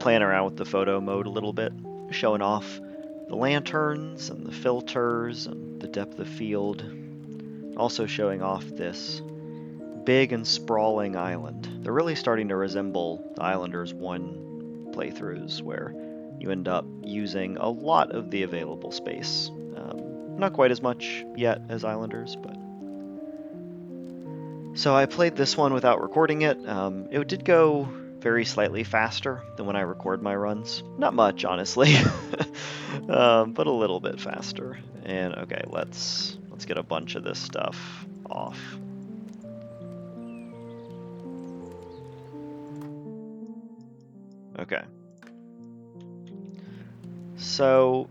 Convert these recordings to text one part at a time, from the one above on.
playing around with the photo mode a little bit, showing off the lanterns and the filters and the depth of field. Also showing off this big and sprawling island. They're really starting to resemble the Islanders 1 playthroughs, where you end up using a lot of the available space. Not quite as much yet as Islanders, but... So I played this one without recording it. It did go very slightly faster than when I record my runs. Not much, honestly, but a little bit faster. And okay, let's get a bunch of this stuff off. Okay. So,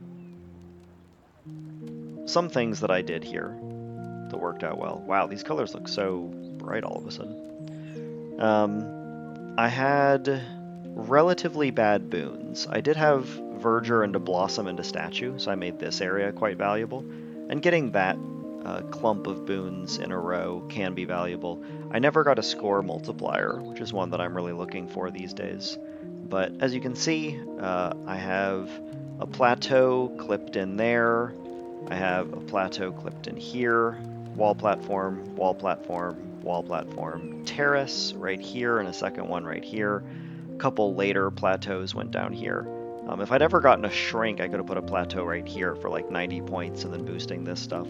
some things that I did here that worked out well. Wow, these colors look so bright all of a sudden. I had relatively bad boons. I did have Verdure into Blossom into Statue, so I made this area quite valuable. And getting that clump of boons in a row can be valuable. I never got a score multiplier, which is one that I'm really looking for these days. But as you can see, I have a plateau clipped in there. I have a plateau clipped in here. Wall platform, wall platform, wall platform, terrace right here, and a second one right here. A couple later plateaus went down here. If I'd ever gotten a shrink, I could have put a plateau right here for like 90 points and then boosting this stuff.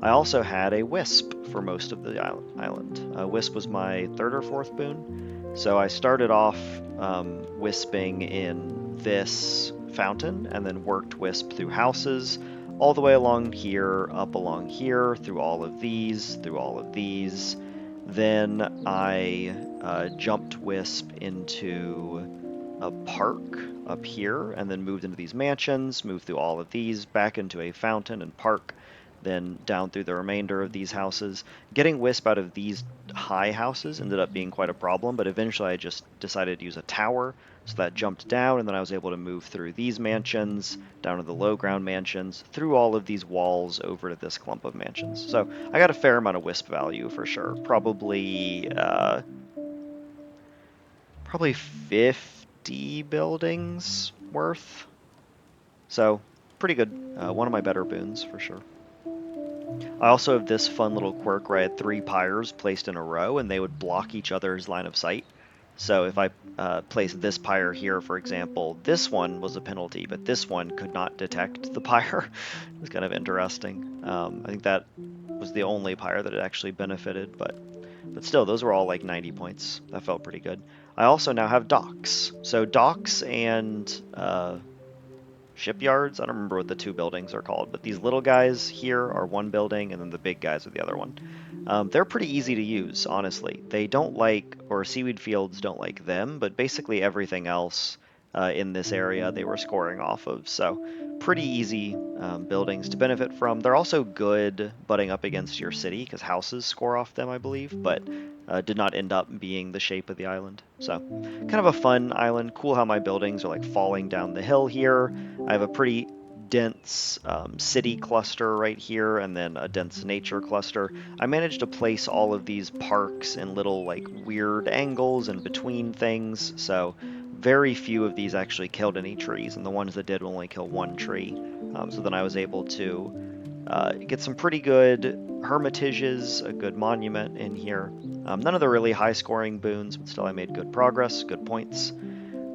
I also had a Wisp for most of the island. Wisp was my 3rd or 4th boon. So I started off wisping in this fountain and then worked wisp through houses all the way along here, up along here, through all of these, through all of these. Then I jumped wisp into a park up here and then moved into these mansions, moved through all of these, back into a fountain and park, then down through the remainder of these houses. Getting wisp out of these high houses ended up being quite a problem, but eventually I just decided to use a tower, so that jumped down, and then I was able to move through these mansions, down to the low ground mansions, through all of these walls over to this clump of mansions. So I got a fair amount of wisp value for sure. Probably 50 buildings worth. So pretty good. One of my better boons for sure. I also have this fun little quirk where I had 3 pyres placed in a row and they would block each other's line of sight. So if I placed this pyre here, for example, this one was a penalty, but this one could not detect the pyre. It was kind of interesting. I think that was the only pyre that it actually benefited, but still, those were all like 90 points. That felt pretty good. I also now have docks. So docks and shipyards. I don't remember what the 2 buildings are called, but these little guys here are one building, and then the big guys are the other one. They're pretty easy to use, honestly. They don't like, or seaweed fields don't like them, but basically everything else in this area they were scoring off of. So pretty easy buildings to benefit from. They're also good butting up against your city, because houses score off them, I believe, but did not end up being the shape of the island. So kind of a fun island. Cool how my buildings are like falling down the hill here. I have a pretty dense city cluster right here, and then a dense nature cluster. I managed to place all of these parks in little like weird angles and between things, so very few of these actually killed any trees, and the ones that did will only kill 1 tree. So then I was able to get some pretty good hermitages, a good monument in here. None of the really high scoring boons, but still I made good progress, good points.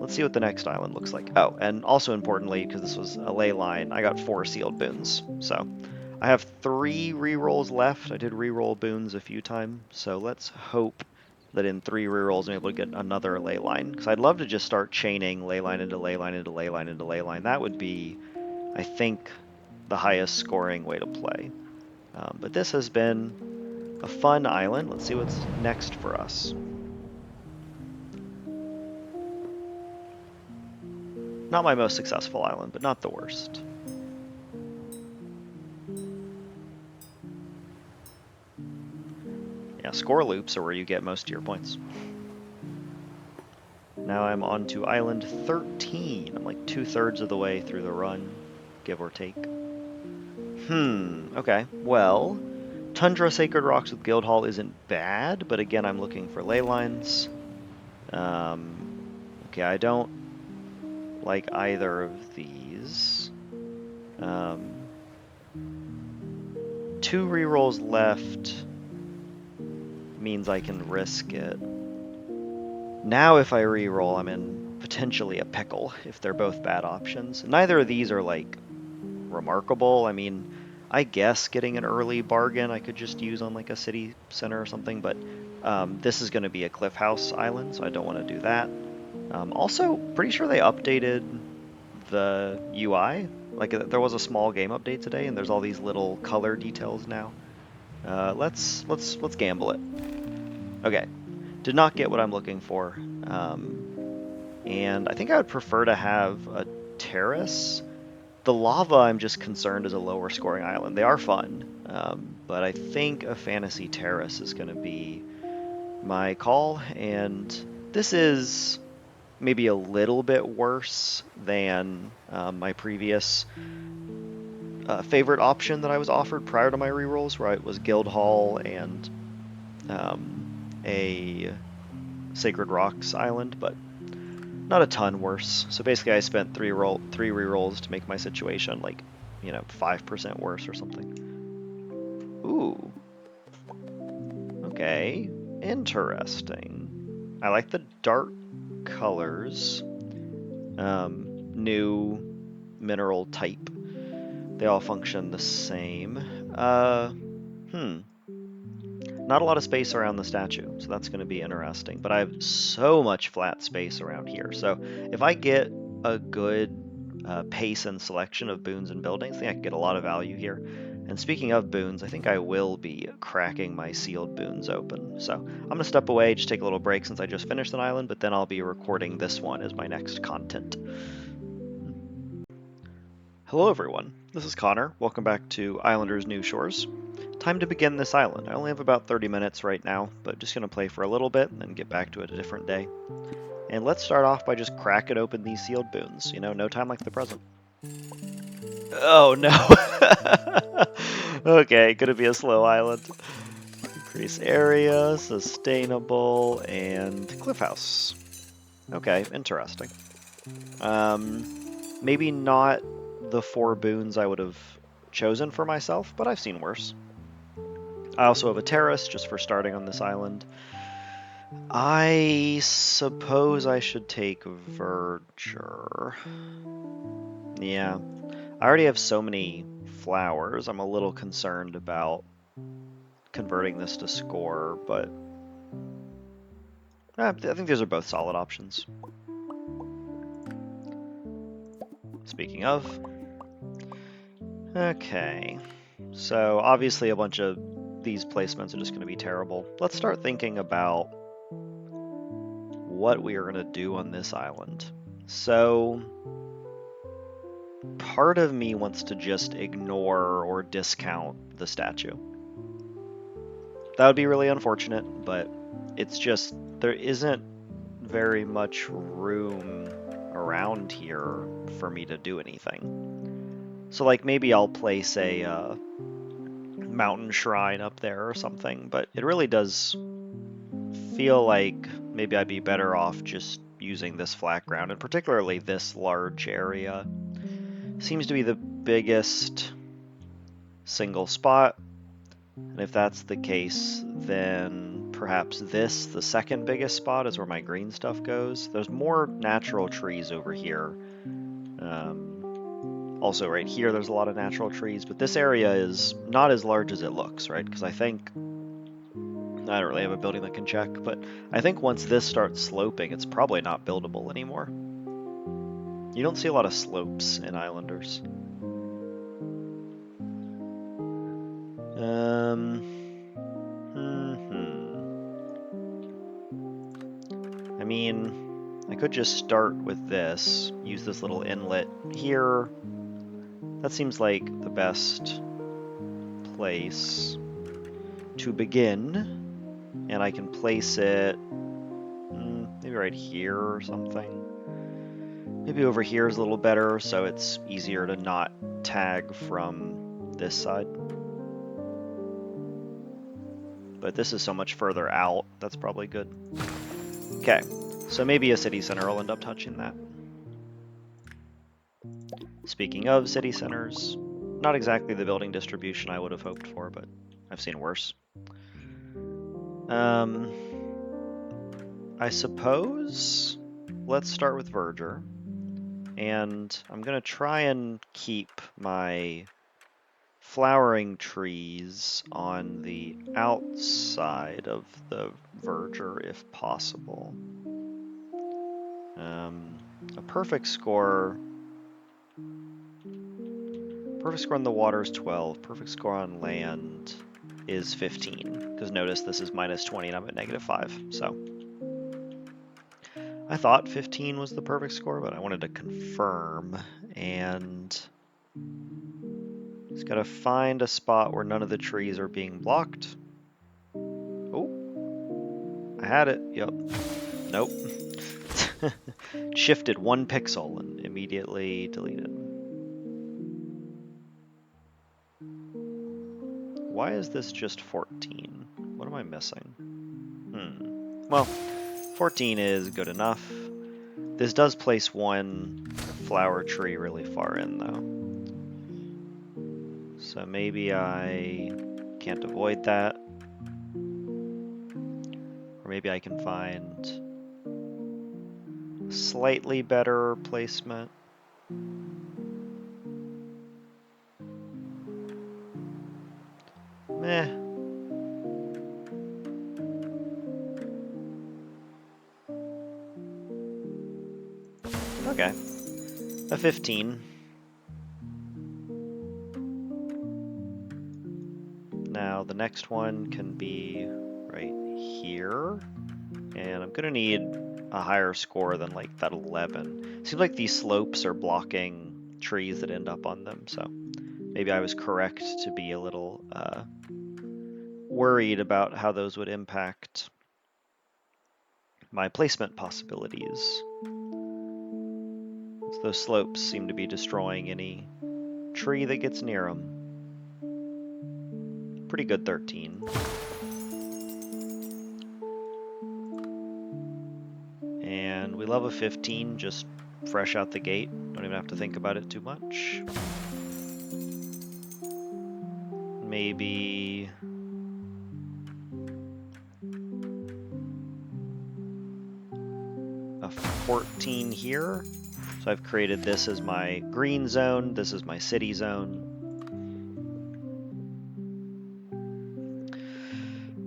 Let's see what the next island looks like. Oh, and also importantly, because this was a ley line, I got 4 sealed boons. So I have 3 rerolls left. I did reroll boons a few times, so let's hope that in 3 rerolls I'm able to get another ley line. Because I'd love to just start chaining ley line into ley line into ley line into ley line. That would be, I think, the highest scoring way to play. But this has been a fun island. Let's see what's next for us. Not my most successful island, but not the worst. Yeah, score loops are where you get most of your points. Now I'm on to island 13. I'm like 2/3 of the way through the run, give or take. Okay. Well, Tundra Sacred Rocks with Guildhall isn't bad, but again, I'm looking for ley lines. Okay, I don't like either of these. 2 rerolls left means I can risk it. Now if I reroll, I'm in potentially a pickle if they're both bad options. Neither of these are like remarkable. I mean, I guess getting an early bargain I could just use on like a city center or something, but this is going to be a cliff house island, so I don't want to do that. Also, pretty sure they updated the UI. Like there was a small game update today, and there's all these little color details now. Let's gamble it. Okay, did not get what I'm looking for, and I think I would prefer to have a terrace. The lava, I'm just concerned, is a lower scoring island. They are fun, but I think a fantasy terrace is going to be my call, and this is maybe a little bit worse than my previous favorite option that I was offered prior to my rerolls, where it was Guild Hall and a Sacred Rocks island, but not a ton worse. So basically I spent three rerolls to make my situation like, 5% worse or something. Ooh. Okay. Interesting. I like the dark colors. New mineral type. They all function the same. Not a lot of space around the statue, so that's going to be interesting. But I have so much flat space around here. So if I get a good pace and selection of boons and buildings, I think I can get a lot of value here. And speaking of boons, I think I will be cracking my sealed boons open. So I'm going to step away, just take a little break since I just finished an island, but then I'll be recording this one as my next content. Hello everyone, this is Connor. Welcome back to Islanders New Shores. Time to begin this island. I only have about 30 minutes right now, but just going to play for a little bit and then get back to it a different day. And let's start off by just cracking open these sealed boons. No time like the present. Oh no! Okay, gonna be a slow island. Increase area, sustainable, and cliff house. Okay, interesting. Maybe not the 4 boons I would have chosen for myself, but I've seen worse. I also have a terrace just for starting on this island. I suppose I should take Verger. Yeah, I already have so many flowers. I'm a little concerned about converting this to score, but I think these are both solid options. Speaking of, okay, so obviously a bunch of these placements are just going to be terrible. Let's start thinking about what we are going to do on this island. So part of me wants to just ignore or discount the statue. That would be really unfortunate, but it's just there isn't very much room around here for me to do anything. So like maybe I'll place a mountain shrine up there or something, but it really does feel like maybe I'd be better off just using this flat ground, and particularly this large area. Seems to be the biggest single spot, and if that's the case, then perhaps this, the second biggest spot, is where my green stuff goes. There's more natural trees over here. Also right here there's a lot of natural trees, but this area is not as large as it looks, right? Because I think, I don't really have a building that can check, but I think once this starts sloping, it's probably not buildable anymore. You don't see a lot of slopes in Islanders. I mean, I could just start with this, use this little inlet here. That seems like the best place to begin. And I can place it maybe right here or something. Maybe over here is a little better, so it's easier to not tag from this side. But this is so much further out, that's probably good. Okay, so maybe a city center will end up touching that. Speaking of city centers, not exactly the building distribution I would have hoped for, but I've seen worse. I suppose let's start with verdure. And I'm going to try and keep my flowering trees on the outside of the verdure if possible. A perfect score on the water is 12. Perfect score on land is 15. Because notice this is minus 20 and I'm at negative 5. So I thought 15 was the perfect score, but I wanted to confirm. And just gotta find a spot where none of the trees are being blocked. Oh, I had it. Yep. Nope. Shifted 1 pixel and immediately deleted. Why is this just 14? What am I missing? Well, 14 is good enough. This does place 1 flower tree really far in, though. So maybe I can't avoid that. Or maybe I can find slightly better placement. Meh. Okay. A 15. Now the next one can be right here. And I'm gonna need a higher score than like that 11. Seems like these slopes are blocking trees that end up on them, so maybe I was correct to be a little worried about how those would impact my placement possibilities. Those slopes seem to be destroying any tree that gets near them. Pretty good 13. And we love a 15, just fresh out the gate. Don't even have to think about it too much. Maybe a 14 here. So I've created this as my green zone. This is my city zone.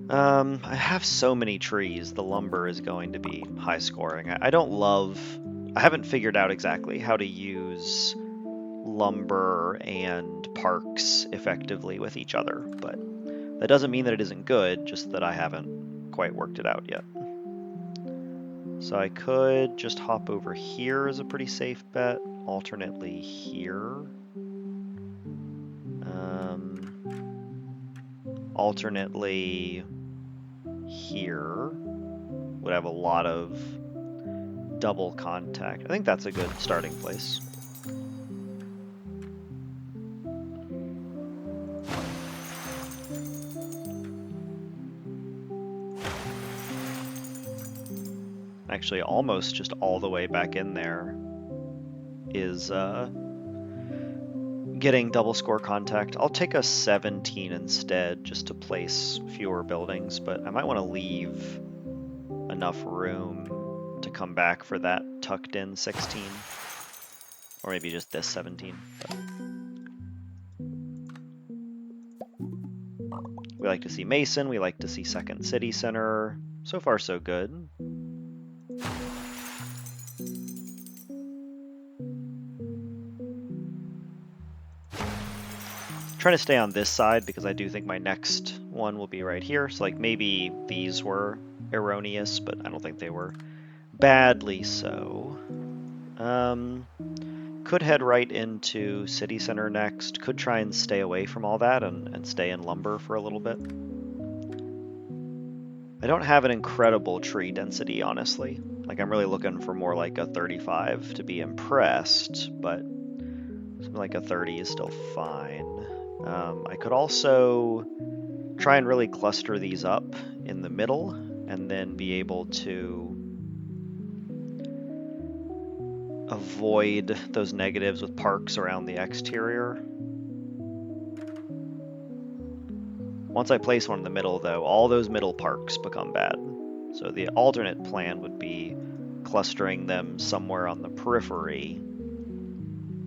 I have so many trees. The lumber is going to be high scoring. I haven't figured out exactly how to use lumber and parks effectively with each other, but that doesn't mean that it isn't good, just that I haven't quite worked it out yet. So I could just hop over here as a pretty safe bet, alternately here. Alternately here. Would have a lot of double contact. I think that's a good starting place. Actually, almost just all the way back in there is getting double score contact. I'll take a 17 instead just to place fewer buildings, but I might want to leave enough room to come back for that tucked in 16. Or maybe just this 17. But we like to see Mason, we like to see second city center. So far so good. Trying to stay on this side because I do think my next one will be right here. So like maybe these were erroneous, but I don't think they were badly so. Could head right into city center next. Could try and stay away from all that and stay in lumber for a little bit. I don't have an incredible tree density, honestly. Like I'm really looking for more like a 35 to be impressed, but something like a 30 is still fine. I could also try and really cluster these up in the middle and then be able to avoid those negatives with parks around the exterior. Once I place one in the middle, though, all those middle parks become bad. So the alternate plan would be clustering them somewhere on the periphery,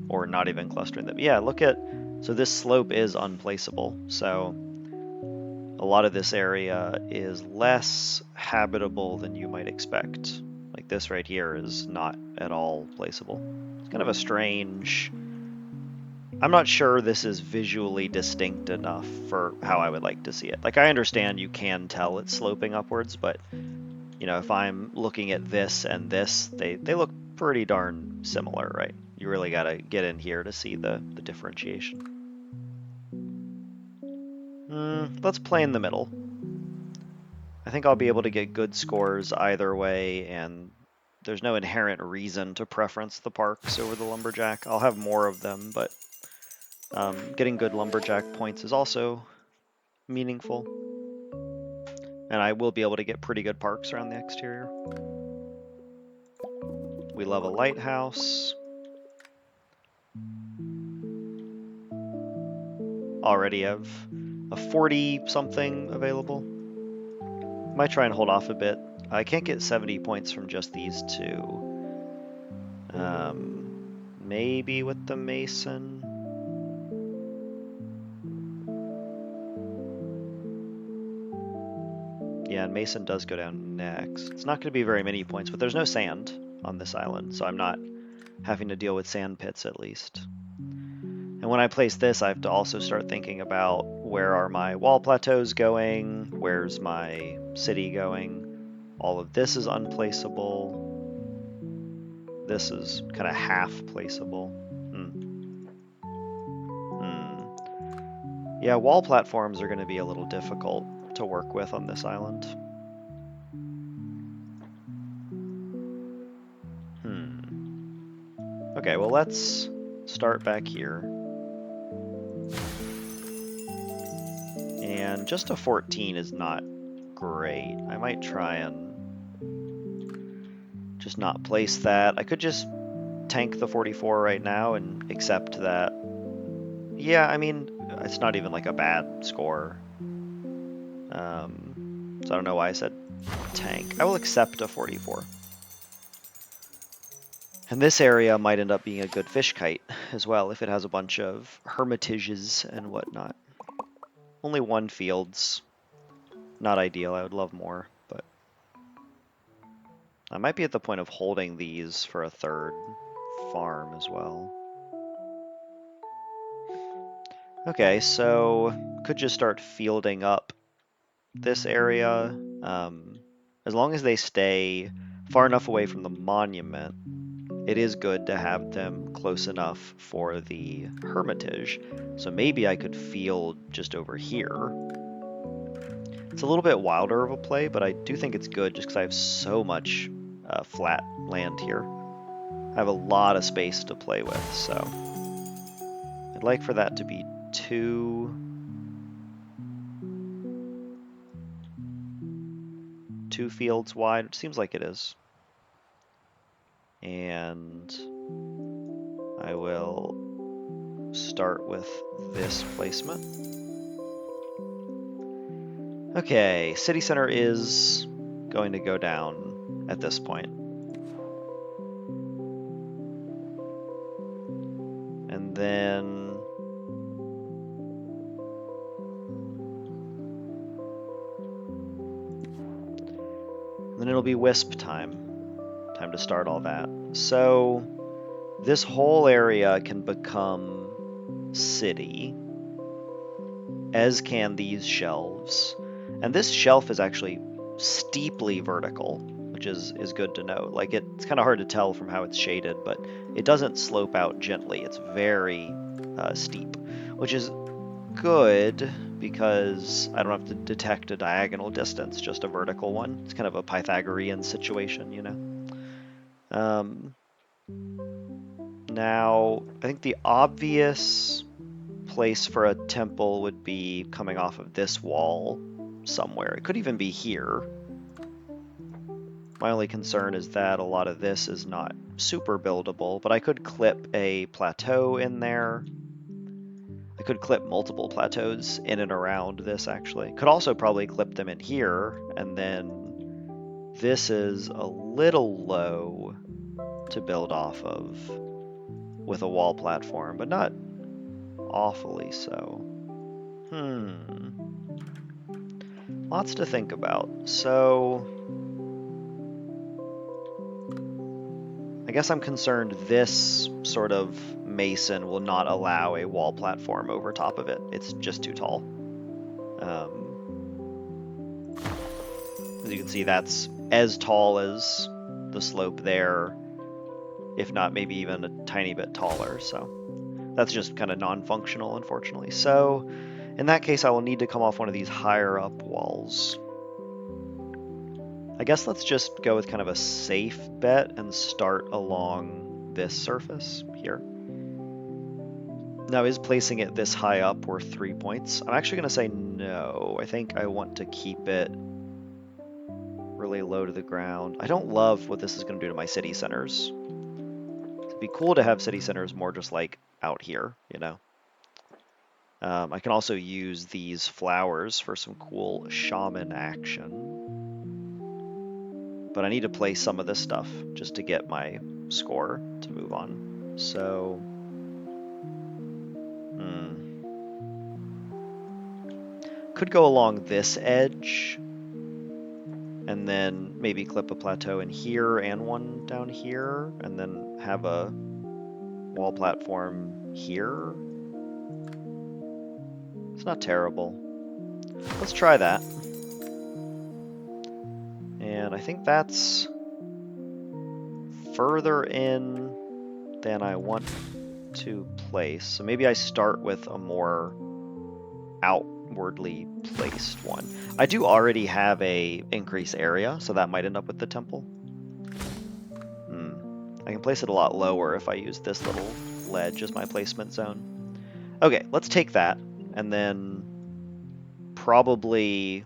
or not even clustering them. Yeah, look at, so this slope is unplaceable, so a lot of this area is less habitable than you might expect. Like this right here is not at all placeable. It's kind of a strange, I'm not sure this is visually distinct enough for how I would like to see it. Like, I understand you can tell it's sloping upwards, but you know, if I'm looking at this and this, they look pretty darn similar, right? You really gotta get in here to see the differentiation. Let's play in the middle. I think I'll be able to get good scores either way, and there's no inherent reason to preference the parks over the lumberjack. I'll have more of them, but getting good lumberjack points is also meaningful. And I will be able to get pretty good parks around the exterior. We love a lighthouse. Already have a 40-something available. Might try and hold off a bit. I can't get 70 points from just these two. Maybe with the mason. Yeah, and mason does go down next. It's not going to be very many points, but there's no sand on this island, so I'm not having to deal with sand pits at least. And when I place this, I have to also start thinking about where are my wall plateaus going, where's my city going. All of this is unplaceable. This is kind of half placeable. Yeah, wall platforms are going to be a little difficult to work with on this island. Okay, well, let's start back here. And just a 14 is not great. I might try and just not place that. I could just tank the 44 right now and accept that. Yeah, I mean, it's not even like a bad score. So I don't know why I said tank. I will accept a 44. And this area might end up being a good fish kite as well if it has a bunch of hermitages and whatnot. Only one field's not ideal. I would love more, but I might be at the point of holding these for a third farm as well. Okay, so could just start fielding up this area. As long as they stay far enough away from the monument, it is good to have them close enough for the hermitage. So maybe I could field just over here. It's a little bit wilder of a play, but I do think it's good just because I have so much flat land here. I have a lot of space to play with, so I'd like for that to be two fields wide. It seems like it is. And I will start with this placement. Okay, city center is going to go down at this point. And then it'll be Wisp time. Time to start all that. So this whole area can become city, as can these shelves. And this shelf is actually steeply vertical, which is good to know. Like, it's kind of hard to tell from how it's shaded, but it doesn't slope out gently. It's very steep, which is good because I don't have to detect a diagonal distance, just a vertical one. It's kind of a Pythagorean situation, you know? Now, I think the obvious place for a temple would be coming off of this wall somewhere. It could even be here. My only concern is that a lot of this is not super buildable, but I could clip a plateau in there. I could clip multiple plateaus in and around this, actually. Could also probably clip them in here, and then this is a little low to build off of with a wall platform, but not awfully so. Lots to think about. So I guess I'm concerned this sort of mason will not allow a wall platform over top of it. It's just too tall. As you can see, that's as tall as the slope there, if not maybe even a tiny bit taller. So that's just kind of non-functional, unfortunately. So in that case, I will need to come off one of these higher up walls. I guess let's just go with kind of a safe bet and start along this surface here. Now, is placing it this high up worth 3 points? I'm actually going to say no. I think I want to keep it really low to the ground. I don't love what this is going to do to my city centers. It'd be cool to have city centers more just like out here, you know. I can also use these flowers for some cool shaman action. But I need to play some of this stuff just to get my score to move on. So, could go along this edge and then maybe clip a plateau in here and one down here, and then have a wall platform here. It's not terrible. Let's try that. And I think that's further in than I want to place. So maybe I start with a more outwardly placed one. I do already have a increase area, so that might end up with the temple. I can place it a lot lower if I use this little ledge as my placement zone. Okay, let's take that, and then probably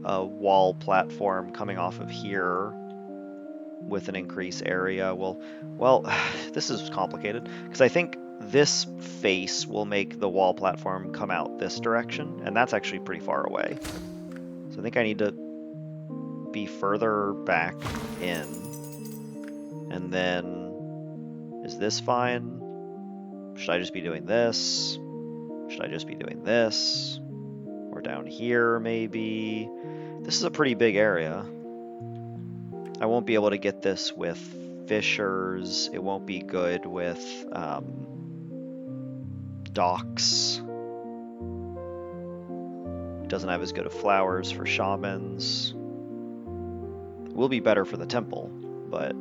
a wall platform coming off of here with an increase area. Well, this is complicated, because I think this face will make the wall platform come out this direction, and that's actually pretty far away. So I think I need to be further back in. And then, is this fine? Should I just be doing this? Should I just be doing this? Or down here, maybe? This is a pretty big area. I won't be able to get this with fissures. It won't be good with docks. It doesn't have as good of flowers for shamans. It will be better for the temple, but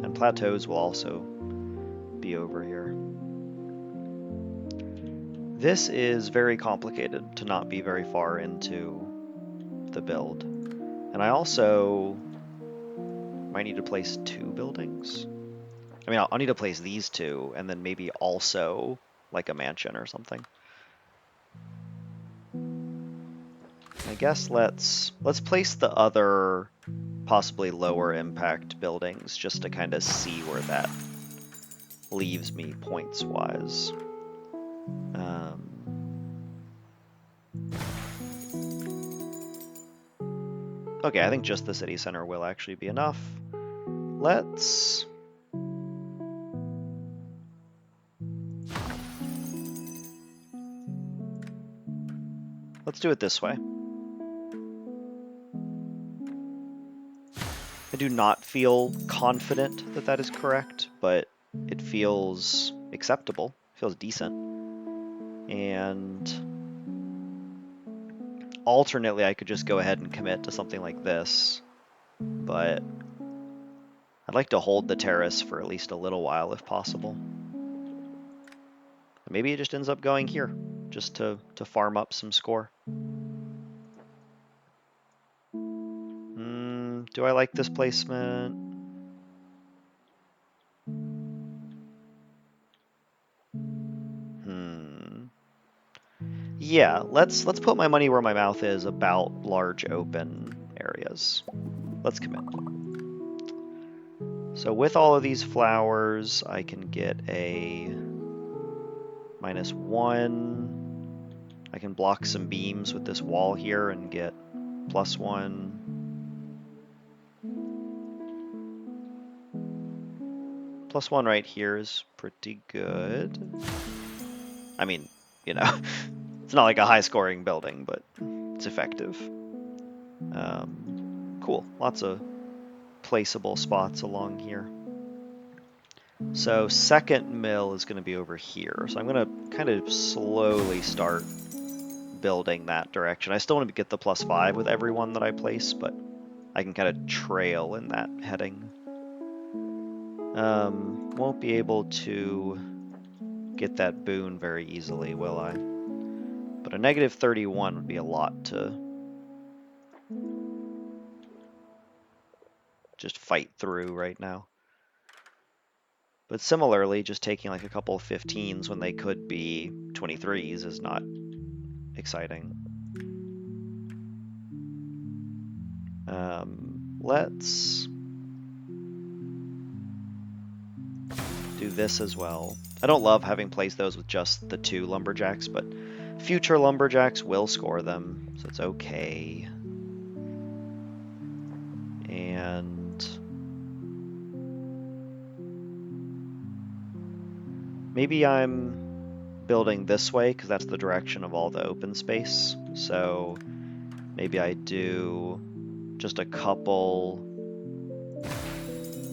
and plateaus will also be over here. This is very complicated to not be very far into the build. And I also might need to place 2 buildings. I mean, I'll need to place these 2, and then maybe also like a mansion or something. I guess let's place the other possibly lower impact buildings just to kind of see where that leaves me points wise. Okay, I think just the city center will actually be enough. Let's do it this way. I do not feel confident that that is correct, but it feels acceptable. It feels decent. And alternately, I could just go ahead and commit to something like this, but I'd like to hold the terrace for at least a little while if possible. Maybe it just ends up going here, just to farm up some score. Do I like this placement? Yeah, let's put my money where my mouth is about large open areas. Let's commit. So with all of these flowers, I can get a -1. I can block some beams with this wall here and get +1. +1 right here is pretty good. I mean, you know, it's not like a high-scoring building, but it's effective. Cool, lots of placeable spots along here. So second mill is going to be over here. So I'm going to kind of slowly start building that direction. I still want to get the +5 with every one that I place, but I can kind of trail in that heading. Won't be able to get that boon very easily, will I? But a -31 would be a lot to just fight through right now. But similarly, just taking like a couple of 15s when they could be 23s is not exciting. Let's do this as well. I don't love having placed those with just the 2 lumberjacks, but future lumberjacks will score them, so it's okay. And maybe I'm building this way because that's the direction of all the open space. So maybe I do just a couple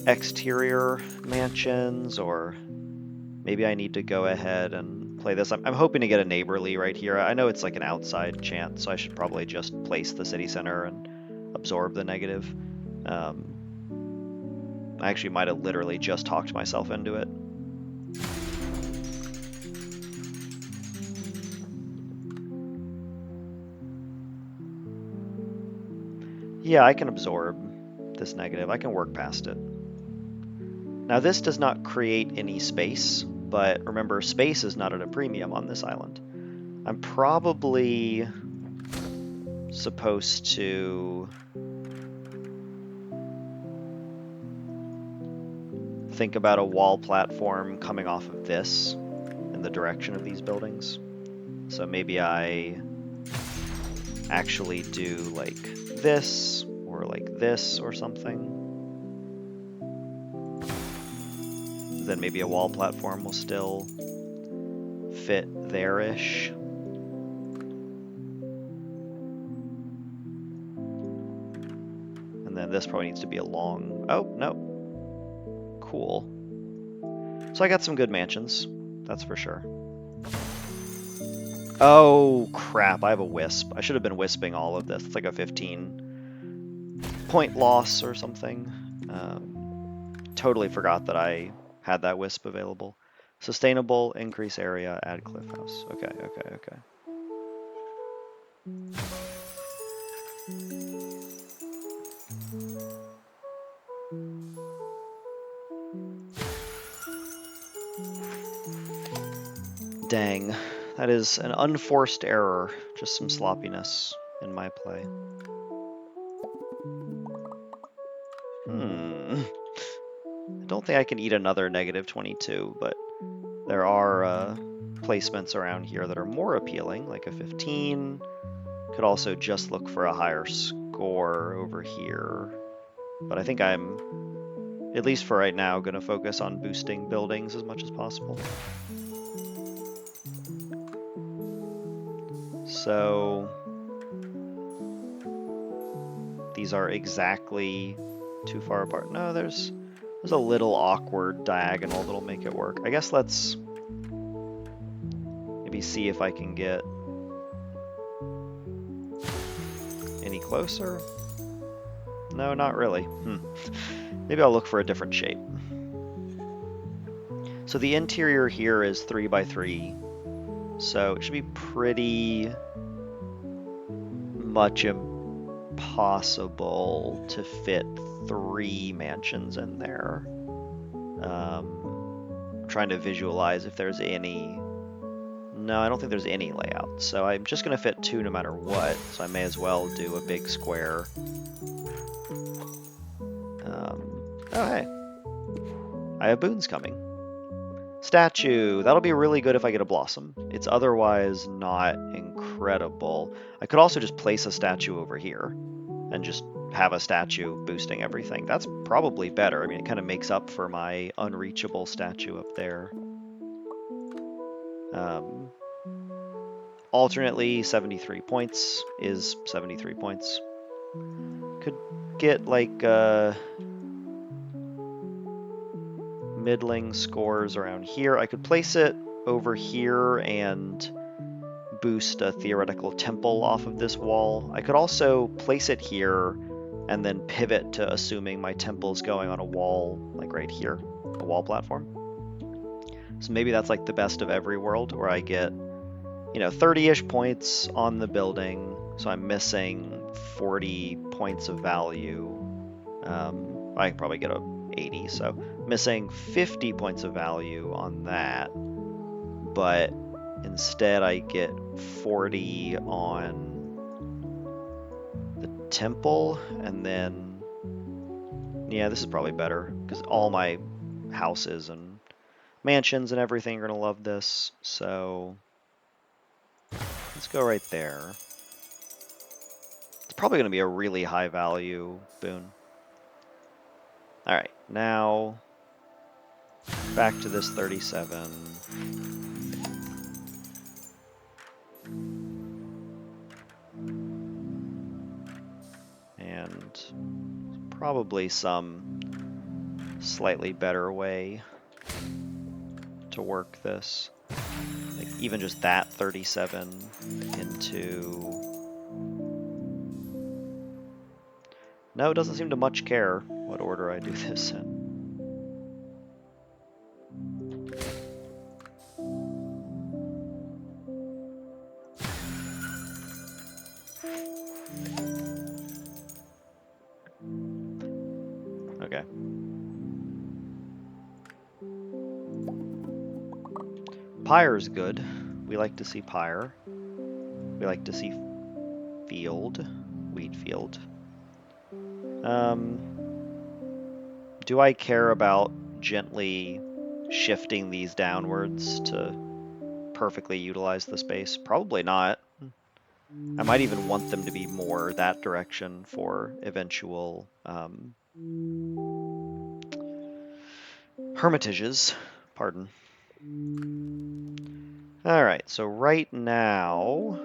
exterior mansions, or maybe I need to go ahead and play this. I'm hoping to get a neighborly right here. I know it's like an outside chance, so I should probably just place the city center and absorb the negative. I actually might have literally just talked myself into it. Yeah, I can absorb this negative. I can work past it. Now this does not create any space, but remember, space is not at a premium on this island. I'm probably supposed to think about a wall platform coming off of this in the direction of these buildings. So maybe I actually do like this or like this or something. Then maybe a wall platform will still fit there-ish. And then this probably needs to be a long... Oh, no. Cool. So I got some good mansions, that's for sure. Oh, crap, I have a Wisp. I should have been Wisping all of this. It's like a 15-point loss or something. Totally forgot that I had that Wisp available. Sustainable, increase area, add cliff house. Okay, okay, okay. Dang, that is an unforced error. Just some sloppiness in my play. I don't think I can eat another -22, but there are placements around here that are more appealing, like a 15. Could also just look for a higher score over here. But I think I'm, at least for right now, going to focus on boosting buildings as much as possible. So these are exactly too far apart. No, there's a little awkward diagonal that'll make it work. I guess let's maybe see if I can get any closer. No, not really. Maybe I'll look for a different shape. So the interior here is 3 by 3. So it should be pretty much impossible to fit 3 mansions in there. I'm trying to visualize if there's any No, I don't think there's any layout. So I'm just going to fit 2 no matter what. So I may as well do a big square. Oh, hey. I have boons coming. Statue. That'll be really good if I get a blossom. It's otherwise not incredible. I could also just place a statue over here and just have a statue boosting everything. That's probably better. I mean, it kind of makes up for my unreachable statue up there. Alternately, 73 points is 73 points. Could get like middling scores around here. I could place it over here and boost a theoretical temple off of this wall. I could also place it here and then pivot to assuming my temple's going on a wall, like right here, a wall platform. So maybe that's like the best of every world, where I get, 30-ish points on the building, so I'm missing 40 points of value. I can probably get a 80, so missing 50 points of value on that, but instead I get 40 on the temple, and then, yeah, this is probably better, because all my houses and mansions and everything are going to love this, so let's go right there. It's probably going to be a really high value boon. Alright, now back to this 37. And probably some slightly better way to work this. Like even just that 37 into... No, it doesn't seem to much care what order I do this in. Okay. Pyre's good. We like to see pyre. We like to see field, wheat field. Do I care about gently shifting these downwards to perfectly utilize the space? Probably not. I might even want them to be more that direction for eventual hermitages. Pardon. Alright, so right now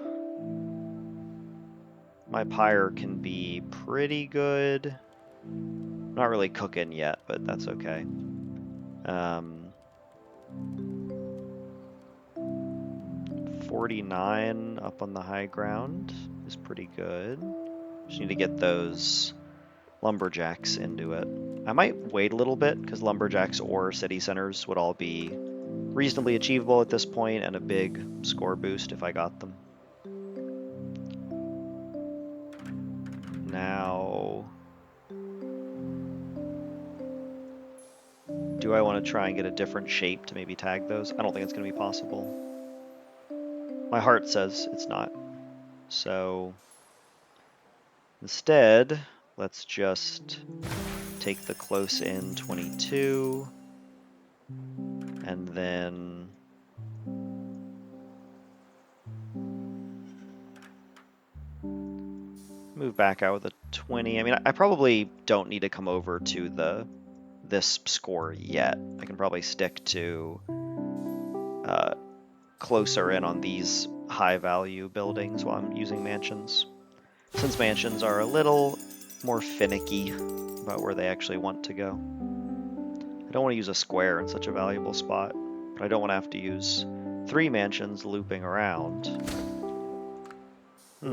my pyre can be pretty good. Not really cooking yet, but that's okay. 49 up on the high ground is pretty good. Just need to get those lumberjacks into it. I might wait a little bit, because lumberjacks or city centers would all be reasonably achievable at this point, and a big score boost if I got them. Now, do I want to try and get a different shape to maybe tag those? I don't think it's going to be possible. My heart says it's not. So instead, let's just take the close in 22 and then move back out with a 20. I mean, I probably don't need to come over to this score yet. I can probably stick to closer in on these high value buildings while I'm using mansions, since mansions are a little more finicky about where they actually want to go. I don't want to use a square in such a valuable spot, but I don't want to have to use 3 mansions looping around. I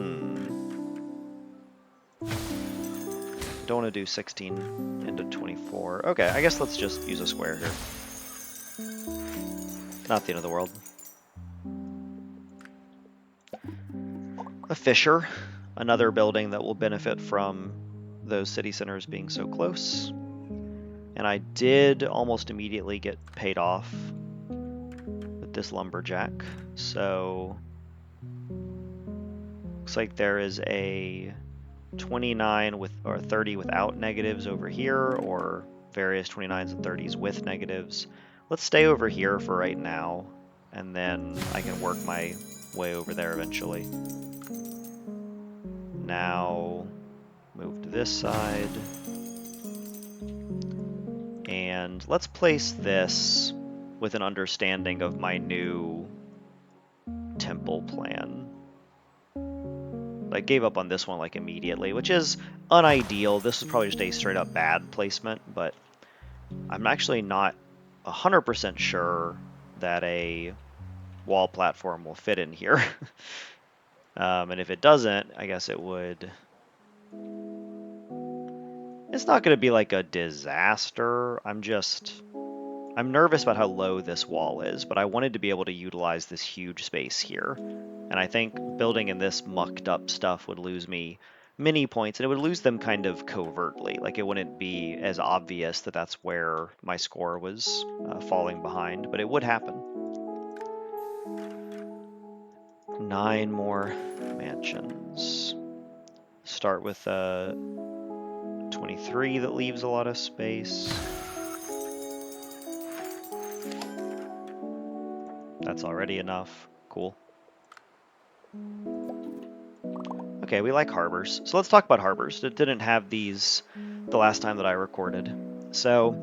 don't want to do 16 into 24. Okay, I guess let's just use a square here. Not the end of the world. A fissure, another building that will benefit from those city centers being so close. And I did almost immediately get paid off with this lumberjack. So looks like there is a 29 with or 30 without negatives over here, or various 29s and 30s with negatives. Let's stay over here for right now, and then I can work my way over there eventually. Now move to this side, and let's place this with an understanding of my new temple plan. I gave up on this one like immediately, which is unideal. This is probably just a straight up bad placement, but I'm actually not 100% sure that a wall platform will fit in here. And if it doesn't, I guess it would... It's not going to be like a disaster. I'm nervous about how low this wall is, but I wanted to be able to utilize this huge space here. And I think building in this mucked up stuff would lose me many points, and it would lose them kind of covertly. Like, it wouldn't be as obvious that that's where my score was falling behind, but it would happen. 9 more mansions. Start with 23 that leaves a lot of space. That's already enough. Cool. Okay, we like harbors. So let's talk about harbors. It didn't have these the last time that I recorded. So,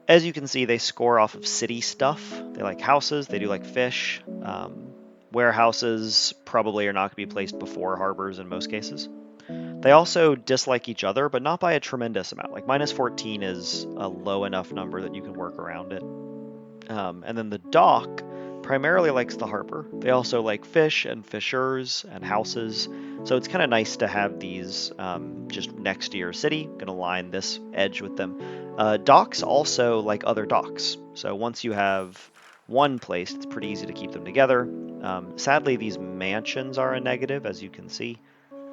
as you can see, they score off of city stuff. They like houses, they do like fish. Warehouses probably are not going to be placed before harbors in most cases. They also dislike each other, but not by a tremendous amount. Like -14 is a low enough number that you can work around it. And then the dock primarily likes the harbor. They also like fish and fishers and houses. So it's kind of nice to have these just next to your city. Going to line this edge with them. Docks also like other docks. So once you have one placed, it's pretty easy to keep them together. Sadly, these mansions are a negative, as you can see.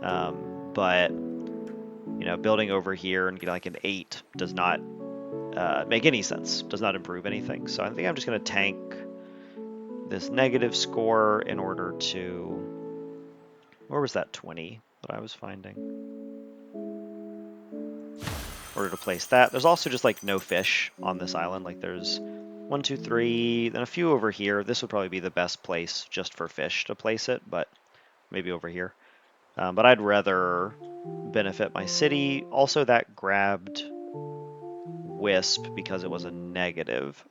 But, you know, building over here and getting like an 8 does not make any sense, does not improve anything. So I think I'm just going to tank this negative score in order to... Where was that 20 that I was finding? In order to place that. There's also just like no fish on this island. Like there's 1, 2, 3, then a few over here. This would probably be the best place just for fish to place it, but maybe over here. But I'd rather benefit my city. Also, that grabbed Wisp because it was a negative.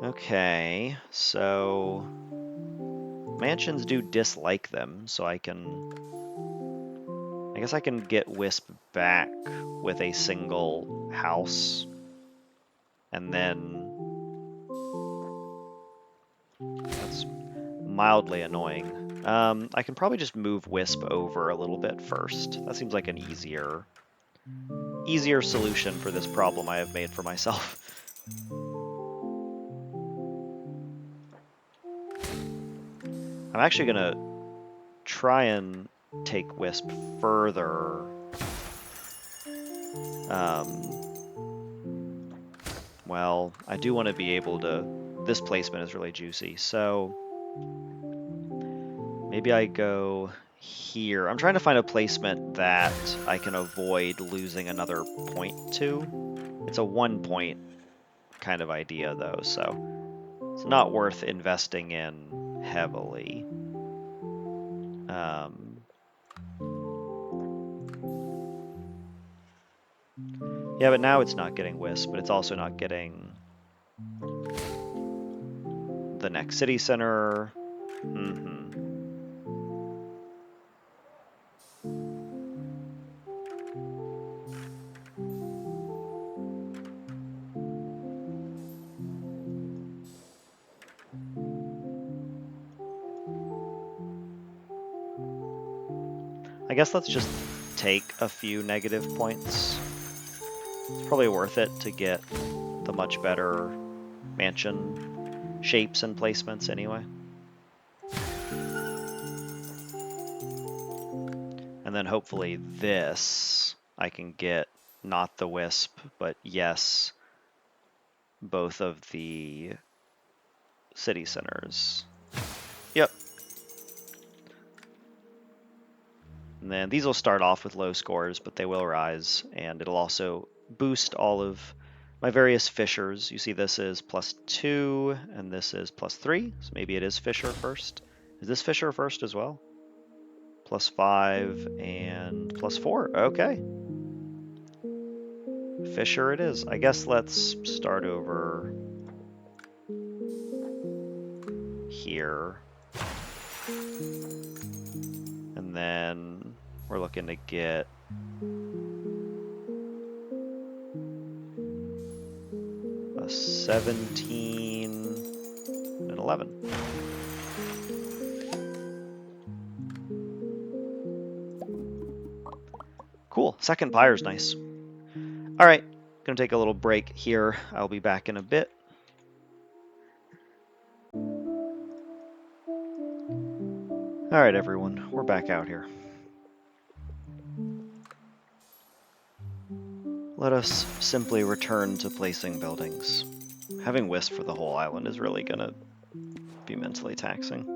Okay, so mansions do dislike them, so I guess I can get Wisp back with a single house, and then that's mildly annoying. I can probably just move Wisp over a little bit first. That seems like an easier solution for this problem I have made for myself. I'm actually gonna try and take Wisp further. Well, I do want to be able to... This placement is really juicy, so maybe I go here. I'm trying to find a placement that I can avoid losing another point to. It's a 1 point kind of idea, though, so it's not worth investing in heavily. Yeah, but now it's not getting Wisp, but it's also not getting the next city center. I guess let's just take a few negative points. It's probably worth it to get the much better mansion shapes and placements anyway. And then hopefully this I can get not the Wisp, but yes, both of the city centers. Yep. And then these will start off with low scores, but they will rise, and it'll also boost all of my various fissures. You see this is +2, and this is +3, so maybe it is fissure first. Is this fissure first as well? +5 and +4, okay. Fissure it is. I guess let's start over here. And then we're looking to get a 17 and 11. Cool, second pyre's nice. All right, gonna take a little break here. I'll be back in a bit. All right, everyone, we're back out here. Let us simply return to placing buildings. Having Wisp for the whole island is really gonna be mentally taxing.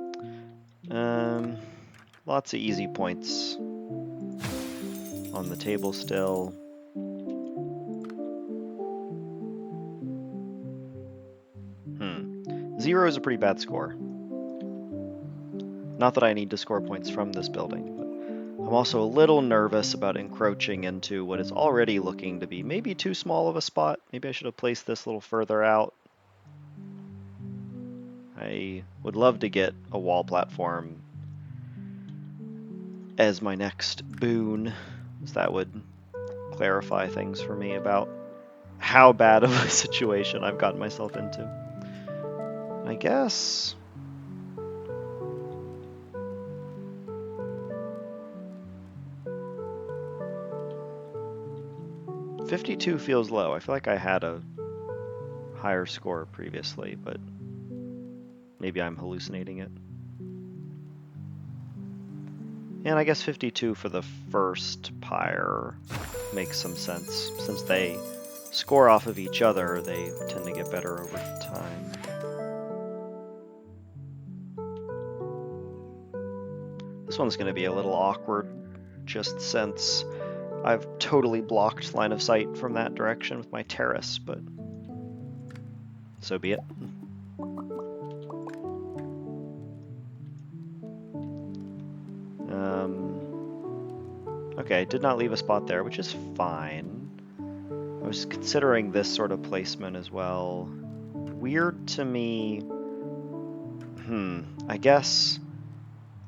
Lots of easy points on the table still. Zero is a pretty bad score. Not that I need to score points from this building, but I'm also a little nervous about encroaching into what is already looking to be maybe too small of a spot. Maybe I should have placed this a little further out. I would love to get a wall platform as my next boon, as that would clarify things for me about how bad of a situation I've gotten myself into. I guess 52 feels low. I feel like I had a higher score previously, but maybe I'm hallucinating it. And I guess 52 for the first pyre makes some sense. Since they score off of each other, they tend to get better over time. This one's going to be a little awkward, just since I've totally blocked line of sight from that direction with my terrace, but so be it. Okay, did not leave a spot there, which is fine. I was considering this sort of placement as well. Weird to me. I guess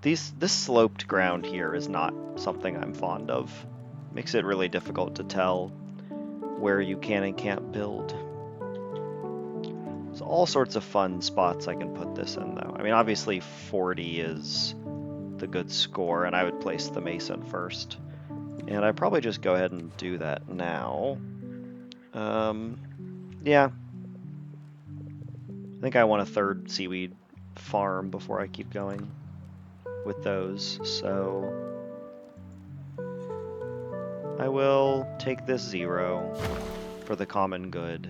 this sloped ground here is not something I'm fond of. Makes it really difficult to tell where you can and can't build. There's all sorts of fun spots I can put this in, though. I mean, obviously 40 is the good score, and I would place the Mason first. And I'd probably just go ahead and do that now. Yeah. I think I want a third seaweed farm before I keep going with those, so I will take this 0 for the common good.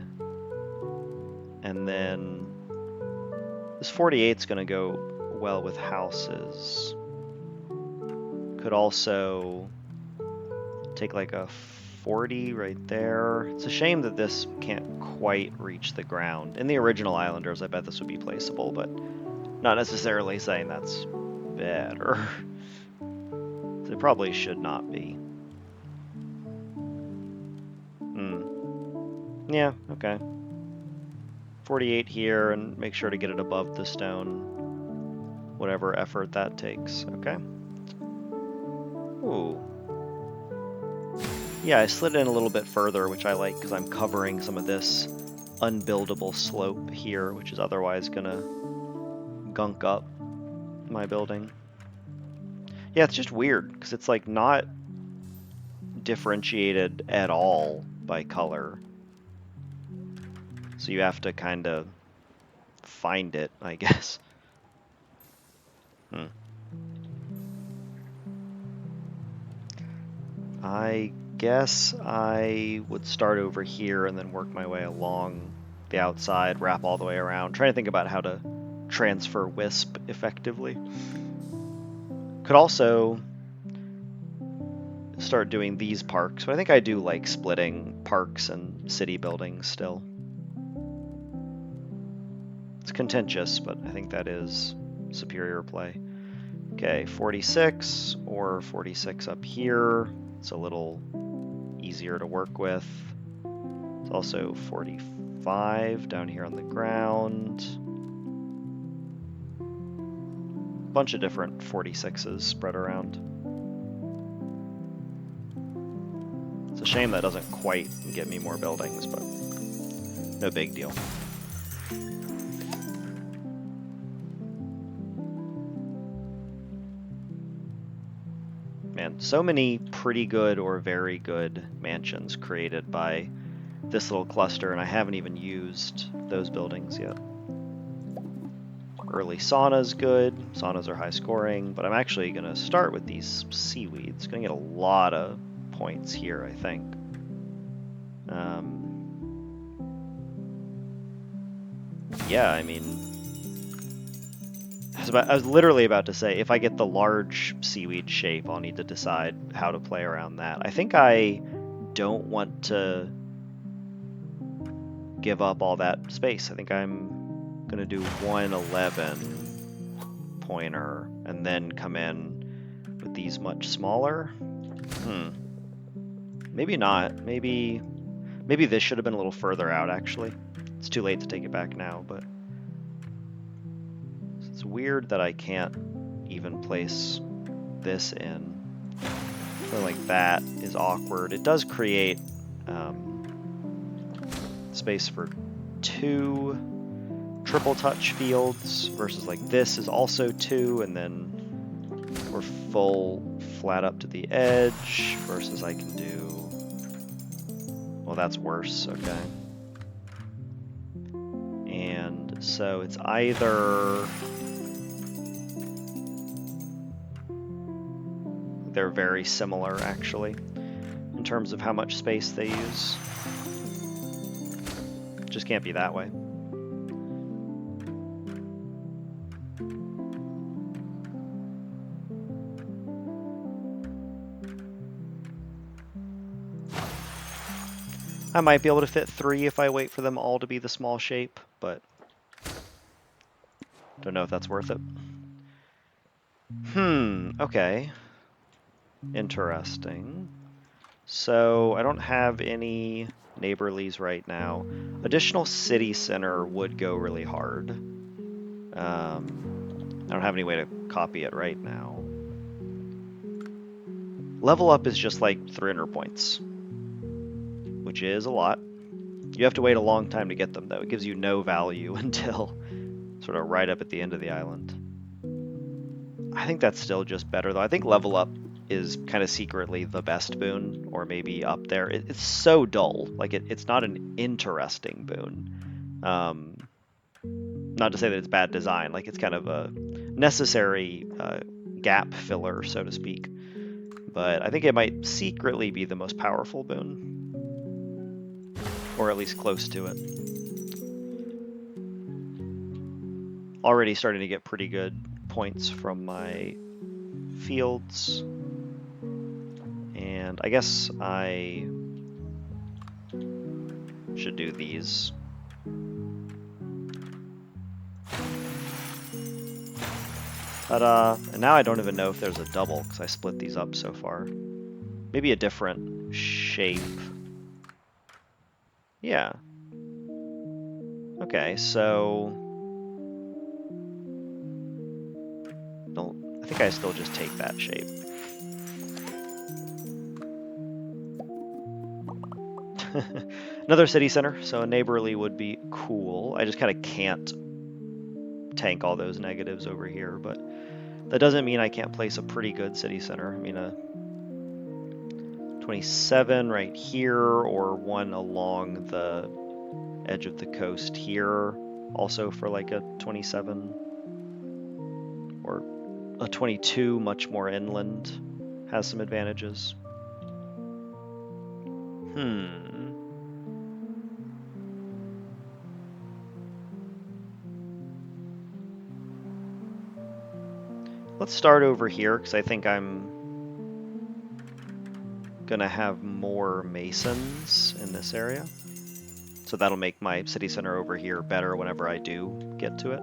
And then this 48's going to go well with houses. Could also take like a 40 right there. It's a shame that this can't quite reach the ground. In the original Islanders, I bet this would be placeable, but not necessarily saying that's better. It probably should not be. Yeah, okay. 48 here, and make sure to get it above the stone. Whatever effort that takes, okay? Ooh. Yeah, I slid in a little bit further, which I like because I'm covering some of this unbuildable slope here, which is otherwise gonna gunk up my building. Yeah, it's just weird because it's like not differentiated at all by color. So you have to kind of find it, I guess. I guess I would start over here and then work my way along the outside, wrap all the way around. Trying to think about how to transfer Wisp effectively. Could also start doing these parks, but I think I do like splitting parks and city buildings still. It's contentious, but I think that is superior play. Okay, 46 or 46 up here. It's a little easier to work with. It's also 45 down here on the ground. Bunch of different 46s spread around. It's a shame that doesn't quite get me more buildings, but no big deal. Man, so many pretty good or very good mansions created by this little cluster, and I haven't even used those buildings yet. Early sauna's good. Saunas are high scoring, but I'm actually going to start with these seaweeds. Going to get a lot of points here, I think. Yeah, I mean, I was literally about to say, if I get the large seaweed shape, I'll need to decide how to play around that. I think I don't want to give up all that space. I think I'm going to do 111 pointer and then come in with these much smaller. Maybe not. Maybe this should have been a little further out, actually. It's too late to take it back now, but it's weird that I can't even place this in. Something like that is awkward. It does create space for 2 triple touch fields versus like this is also 2, and then we're full flat up to the edge versus I can do, well, that's worse. Okay. And so it's either they're very similar actually in terms of how much space they use. Just can't be that way. I might be able to fit 3 if I wait for them all to be the small shape, but don't know if that's worth it. Okay. Interesting. So I don't have any neighborlies right now. Additional city center would go really hard. I don't have any way to copy it right now. Level up is just like 300 points, which is a lot. You have to wait a long time to get them, though. It gives you no value until sort of right up at the end of the island. I think that's still just better, though. I think level up is kind of secretly the best boon, or maybe up there. It's so dull. Like, it's not an interesting boon. Not to say that it's bad design. Like, it's kind of a necessary gap filler, so to speak. But I think it might secretly be the most powerful boon. Or at least close to it. Already starting to get pretty good points from my fields. And I guess I should do these. Ta-da! And now I don't even know if there's a double, because I split these up so far. Maybe a different shape. Yeah. Okay, so... I think I still just take that shape. Another city center, so a neighborly would be cool. I just kind of can't tank all those negatives over here, but that doesn't mean I can't place a pretty good city center. I mean, a 27 right here, or one along the edge of the coast here, also for like a 27, or a 22 much more inland has some advantages. Let's start over here, because I think I'm gonna have more masons in this area. So that'll make my city center over here better whenever I do get to it.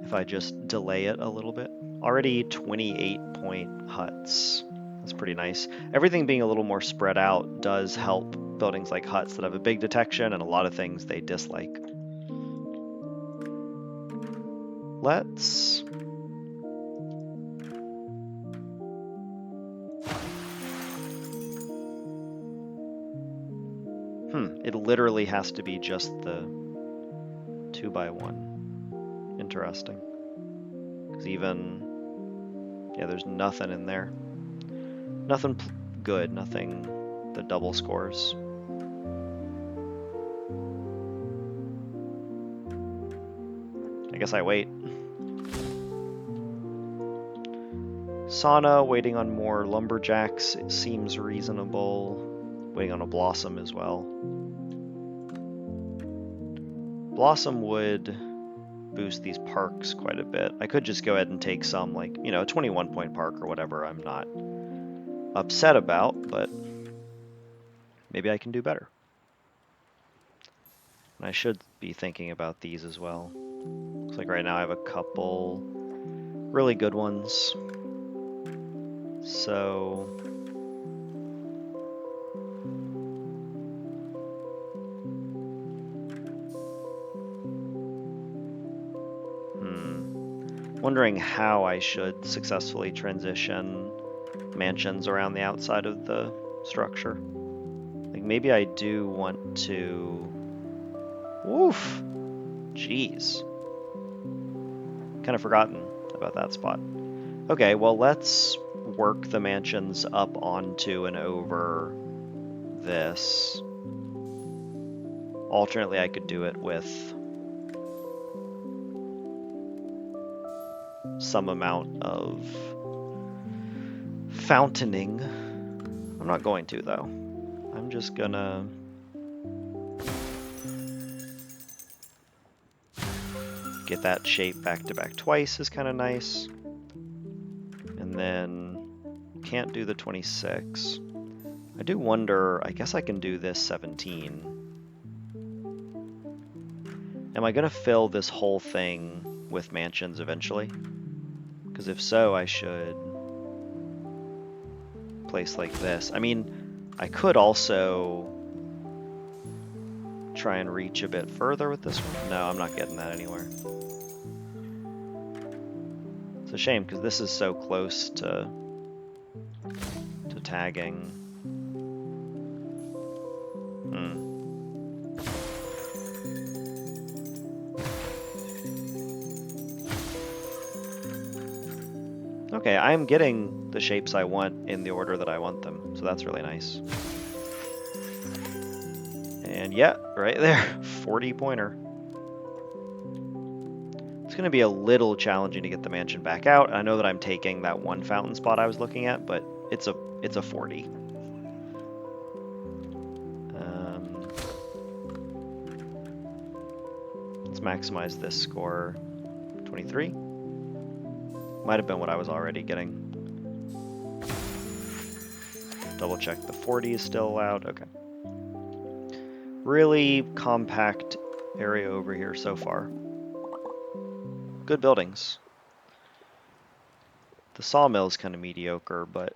If I just delay it a little bit. Already 28-point huts. That's pretty nice. Everything being a little more spread out does help buildings like huts that have a big detection and a lot of things they dislike. Let's... it literally has to be just the 2x1. Interesting. Because even... yeah, there's nothing in there. Nothing good, nothing that double scores. I guess I wait. Sauna, waiting on more lumberjacks, it seems reasonable. Waiting on a blossom as well. Blossom would boost these parks quite a bit. I could just go ahead and take some, like, you know, a 21-point park or whatever I'm not upset about, but maybe I can do better. And I should be thinking about these as well. Looks like right now I have a couple really good ones. So... wondering how I should successfully transition mansions around the outside of the structure. Like maybe I do want to... Woof! Jeez. Kind of forgotten about that spot. Okay, well let's work the mansions up onto and over this. Alternately, I could do it with some amount of fountaining. I'm not going to, though. I'm just gonna... get that shape back to back twice is kind of nice. And then can't do the 26. I do wonder, I guess I can do this 17. Am I gonna fill this whole thing with mansions eventually? Because if so, I should place like this. I mean, I could also try and reach a bit further with this one. No, I'm not getting that anywhere. It's a shame because this is so close to tagging. Okay, I'm getting the shapes I want in the order that I want them, so that's really nice. And yeah, right there, 40-pointer. It's going to be a little challenging to get the mansion back out. I know that I'm taking that one fountain spot I was looking at, but it's a 40. Let's maximize this score. 23. Might have been what I was already getting. Double check the 40 is still allowed. Okay. Really compact area over here so far. Good buildings. The sawmill's kind of mediocre, but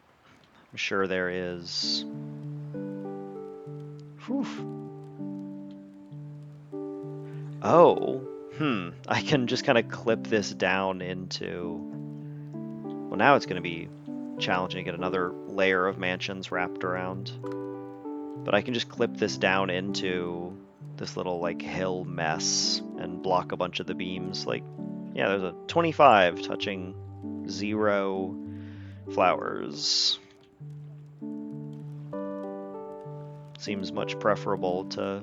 I'm sure there is... Whew. Oh, I can just kind of clip this down into... Well, now it's going to be challenging to get another layer of mansions wrapped around. But I can just clip this down into this little, like, hill mess and block a bunch of the beams. Like, yeah, there's a 25 touching 0 flowers. Seems much preferable to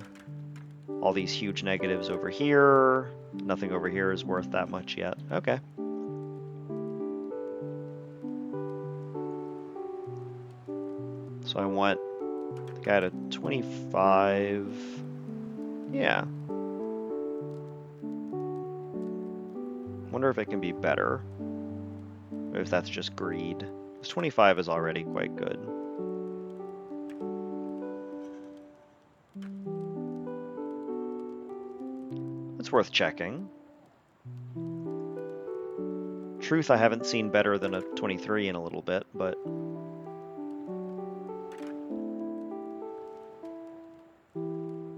all these huge negatives over here. Nothing over here is worth that much yet. Okay. So I want the guy to 25. Yeah. Wonder if it can be better. Or if that's just greed. Because 25 is already quite good. It's worth checking. Truth, I haven't seen better than a 23 in a little bit, but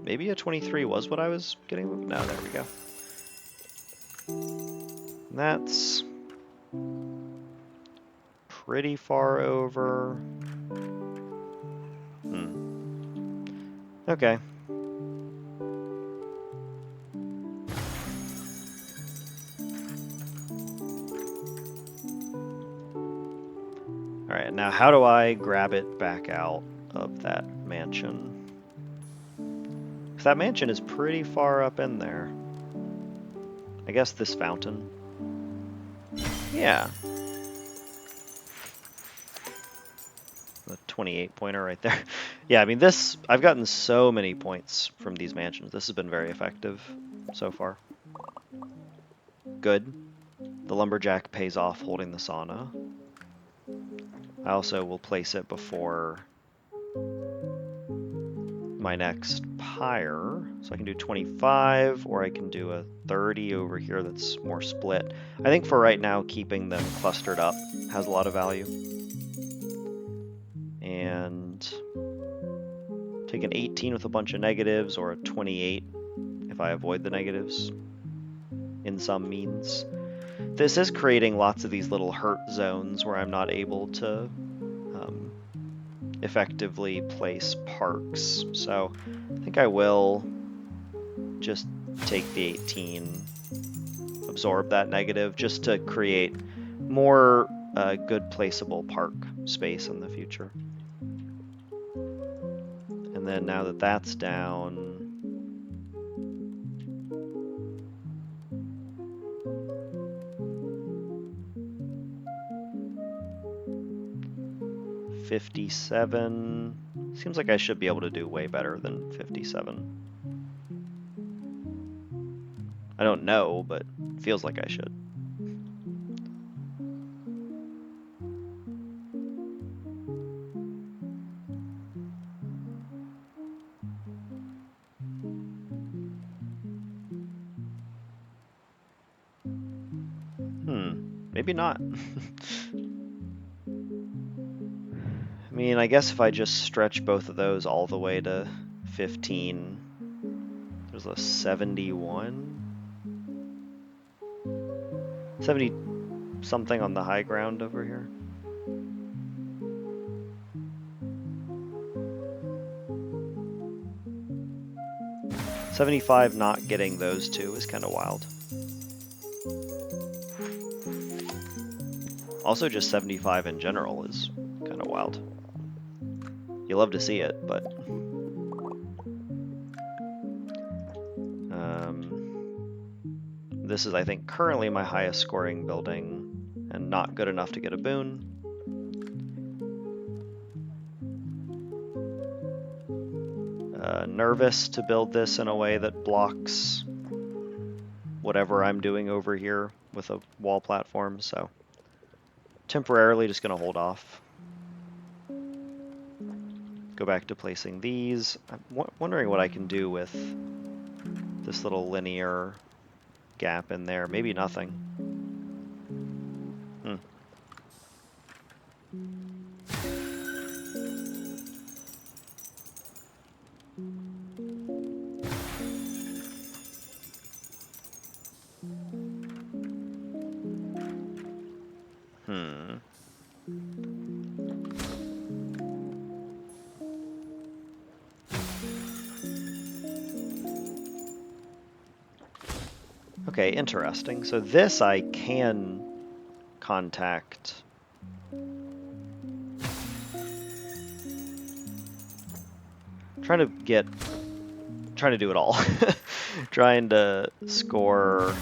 maybe a 23 was what I was getting. No, there we go. That's pretty far over. Okay. Alright, now how do I grab it back out of that mansion? Because that mansion is pretty far up in there. I guess this fountain. Yeah. The 28 pointer right there. Yeah, I mean this, I've gotten so many points from these mansions. This has been very effective so far. Good. The lumberjack pays off holding the sauna. I also will place it before my next pyre. So I can do 25, or I can do a 30 over here that's more split. I think for right now, keeping them clustered up has a lot of value. And take an 18 with a bunch of negatives, or a 28 if I avoid the negatives in some means. This is creating lots of these little hurt zones where I'm not able to effectively place parks. So I think I will just take the 18, absorb that negative, just to create more good placeable park space in the future. And then now that that's down, $57. Seems like I should be able to do way better than 57. I don't know, but it feels like I should. Maybe not. I mean, I guess if I just stretch both of those all the way to 15, there's a 71? 70 something on the high ground over here. $75 not getting those two is kind of wild. Also, just 75 in general is kind of wild. You love to see it, but this is, I think, currently my highest scoring building, and not good enough to get a boon. Nervous to build this in a way that blocks whatever I'm doing over here with a wall platform, so temporarily just going to hold off. Go back to placing these. I'm wondering what I can do with this little linear gap in there. Maybe nothing. Okay, interesting. So this I can contact. Trying to do it all. Trying to score.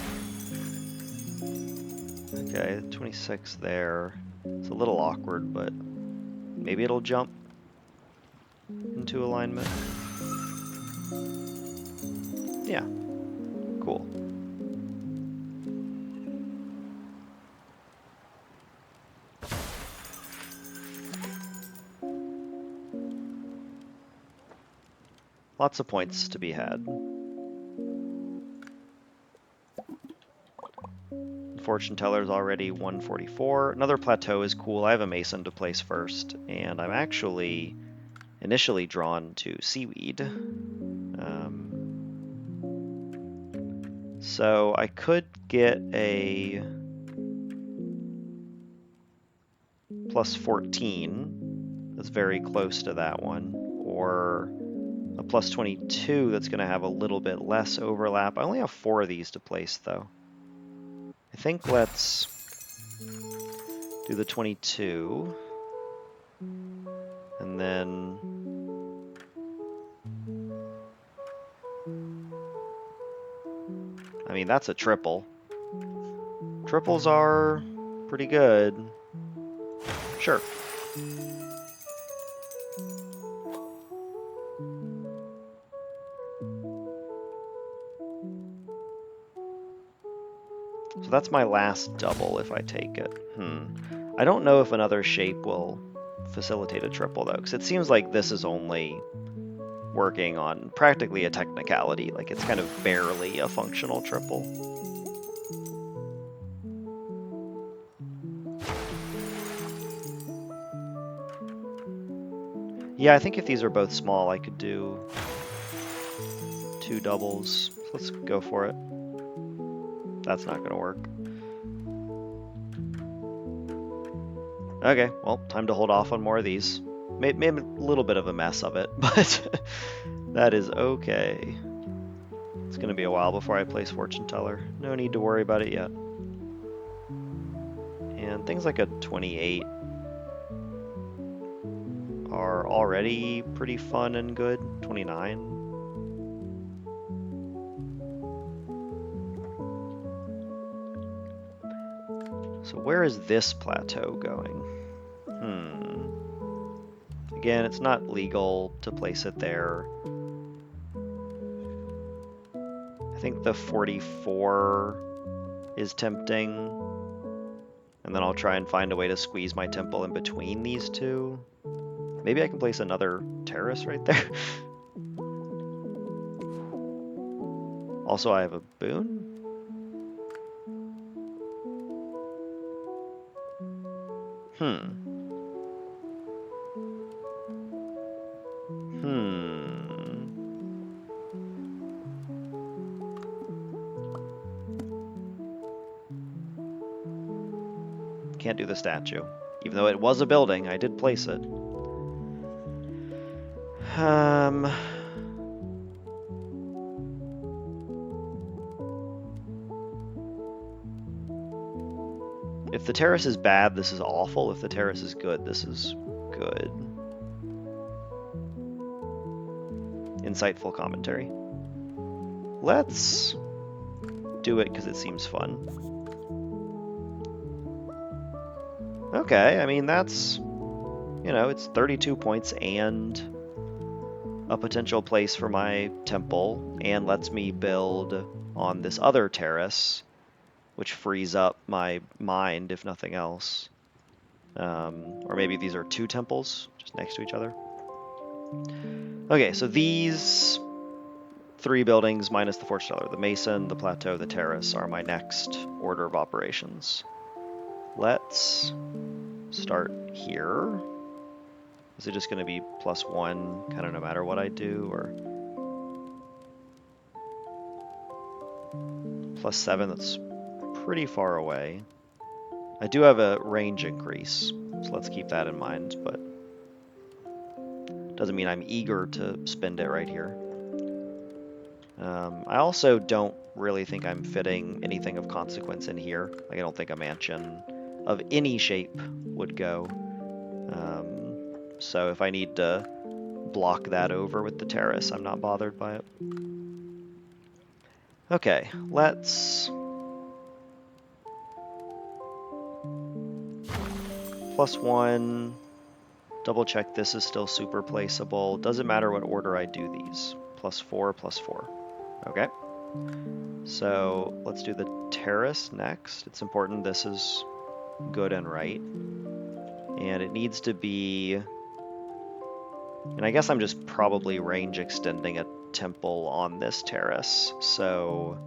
Okay, 26 there. It's a little awkward, but maybe it'll jump into alignment. Yeah, cool. Lots of points to be had. Fortune teller's already 144. Another plateau is cool. I have a mason to place first, and I'm actually initially drawn to seaweed. So I could get a plus 14. That's very close to that one. Or a plus 22 that's going to have a little bit less overlap. I only have 4 of these to place, though. I think let's do the 22. And then... I mean, that's a triple. Triples are pretty good. Sure. So that's my last double if I take it. I don't know if another shape will facilitate a triple, though, because it seems like this is only working on practically a technicality. Like, it's kind of barely a functional triple. Yeah, I think if these are both small, I could do 2 doubles. Let's go for it. That's not going to work. Okay, well, time to hold off on more of these. Made a little bit of a mess of it, but that is okay. It's going to be a while before I place Fortune Teller. No need to worry about it yet. And things like a 28 are already pretty fun and good. 29. So where is this plateau going? Again, it's not legal to place it there. I think the 44 is tempting. And then I'll try and find a way to squeeze my temple in between these two. Maybe I can place another terrace right there. Also, I have a boon. Can't do the statue. Even though it was a building, I did place it. If the terrace is bad, this is awful. If the terrace is good, this is good. Insightful commentary. Let's do it because it seems fun. Okay, I mean, that's, you know, it's 32 points and a potential place for my temple, and lets me build on this other terrace, which frees up my mind, if nothing else. Or maybe these are 2 temples just next to each other. Okay, so these 3 buildings minus the fortune teller, the mason, the plateau, the terrace, are my next order of operations. Let's start here. Is it just going to be +1 kind of no matter what I do, or +7? That's pretty far away. I do have a range increase, so let's keep that in mind, but doesn't mean I'm eager to spend it right here. I also don't really think I'm fitting anything of consequence in here. Like, I don't think a mansion of any shape would go. So if I need to block that over with the terrace, I'm not bothered by it. Okay, let's... +1, double check this is still super placeable. Doesn't matter what order I do these. +4, +4. Okay. So let's do the terrace next. It's important this is good and right. And it needs to be And I guess I'm just probably range extending a temple on this terrace, so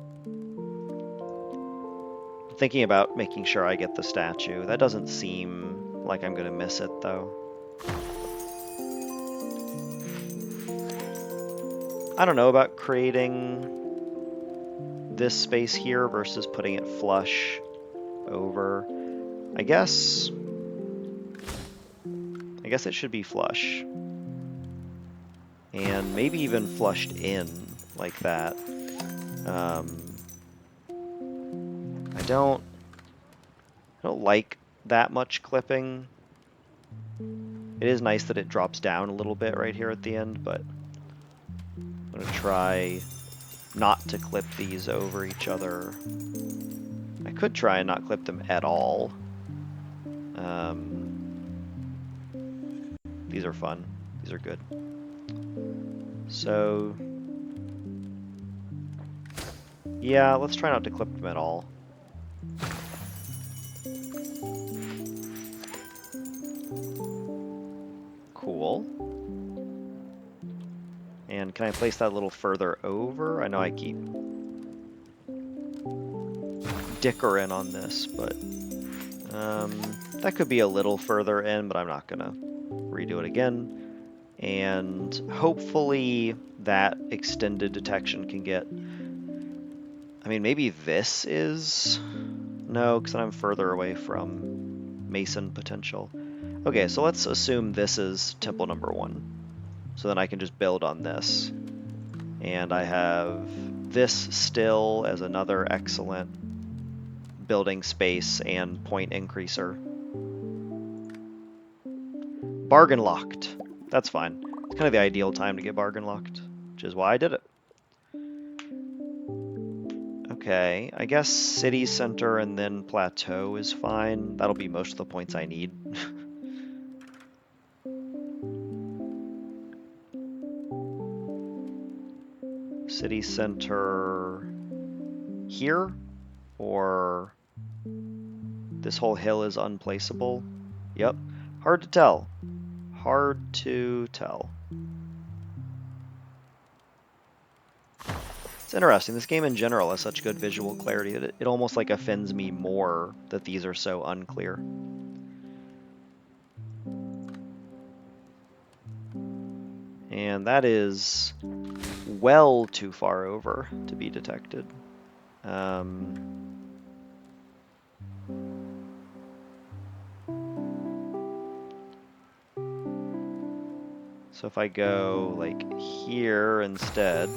I'm thinking about making sure I get the statue. That doesn't seem like I'm going to miss it, though. I don't know about creating this space here versus putting it flush over. I guess it should be flush. And maybe even flushed in like that. I don't like that much clipping. It is nice that it drops down a little bit right here at the end, but I'm going to try not to clip these over each other. I could try and not clip them at all. These are fun. These are good. So, yeah, let's try not to clip them at all. Cool. And can I place that a little further over? I know I keep dickering on this, but that could be a little further in, but I'm not gonna redo it again. And hopefully that extended detection can get, I mean, maybe this is, no, because I'm further away from Mason potential. Okay, so let's assume this is temple number 1. So then I can just build on this. And I have this still as another excellent building space and point increaser. Bargain locked. That's fine. It's kind of the ideal time to get bargain locked, which is why I did it. Okay, I guess city center and then plateau is fine. That'll be most of the points I need. City center here, or this whole hill is unplaceable? Yep, hard to tell. Hard to tell. It's interesting. This game in general has such good visual clarity that it almost like offends me more that these are so unclear. And that is well too far over to be detected. So if I go like here instead,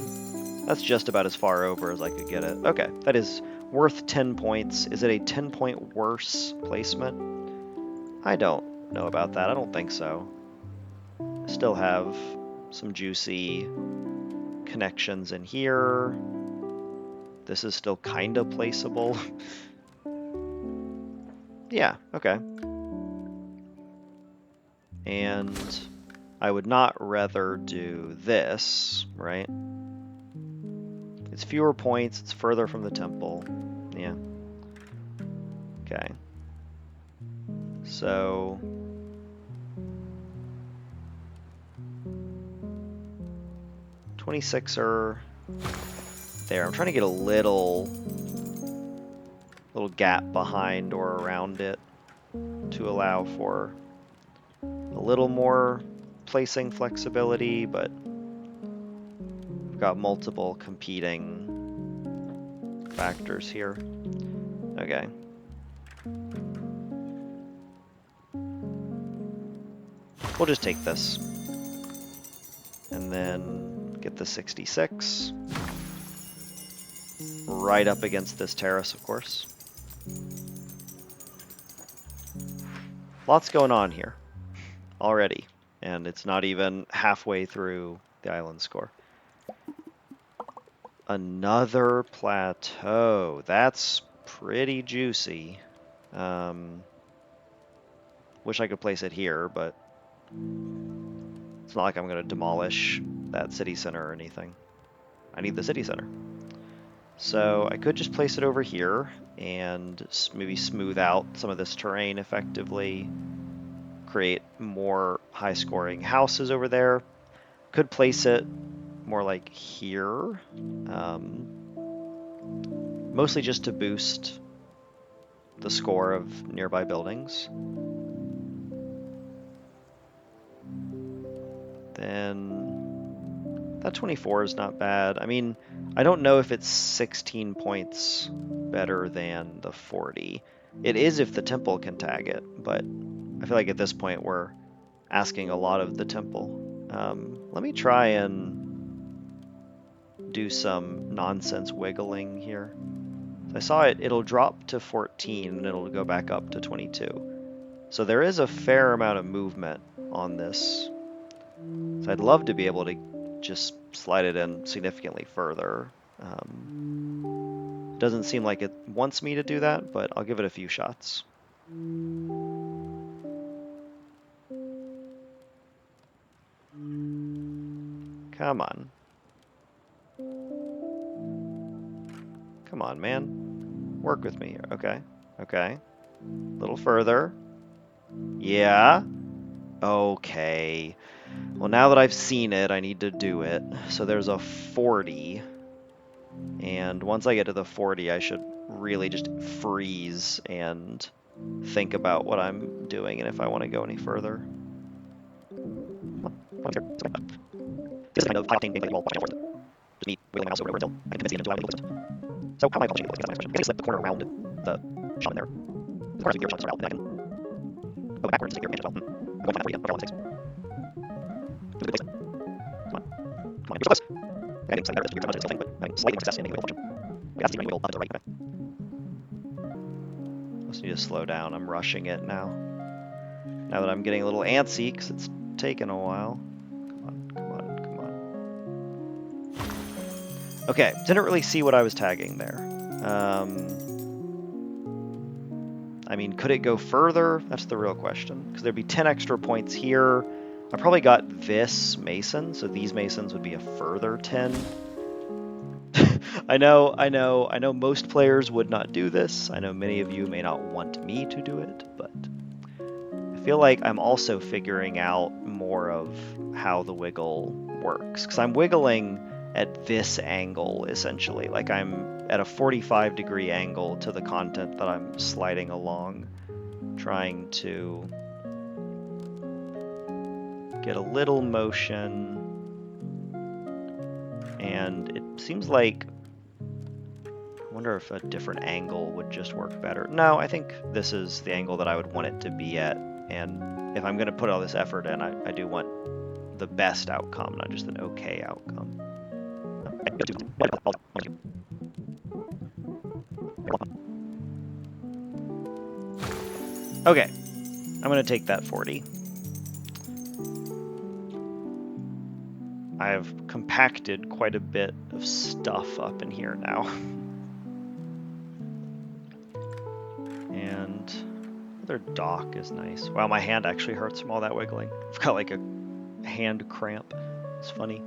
that's just about as far over as I could get it. Okay, that is worth 10 points. Is it a 10-point worse placement? I don't know about that. I don't think so. I still have some juicy connections in here. This is still kind of placeable. Yeah, okay. And I would not rather do this, right? It's fewer points, it's further from the temple. Yeah. Okay. So 26er there. I'm trying to get a little gap behind or around it to allow for a little more placing flexibility, but we've got multiple competing factors here. Okay. We'll just take this. And then get the 66. Right up against this terrace, of course. Lots going on here already, and it's not even halfway through the island score. Another plateau. That's pretty juicy. Wish I could place it here, but it's not like I'm going to demolish that city center or anything. I need the city center. So I could just place it over here and maybe smooth out some of this terrain effectively, create more high-scoring houses over there. Could place it more like here, mostly just to boost the score of nearby buildings. Then that 24 is not bad. I mean, I don't know if it's 16 points better than the 40. It is if the temple can tag it, but I feel like at this point we're asking a lot of the temple. Let me try and do some nonsense wiggling here. I saw it'll drop to 14 and it'll go back up to 22. So there is a fair amount of movement on this. So I'd love to be able to just slide it in significantly further. It doesn't seem like it wants me to do that, but I'll give it a few shots. Come on. Come on, man. Work with me here. Okay. Okay. A little further. Yeah. Okay. Well, now that I've seen it, I need to do it. So there's a 40. And once I get to the 40, I should really just freeze and think about what I'm doing and if I want to go any further. This kind of high octane gameplay involved watching out for just me wiggling my mouse over and over until I convince the engine to allow me to listen. So how am I accomplishing this? That's my question. Maybe slip the corner around the shot in there. The corner has gear shots around, and I can go backwards to take your advantage as well. I'm going for that 40 again. Okay, 1 6. Do the good placement. Come on. Come on, you're so close. I think something better is weird thing, but I mean, slightly success in making a wiggle function. Okay, that's the wiggle up to the right. Okay. Just need to slow down. I'm rushing it now. Now that I'm getting a little antsy because it's taken a while. Okay, didn't really see what I was tagging there. I mean, could it go further? That's the real question. Because there'd be 10 extra points here. I probably got this mason, so these masons would be a further 10. I know most players would not do this. I know many of you may not want me to do it, but I feel like I'm also figuring out more of how the wiggle works. Because I'm wiggling at this angle, essentially. Like I'm at a 45-degree angle to the content that I'm sliding along, trying to get a little motion. And it seems like, I wonder if a different angle would just work better. No, I think this is the angle that I would want it to be at. And if I'm going to put all this effort in, I do want the best outcome, not just an okay outcome. Okay, I'm going to take that 40. I have compacted quite a bit of stuff up in here now. And another dock is nice. Wow, my hand actually hurts from all that wiggling. I've got like a hand cramp. It's funny.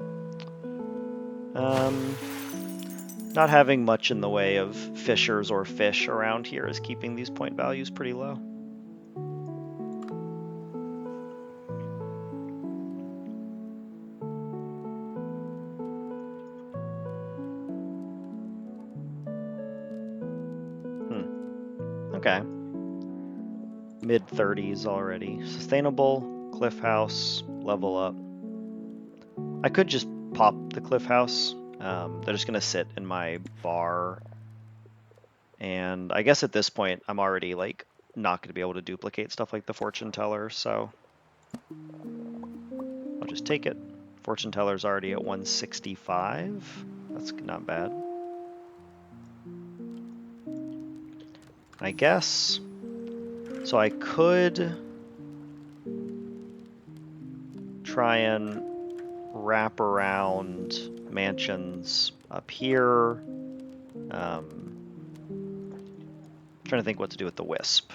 Not having much in the way of fishers or fish around here is keeping these point values pretty low. Okay. Mid-30s already. Sustainable, cliff house, level up. I could just pop the cliff house. They're just going to sit in my bar. And I guess at this point, I'm already like not going to be able to duplicate stuff like the fortune teller, so I'll just take it. Fortune teller's already at 165. That's not bad. I guess. So I could try and wrap around mansions up here. Trying to think what to do with the Wisp.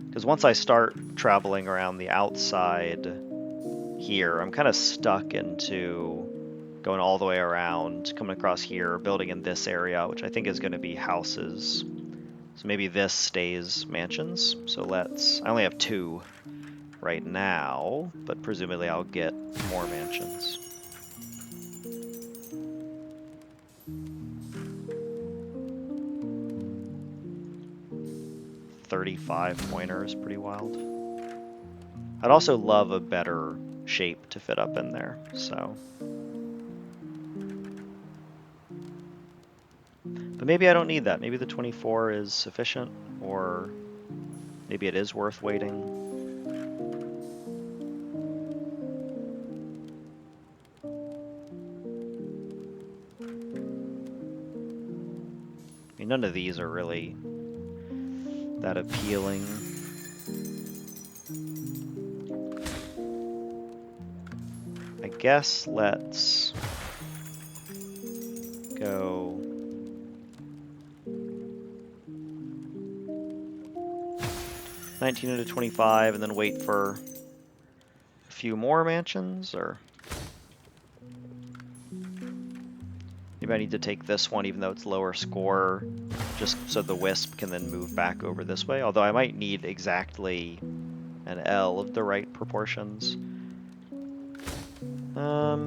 Because once I start traveling around the outside here, I'm kind of stuck into going all the way around, coming across here, building in this area, which I think is going to be houses. So maybe this stays mansions. So I only have 2. right now, but presumably I'll get more mansions. $35 pointers, pretty wild. I'd also love a better shape to fit up in there, so. But maybe I don't need that. Maybe the 24 is sufficient, or maybe it is worth waiting. I mean, none of these are really that appealing. I guess let's go 19 into 25 and then wait for a few more mansions, or maybe I need to take this one even though it's lower score, just so the Wisp can then move back over this way, although I might need exactly an L of the right proportions. I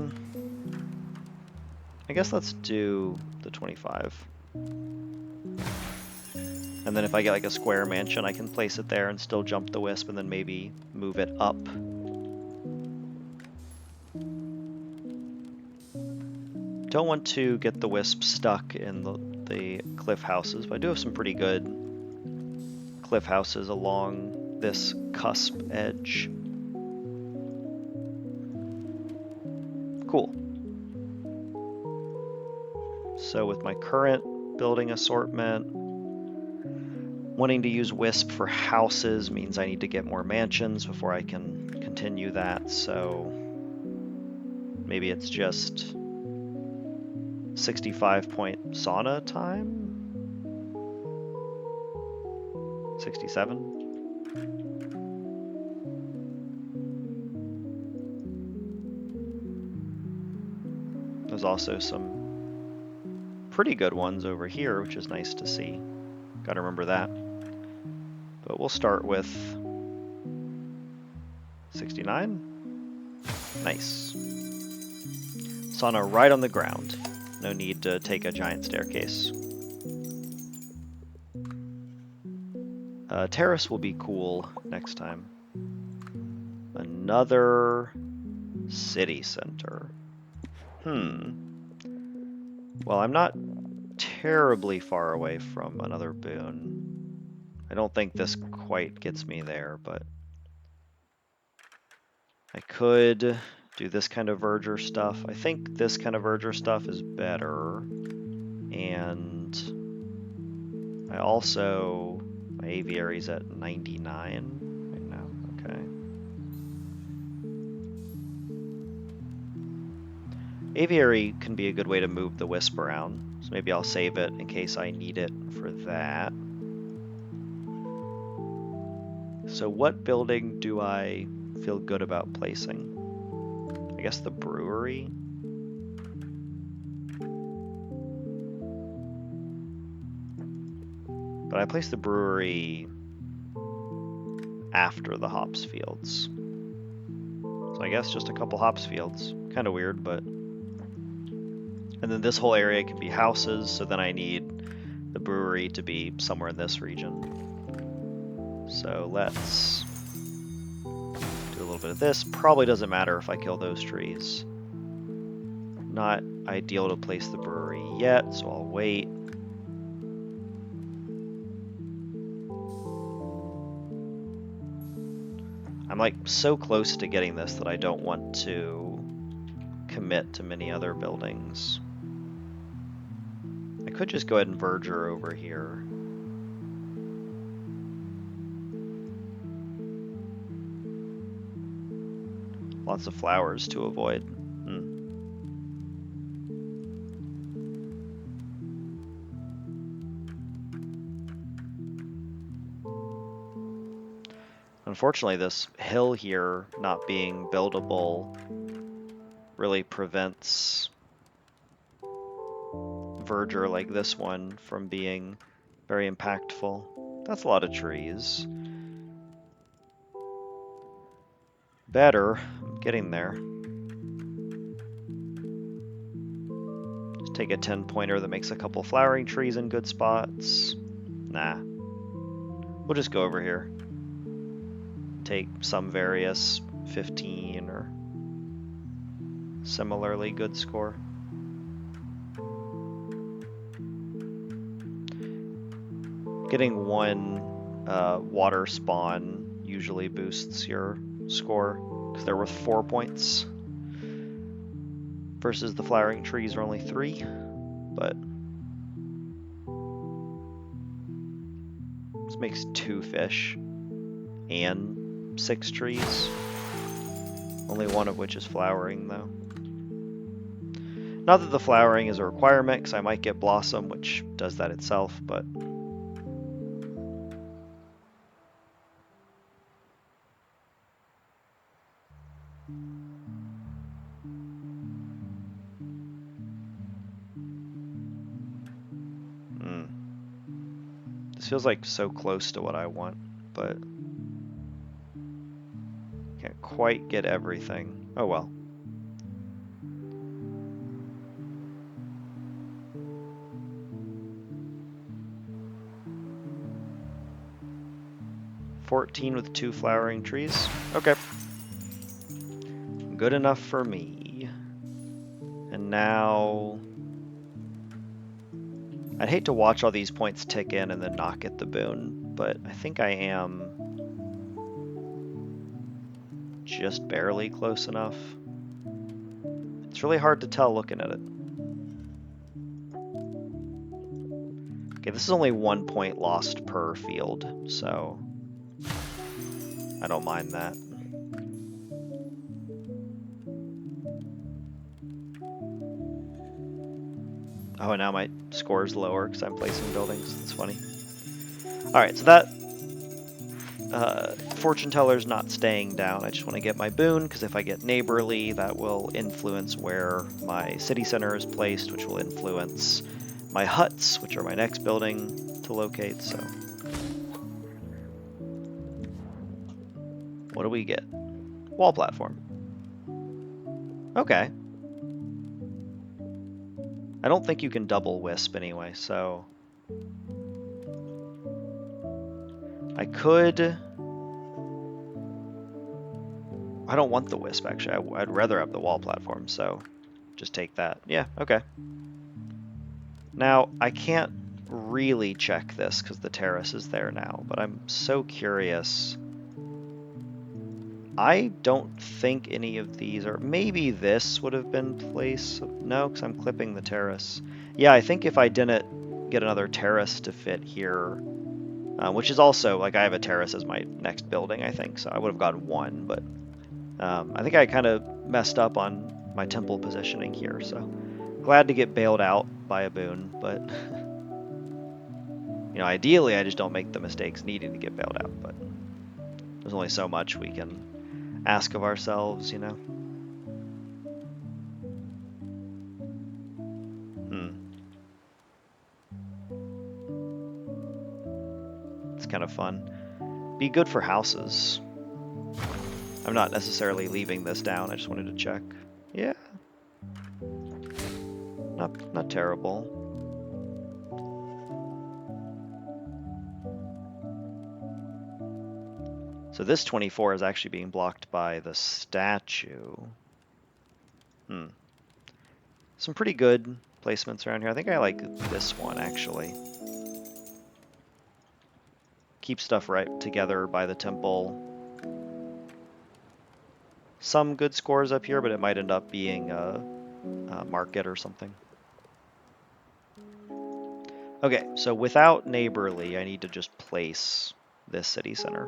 guess let's do the 25. And then if I get like a square mansion, I can place it there and still jump the Wisp and then maybe move it up. Don't want to get the Wisp stuck in the cliff houses, but I do have some pretty good cliff houses along this cusp edge. Cool. So with my current building assortment, wanting to use Wisp for houses means I need to get more mansions before I can continue that, so maybe it's just 65-point sauna time? 67? There's also some pretty good ones over here, which is nice to see. Gotta remember that. But we'll start with 69. Nice. Sauna right on the ground. No need to take a giant staircase. Terrace will be cool next time. Another city center. Well, I'm not terribly far away from another boon. I don't think this quite gets me there, but I could do this kind of verger stuff. I think this kind of verger stuff is better. And I also, my aviary's at 99 right now. Okay. Aviary can be a good way to move the Wisp around, so maybe I'll save it in case I need it for that. So what building do I feel good about placing? I guess the brewery? But I placed the brewery after the hops fields. So I guess just a couple hops fields. Kind of weird, but... And then this whole area can be houses, so then I need the brewery to be somewhere in this region. So let's do a little bit of this. Probably doesn't matter if I kill those trees. Not ideal to place the brewery yet, so I'll wait. I'm like so close to getting this that I don't want to commit to many other buildings. I could just go ahead and verger over here. Lots of flowers to avoid. Unfortunately, this hill here not being buildable really prevents verdure like this one from being very impactful. That's a lot of trees. better. I'm getting there. Just take a 10-pointer that makes a couple flowering trees in good spots. Nah. We'll just go over here. Take some various 15 or similarly good score. Getting one water spawn usually boosts your score because they're worth 4 points versus the flowering trees are only 3, but this makes 2 fish and 6 trees, only one of which is flowering though. Not that the flowering is a requirement because I might get blossom, which does that itself, but this feels like so close to what I want, but can't quite get everything. Oh well. $14 with 2 flowering trees. Okay. Good enough for me. And now I'd hate to watch all these points tick in and then not get the boon, but I think I am just barely close enough. It's really hard to tell looking at it. Okay, this is only 1 point lost per field, so I don't mind that. Oh, and now my score is lower because I'm placing buildings. That's funny. Alright, so that fortune teller's not staying down. I just want to get my boon, because if I get neighborly, that will influence where my city center is placed, which will influence my huts, which are my next building to locate, so. What do we get? Wall platform. Okay. I don't think you can double Wisp anyway, so I could. I don't want the Wisp, actually. I'd rather have the wall platform, so just take that. Yeah, okay. Now, I can't really check this because the terrace is there now, but I'm so curious. I don't think any of these are... Maybe this would have been placed. No, because I'm clipping the terrace. Yeah, I think if I didn't get another terrace to fit here, which is also, like, I have a terrace as my next building, I think, so I would have gotten 1, but I think I kind of messed up on my temple positioning here, so glad to get bailed out by a boon, but you know, ideally I just don't make the mistakes needing to get bailed out, but there's only so much we can ask of ourselves, you know. It's kind of fun. Be good for houses. I'm not necessarily leaving this down, I just wanted to check. Yeah. Not terrible. So this 24 is actually being blocked by the statue. Some pretty good placements around here. I think I like this one, actually. Keep stuff right together by the temple. Some good scores up here, but it might end up being a market or something. Okay, so without neighborly, I need to just place this city center.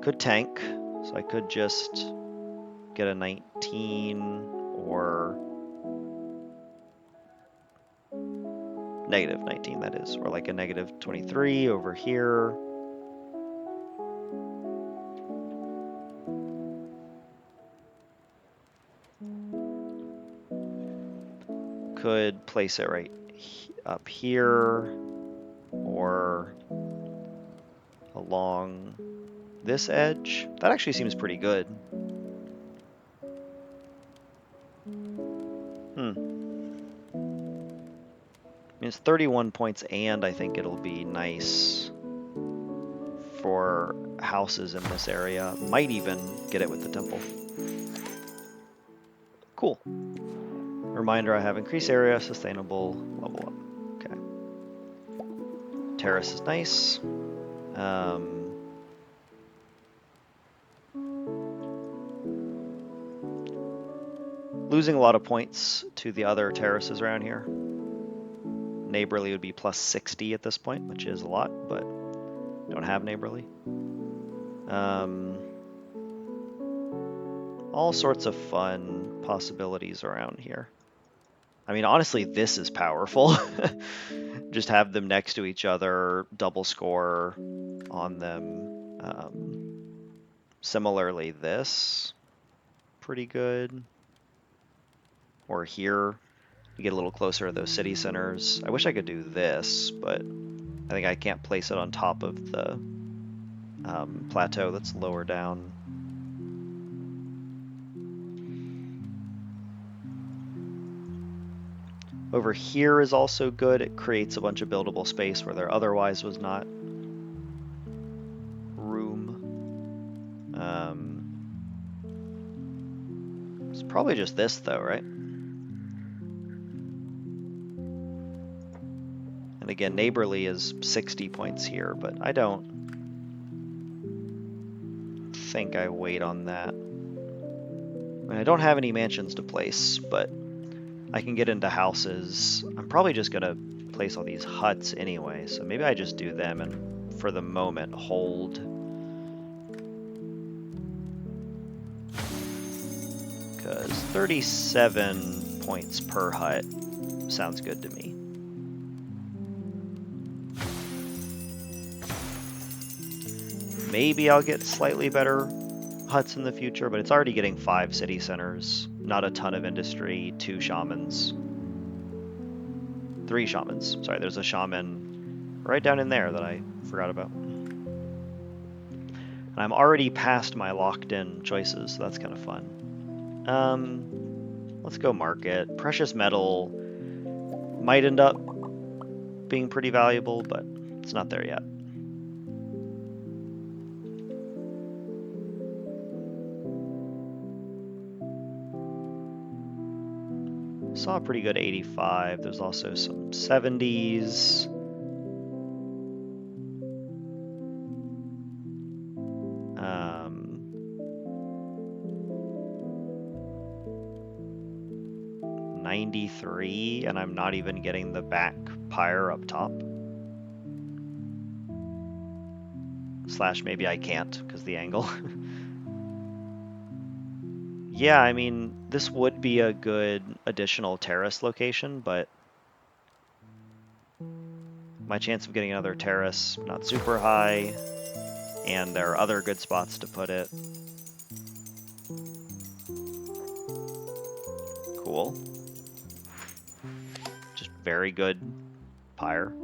Could tank, so I could just get a 19 or negative 19, that is, or like a negative 23 over here. Could place it right up here or along this edge. That actually seems pretty good. I mean, it's 31 points, and I think it'll be nice for houses in this area. Might even get it with the temple. Cool. Reminder, I have increased area, sustainable, level up. Okay. Terrace is nice. Losing a lot of points to the other terraces around here. Neighborly would be plus 60 at this point, which is a lot, but don't have neighborly. All sorts of fun possibilities around here. I mean, honestly, this is powerful. Just have them next to each other, double score on them. Similarly, this, pretty good. Or here, you get a little closer to those city centers. I wish I could do this, but I think I can't place it on top of the plateau that's lower down. Over here is also good. It creates a bunch of buildable space where there otherwise was not room. It's probably just this though, right? And again, neighborly is 60 points here, but I don't think I wait on that. I mean, I don't have any mansions to place, but I can get into houses. I'm probably just gonna place all these huts anyway, so maybe I just do them and for the moment hold. Because 37 points per hut sounds good to me. Maybe I'll get slightly better huts in the future, but it's already getting 5 city centers, not a ton of industry, 2 shamans. 3 shamans. Sorry, there's a shaman right down in there that I forgot about. And I'm already past my locked-in choices, so that's kind of fun. Let's go market. Precious metal might end up being pretty valuable, but it's not there yet. Saw a pretty good 85. There's also some 70s. 93, and I'm not even getting the back pyre up top. Slash maybe I can't because the angle. Yeah, I mean, this would be a good additional terrace location, but my chance of getting another terrace, not super high, and there are other good spots to put it. Cool. Just very good pyre.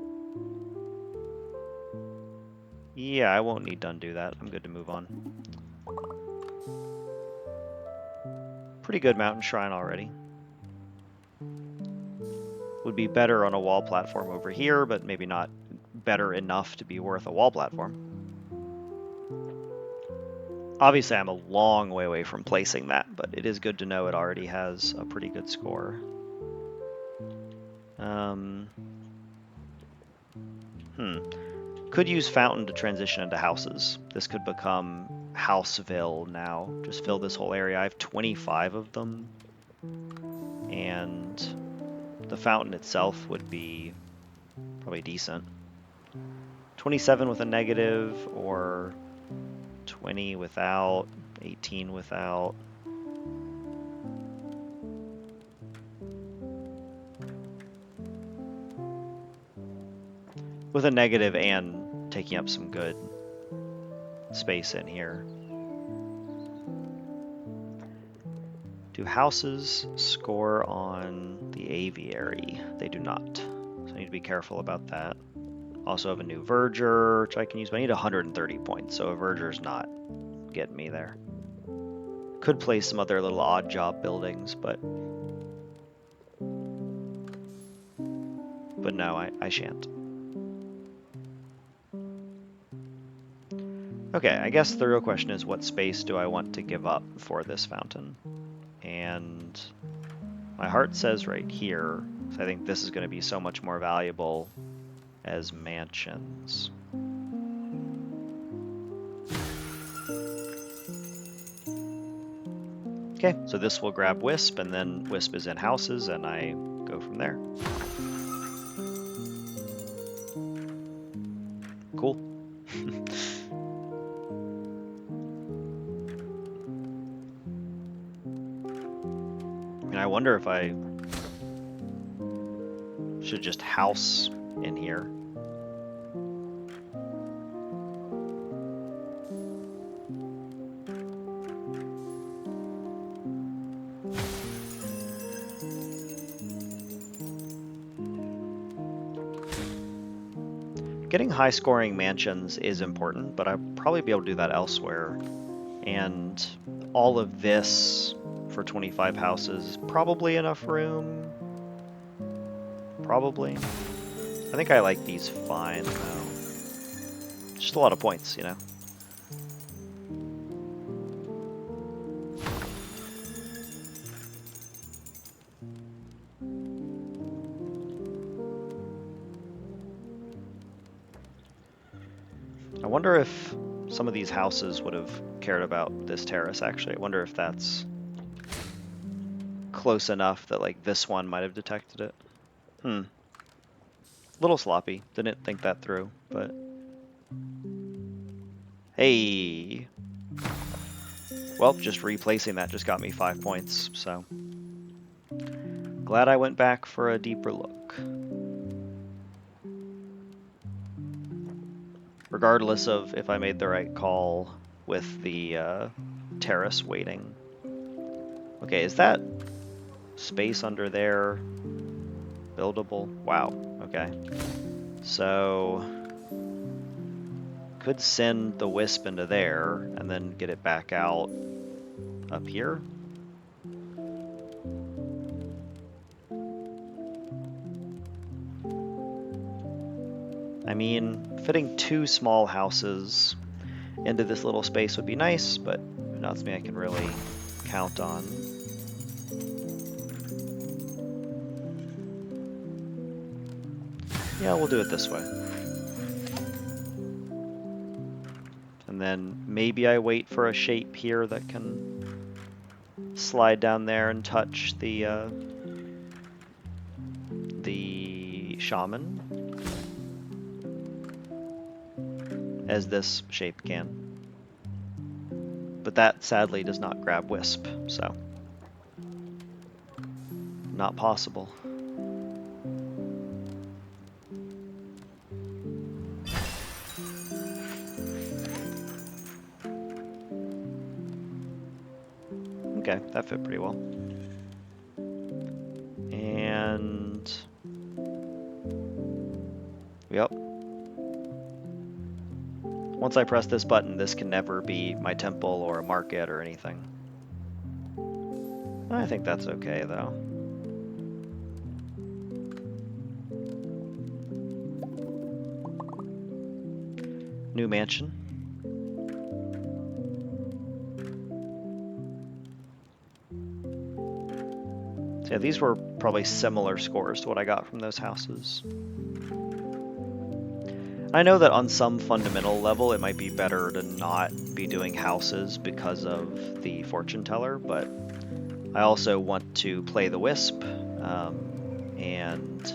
Yeah, I won't need to undo that. I'm good to move on. Pretty good mountain shrine already. Would be better on a wall platform over here, but maybe not better enough to be worth a wall platform. Obviously, I'm a long way away from placing that, but it is good to know it already has a pretty good score. Could use fountain to transition into houses. This could become Houseville now. Just fill this whole area. I have 25 of them. And the fountain itself would be probably decent. 27 with a negative, or 20 without, 18 without. With a negative and taking up some good space in here. Do houses score on the aviary? They do not. So I need to be careful about that. Also have a new verger, which I can use, but I need 130 points, so a verger's not getting me there. Could place some other little odd job buildings, but no, I shan't. Okay, I guess the real question is, what space do I want to give up for this fountain? And my heart says right here, so I think this is going to be so much more valuable as mansions. Okay, so this will grab Wisp, and then Wisp is in houses, and I go from there. Cool. And I wonder if I should just house in here. Getting high-scoring mansions is important, but I'll probably be able to do that elsewhere. And all of this for 25 houses, probably enough room. Probably. I think I like these fine, though. Just a lot of points, you know? I wonder if some of these houses would have cared about this terrace, actually. I wonder if that's close enough that, like, this one might have detected it. A little sloppy. Didn't think that through, but... Hey! Well, just replacing that just got me 5 points, so... Glad I went back for a deeper look. Regardless of if I made the right call with the terrace waiting. Okay, is that space under there buildable? Wow, okay. So, could send the Wisp into there and then get it back out up here. I mean, fitting 2 small houses into this little space would be nice, but not something I can really count on. Yeah, we'll do it this way. And then maybe I wait for a shape here that can slide down there and touch the shaman, as this shape can. But that sadly does not grab Wisp, so not possible. Okay, that fit pretty well. And... Yep. Once I press this button, this can never be my temple or a market or anything. I think that's okay, though. New mansion. So yeah, these were probably similar scores to what I got from those houses. I know that on some fundamental level it might be better to not be doing houses because of the fortune teller, but I also want to play the Wisp, and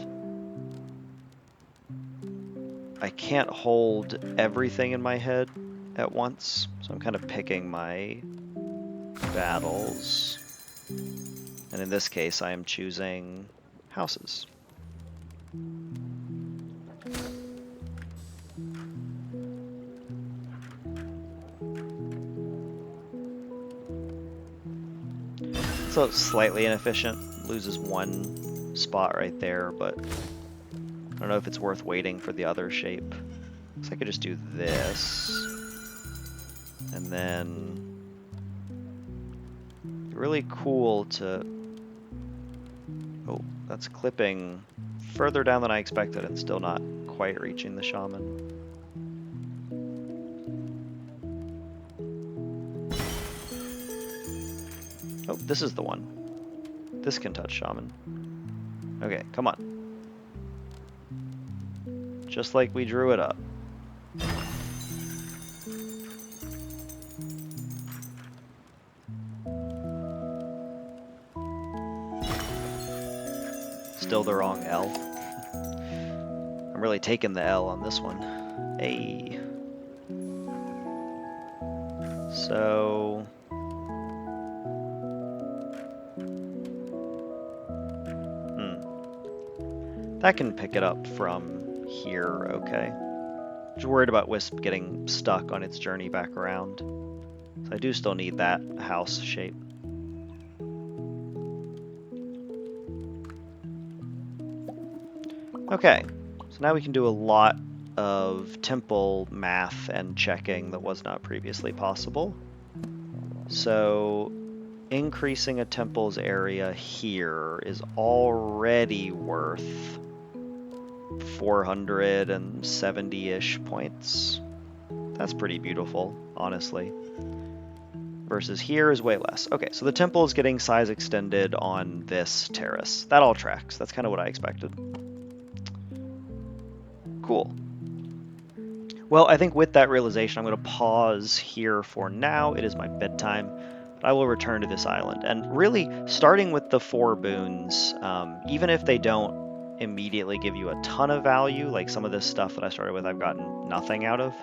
I can't hold everything in my head at once, so I'm kind of picking my battles. And in this case, I am choosing houses. So slightly inefficient, loses 1 spot right there, but I don't know if it's worth waiting for the other shape. Looks like I could just do this, and then really cool to... Oh, that's clipping further down than I expected and still not quite reaching the shaman. Oh, this is the one. This can touch shaman. Okay, come on. Just like we drew it up. Still the wrong L. I'm really taking the L on this one. Hey. So... That can pick it up from here, okay. Just worried about Wisp getting stuck on its journey back around. So I do still need that house shape. Okay, so now we can do a lot of temple math and checking that was not previously possible. So increasing a temple's area here is already worth 470-ish points. That's pretty beautiful, honestly. Versus here is way less. Okay, so the temple is getting size extended on this terrace. That all tracks. That's kind of what I expected. Cool. Well, I think with that realization, I'm going to pause here for now. It is my bedtime. But I will return to this island. And really, starting with the 4 boons, even if they don't immediately give you a ton of value, like some of this stuff that I started with I've gotten nothing out of,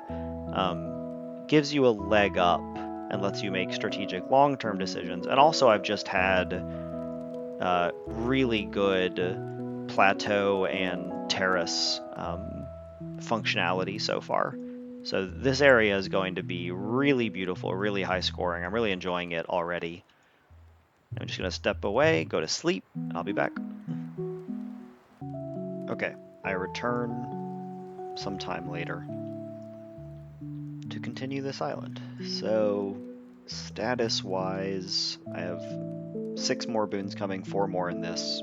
gives you a leg up and lets you make strategic long-term decisions. And also I've just had really good plateau and terrace functionality so far. So this area is going to be really beautiful, really high scoring. I'm really enjoying it already. I'm just going to step away, go to sleep, and I'll be back. Okay, I return sometime later to continue this island. So, status-wise, I have 6 more boons coming, 4 more in this.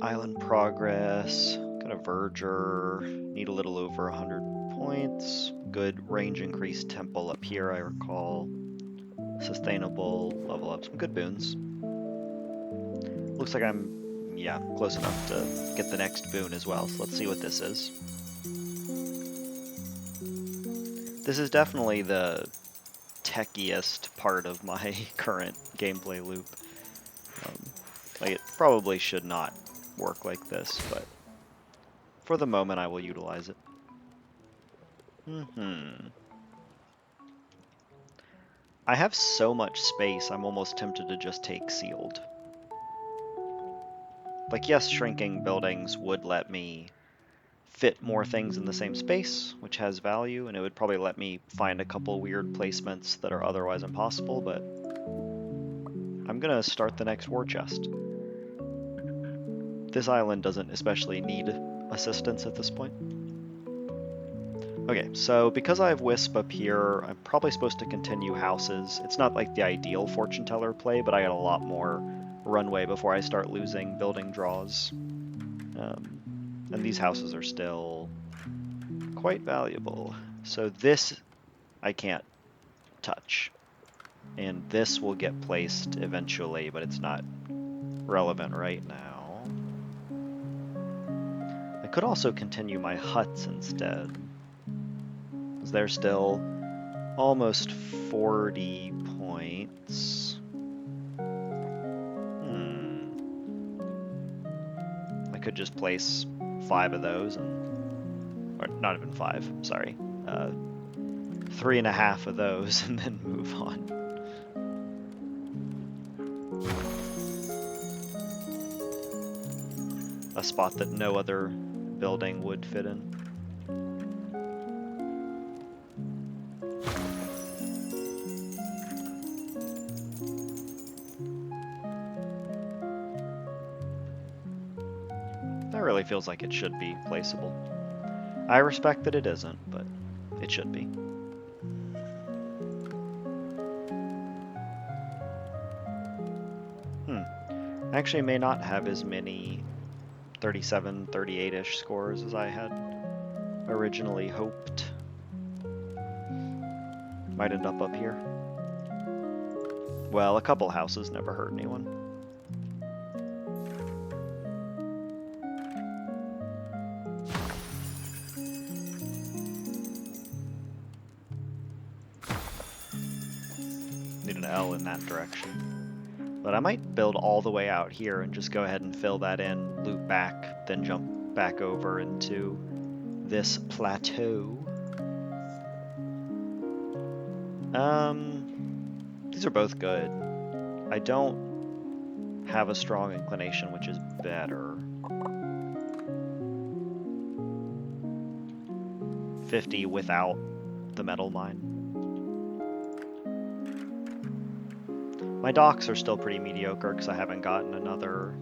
Island progress, got a verger, need a little over 100 points. Good range increase temple up here, I recall. Sustainable level up, some good boons. Looks like I'm, yeah, close enough to get the next boon as well, so let's see what this is. This is definitely the techiest part of my current gameplay loop. Like, it probably should not work like this, but for the moment I will utilize it. I have so much space, I'm almost tempted to just take sealed. Like, yes, shrinking buildings would let me fit more things in the same space, which has value, and it would probably let me find a couple weird placements that are otherwise impossible, but I'm gonna start the next war chest. This island doesn't especially need assistance at this point. Okay, so because I have Wisp up here, I'm probably supposed to continue houses. It's not like the ideal fortune teller play, but I got a lot more runway before I start losing building draws. And these houses are still quite valuable. So this I can't touch. And this will get placed eventually, but it's not relevant right now. I could also continue my huts instead. They're still almost 40 points. I could just place 5 of those, and, or not even 5, sorry. 3.5 of those, and then move on. A spot that no other building would fit in. That really feels like it should be placeable. I respect that it isn't, but it should be. I actually may not have as many 37, 38-ish scores as I had originally hoped. Might end up here. Well, a couple houses never hurt anyone. Need an L in that direction. But I might build all the way out here and just go ahead and fill that in, loop back, then jump back over into this plateau. These are both good. I don't have a strong inclination, which is better. 50 without the metal mine. My docks are still pretty mediocre because I haven't gotten another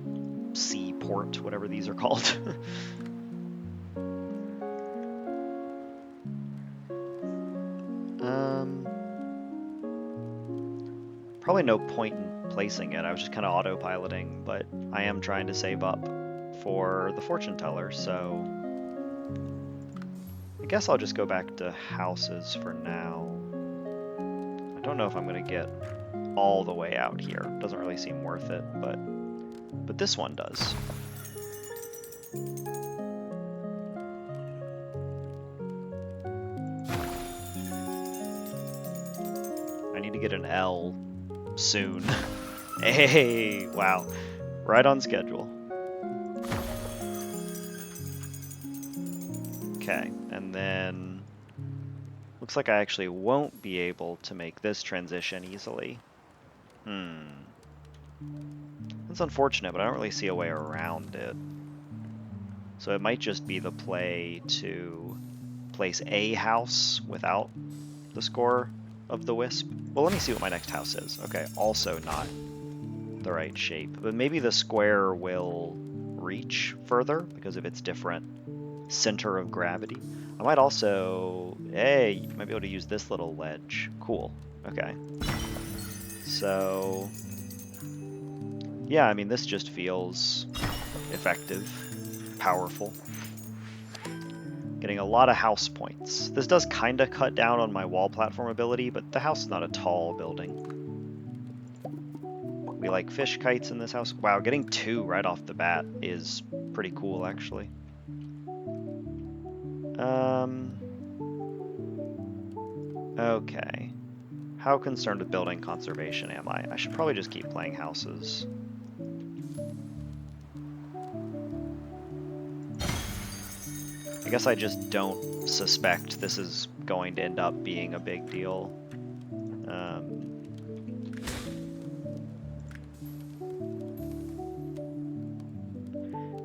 seaport, whatever these are called. Probably no point in placing it. I was just kind of autopiloting, but I am trying to save up for the fortune teller, so I guess I'll just go back to houses for now. I don't know if I'm going to get all the way out here. Doesn't really seem worth it, but this one does. I need to get an L soon. Hey, wow. Right on schedule. Okay, and then looks like I actually won't be able to make this transition easily. That's unfortunate, but I don't really see a way around it. So it might just be the play to place a house without the score of the Wisp. Well, let me see what my next house is. Okay, also not the right shape. But maybe the square will reach further because of its different center of gravity. I might also... Hey, you might be able to use this little ledge. Cool. Okay. So... yeah, I mean, this just feels effective, powerful. Getting a lot of house points. This does kind of cut down on my wall platform ability, but the house is not a tall building. We like fish kites in this house. Wow, getting 2 right off the bat is pretty cool, actually. Okay. How concerned with building conservation am I? I should probably just keep playing houses. I guess I just don't suspect this is going to end up being a big deal.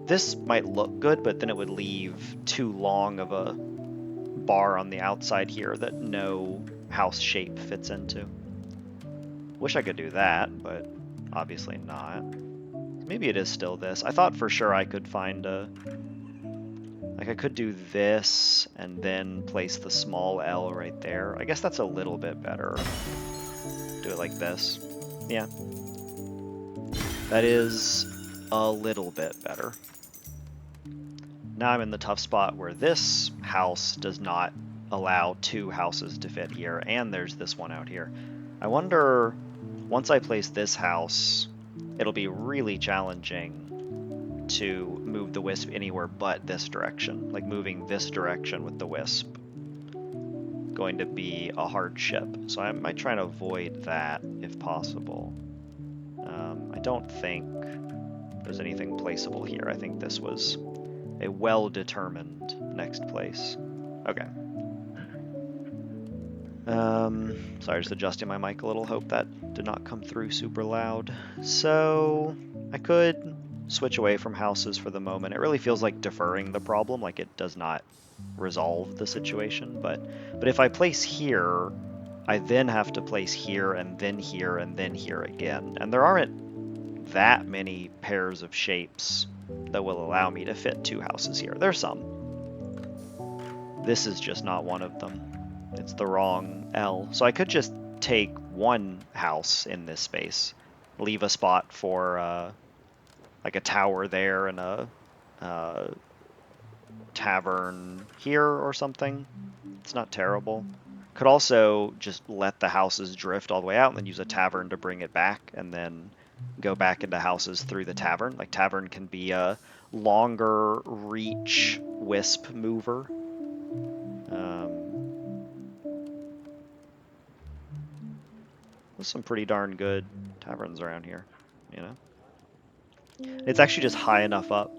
This might look good, but then it would leave too long of a bar on the outside here that no house shape fits into. Wish I could do that, but obviously not. Maybe it is still this. I thought for sure I could find a... like I could do this and then place the small L right there. I guess that's a little bit better. Do it like this. Yeah. That is a little bit better. Now I'm in the tough spot where this house does not allow 2 houses to fit here, and there's this one out here. I wonder, once I place this house, it'll be really challenging to move the Wisp anywhere but this direction. Like moving this direction with the Wisp. Going to be a hardship. So I might try and avoid that if possible. I don't think there's anything placeable here. I think this was a well-determined next place. Okay. Sorry, just adjusting my mic a little. Hope that did not come through super loud. So I could switch away from houses for the moment. It really feels like deferring the problem, like it does not resolve the situation. But if I place here, I then have to place here and then here and then here again. And there aren't that many pairs of shapes that will allow me to fit 2 houses here. There's some. This is just not one of them. It's the wrong L. So I could just take 1 house in this space leave a spot for like a tower there and a tavern here or something. It's not terrible. Could also just let the houses drift all the way out and then use a tavern to bring it back and then go back into houses through the tavern. Like tavern can be a longer reach wisp mover. There's some pretty darn good taverns around here, you know? It's actually just high enough up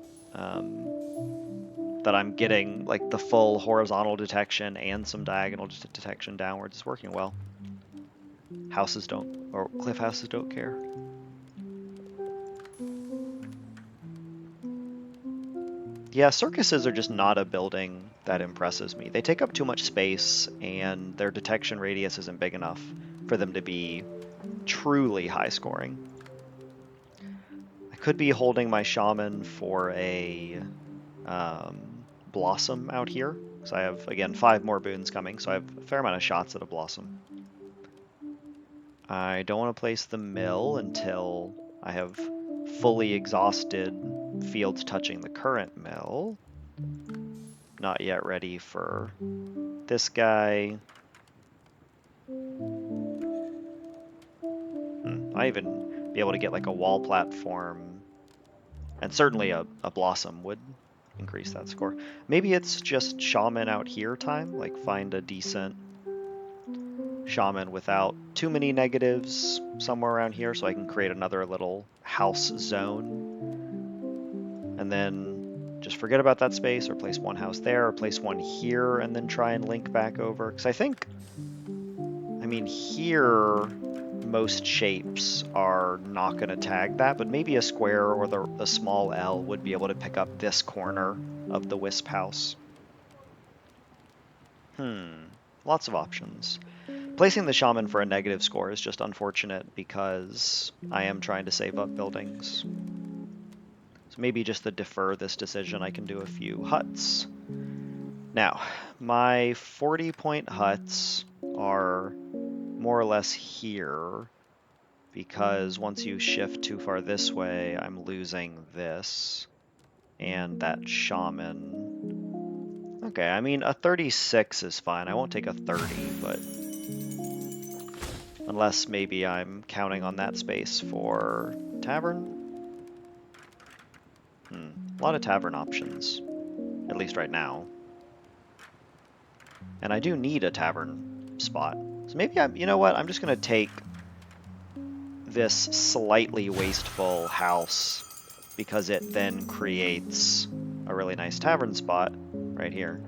that I'm getting like the full horizontal detection and some diagonal detection downwards. It's working well. Houses don't, or cliff houses don't care. Yeah, circuses are just not a building that impresses me. They take up too much space, and their detection radius isn't big enough for them to be truly high scoring. I could be holding my shaman for a blossom out here, because I have, again, 5 more boons coming, so I have a fair amount of shots at a blossom. I don't want to place the mill until I have fully exhausted fields touching the current mill. Not yet ready for this guy. I even be able to get like a wall platform, and certainly a blossom would increase that score. Maybe it's just shaman out here time, like find a decent shaman without too many negatives somewhere around here so I can create another little house zone. And then just forget about that space, or place one house there, or place one here, and then try and link back over. Because I mean, here most shapes are not going to tag that, but maybe a square or the small L would be able to pick up this corner of the Wisp house. Lots of options. Placing the shaman for a negative score is just unfortunate because I am trying to save up buildings. So maybe just to defer this decision, I can do a few huts. Now, my 40-point huts are more or less here, because once you shift too far this way, I'm losing this and that shaman. Okay, I mean, a 36 is fine. I won't take a 30, but unless maybe I'm counting on that space for tavern. A lot of tavern options, at least right now. And I do need a tavern spot. So maybe you know what? I'm just going to take this slightly wasteful house, because it then creates a really nice tavern spot right here.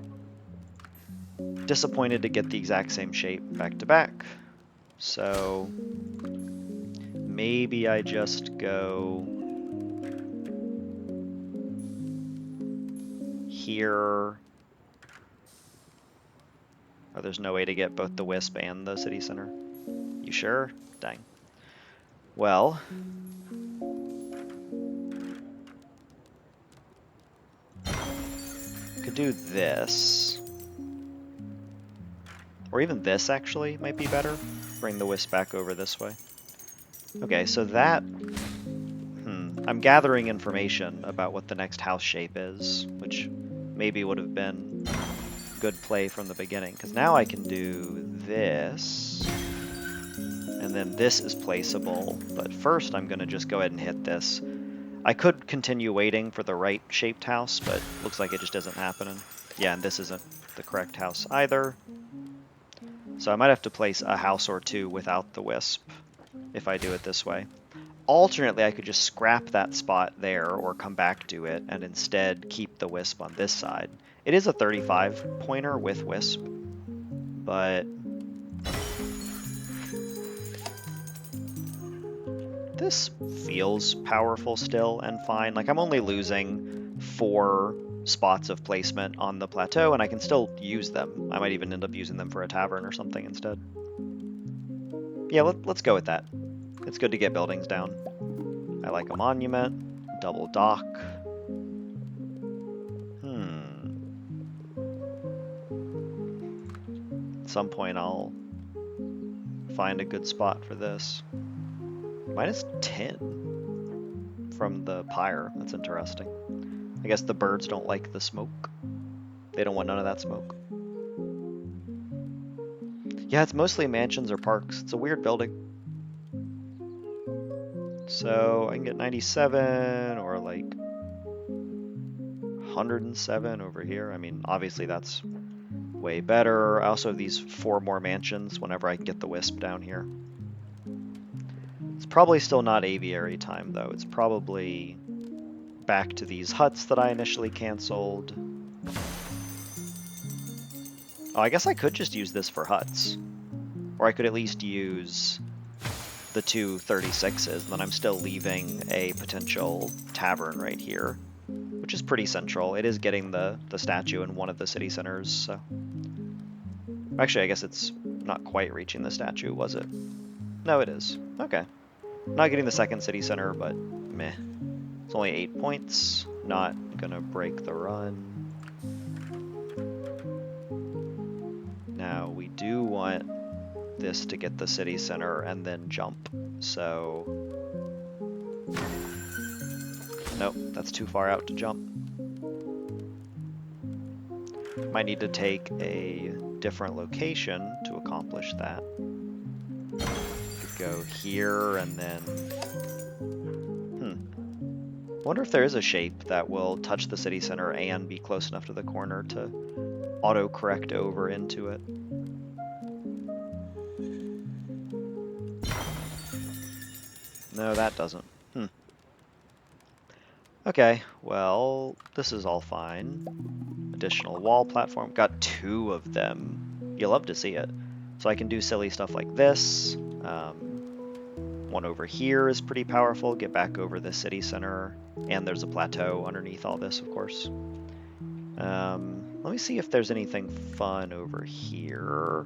Disappointed to get the exact same shape back to back. So maybe I just go here. Oh, there's no way to get both the Wisp and the city center. You sure? Dang. Well, could do this. Or even this, actually, might be better. Bring the Wisp back over this way. Okay, so that... I'm gathering information about what the next house shape is, which maybe would have been good play from the beginning, because now I can do this, and then this is placeable, but first I'm going to just go ahead and hit this. I could continue waiting for the right shaped house, but looks like it just isn't happening. Yeah, and this isn't the correct house either. So I might have to place a house or two without the Wisp if I do it this way. Alternately, I could just scrap that spot there or come back to it and instead keep the Wisp on this side. It is a 35 pointer with Wisp, but this feels powerful still and fine. Like, I'm only losing 4 spots of placement on the plateau, and I can still use them. I might even end up using them for a tavern or something instead. Yeah, let's go with that. It's good to get buildings down. I like a monument, double dock. At some point I'll find a good spot for this. Minus 10 from the pyre. That's interesting. I guess the birds don't like the smoke. They don't want none of that smoke. Yeah, it's mostly mansions or parks. It's a weird building. So I can get 97 or like 107 over here. I mean, obviously that's way better. I also have these 4 more mansions whenever I can get the Wisp down here. It's probably still not aviary time though. It's probably back to these huts that I initially canceled. Oh, I guess I could just use this for huts. Or I could at least use the 2 36s, and then I'm still leaving a potential tavern right here, which is pretty central. It is getting the statue in one of the city centers, so... Actually, I guess it's not quite reaching the statue, was it? No, it is. Okay. Not getting the second city center, but meh. It's only 8 points. Not gonna break the run. Now, we do want this to get the city center and then jump, so... Nope, that's too far out to jump. Might need to take a different location to accomplish that. Could go here and then... I wonder if there is a shape that will touch the city center and be close enough to the corner to auto-correct over into it. No, that doesn't. Okay, well, this is all fine. Additional wall platform. Got 2 of them. You'll love to see it. So I can do silly stuff like this. One over here is pretty powerful. Get back over the city center. And there's a plateau underneath all this, of course. Let me see if there's anything fun over here.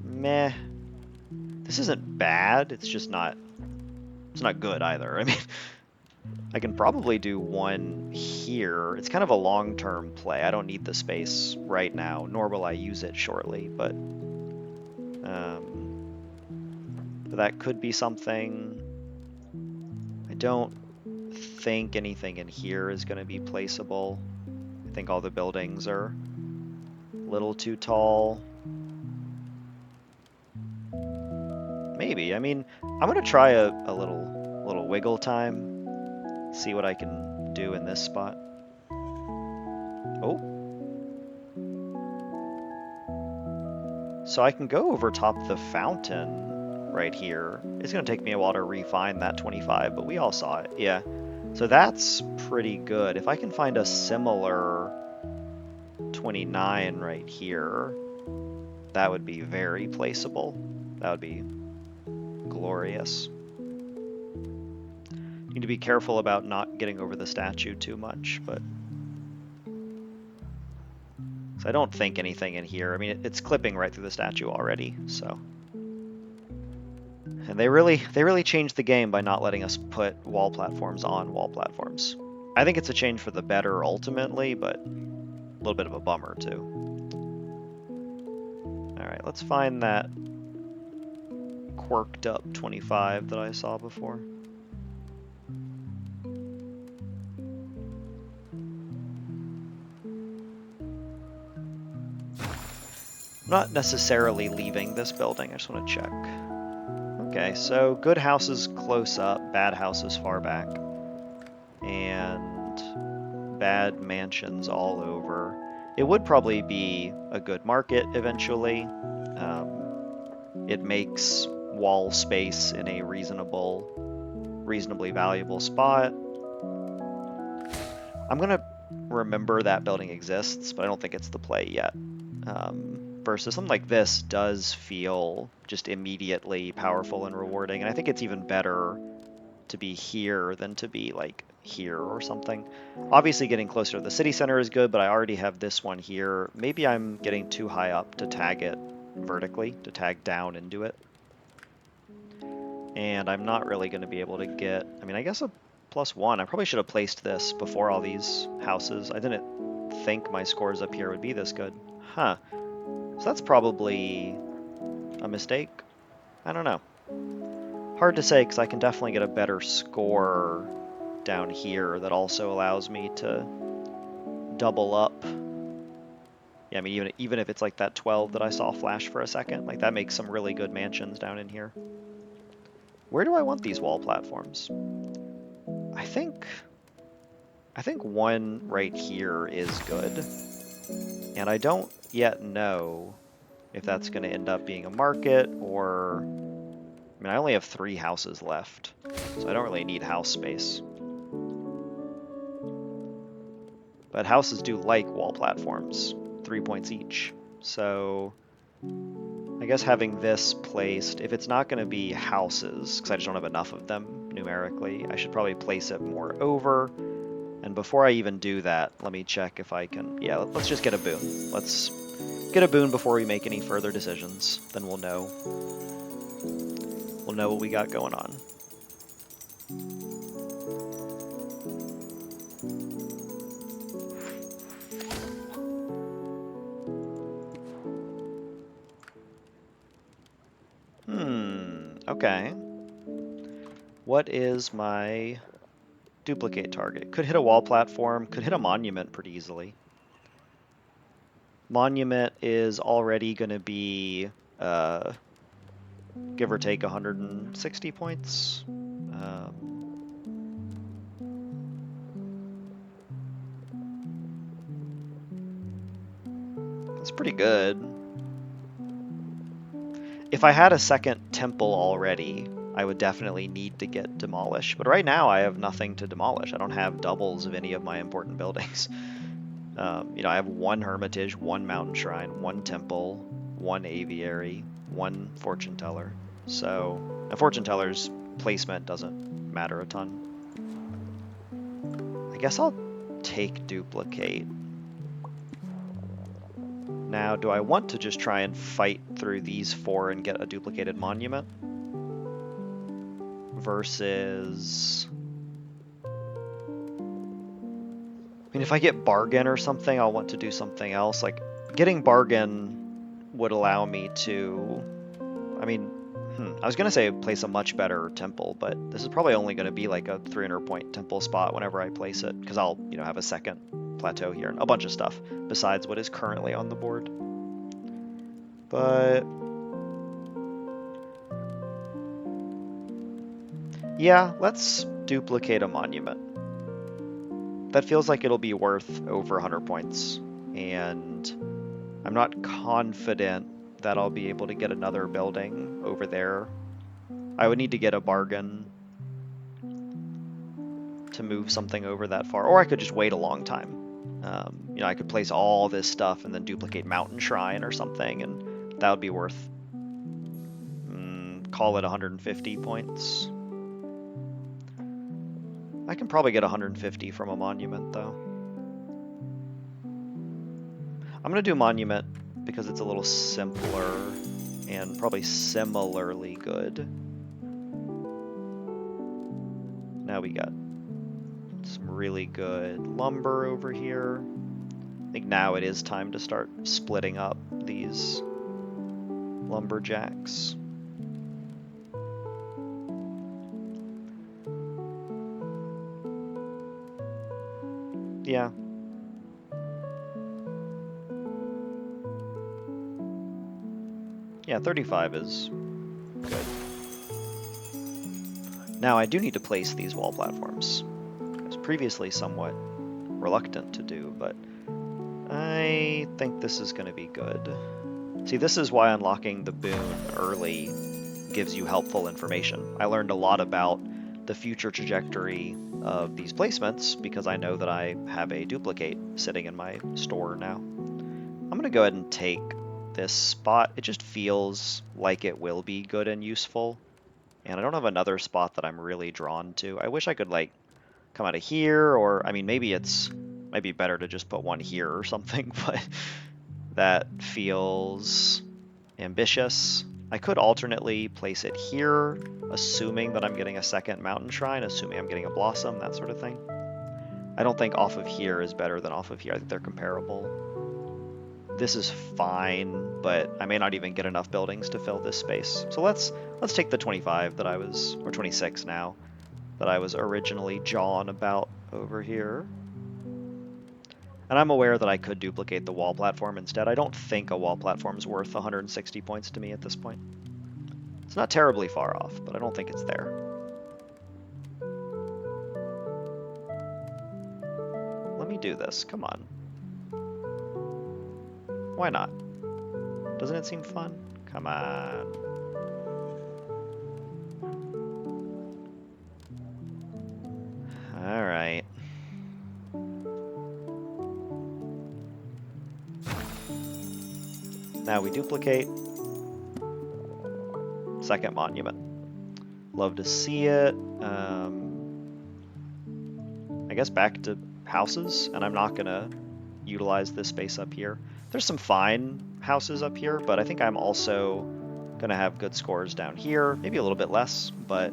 Meh. This isn't bad. It's just not... It's not good either. I mean... I can probably do one here. It's kind of a long-term play. I don't need the space right now, nor will I use it shortly, but that could be something. I don't think anything in here is going to be placeable. I think all the buildings are a little too tall. Maybe. I mean, I'm going to try a little wiggle time. See what I can do in this spot. Oh. So I can go over top the fountain right here. It's going to take me a while to refine that 25, but we all saw it. Yeah. So that's pretty good. If I can find a similar 29 right here, that would be very placeable. That would be glorious. Need to be careful about not getting over the statue too much, but... So I don't think anything in here. I mean, it's clipping right through the statue already, so... And they really changed the game by not letting us put wall platforms on wall platforms. I think it's a change for the better ultimately, but a little bit of a bummer too. Alright, let's find that quirked up 25 that I saw before. I'm not necessarily leaving this building, I just want to check. Okay, so good houses close up, bad houses far back, and bad mansions all over. It would probably be a good market eventually. It makes wall space in a reasonably valuable spot. I'm gonna remember that building exists, but I don't think it's the play yet. Versus something like this does feel just immediately powerful and rewarding, and I think it's even better to be here than to be like here or something. Obviously getting closer to the city center is good, but I already have this one here. Maybe I'm getting too high up to tag it vertically, to tag down into it. And I'm not really going to be able to get, I mean, I guess a +1. I probably should have placed this before all these houses. I didn't think my scores up here would be this good. Huh. So that's probably a mistake. I don't know. Hard to say, because I can definitely get a better score down here that also allows me to double up. Yeah, I mean, even if it's like that 12 that I saw flash for a second, like that makes some really good mansions down in here. Where do I want these wall platforms? I think one right here is good. And I don't yet know if that's going to end up being a market or... I mean, I only have 3 houses left, so I don't really need house space. But houses do like wall platforms, 3 points each. So I guess having this placed, if it's not going to be houses, because I just don't have enough of them numerically, I should probably place it more over. And before I even do that, let me check if I can... Yeah, let's just get a boon. Let's get a boon before we make any further decisions. Then we'll know. We'll know what we got going on. Okay. What is my duplicate target? Could hit a wall platform, could hit a monument pretty easily. Monument is already going to be, give or take 160 points. That's pretty good. If I had a second temple already, I would definitely need to get demolished. But right now I have nothing to demolish. I don't have doubles of any of my important buildings. I have 1 hermitage, 1 mountain shrine, 1 temple, 1 aviary, 1 fortune teller. So a fortune teller's placement doesn't matter a ton. I guess I'll take duplicate. Now, do I want to just try and fight through these 4 and get a duplicated monument? Versus... I mean, if I get bargain or something, I'll want to do something else. Like, getting bargain would allow me to... I mean, I was going to say place a much better temple, but this is probably only going to be like a 300-point temple spot whenever I place it, because I'll, have a second plateau here and a bunch of stuff besides what is currently on the board. But... yeah, let's duplicate a monument. That feels like it'll be worth over 100 points, and I'm not confident that I'll be able to get another building over there. I would need to get a bargain to move something over that far, or I could just wait a long time. I could place all this stuff and then duplicate Mountain Shrine or something, and that would be worth, call it 150 points. I can probably get 150 from a monument, though. I'm going to do monument because it's a little simpler and probably similarly good. Now we got some really good lumber over here. I think now it is time to start splitting up these lumberjacks. Yeah. Yeah, 35 is good. Now I do need to place these wall platforms. I was previously somewhat reluctant to do, but I think this is going to be good. See, this is why unlocking the boon early gives you helpful information. I learned a lot about the future trajectory of these placements because I know that I have a duplicate sitting in my store now. I'm going to go ahead and take this spot. It just feels like it will be good and useful. And I don't have another spot that I'm really drawn to. I wish I could, like, come out of here, or, I mean, maybe might be better to just put one here or something, but that feels ambitious. I could alternately place it here, assuming that I'm getting a second mountain shrine, assuming I'm getting a blossom, that sort of thing. I don't think off of here is better than off of here. I think they're comparable. This is fine, but I may not even get enough buildings to fill this space. So let's take the 25 that I was, or 26 now, that I was originally jawing about over here. And I'm aware that I could duplicate the wall platform instead. I don't think a wall platform is worth 160 points to me at this point. It's not terribly far off, but I don't think it's there. Let me do this, come on. Why not? Doesn't it seem fun? Come on. All right. Now we duplicate. Second monument. Love to see it. I guess back to houses, and I'm not gonna utilize this space up here. There's some fine houses up here, but I think I'm also gonna have good scores down here, maybe a little bit less, but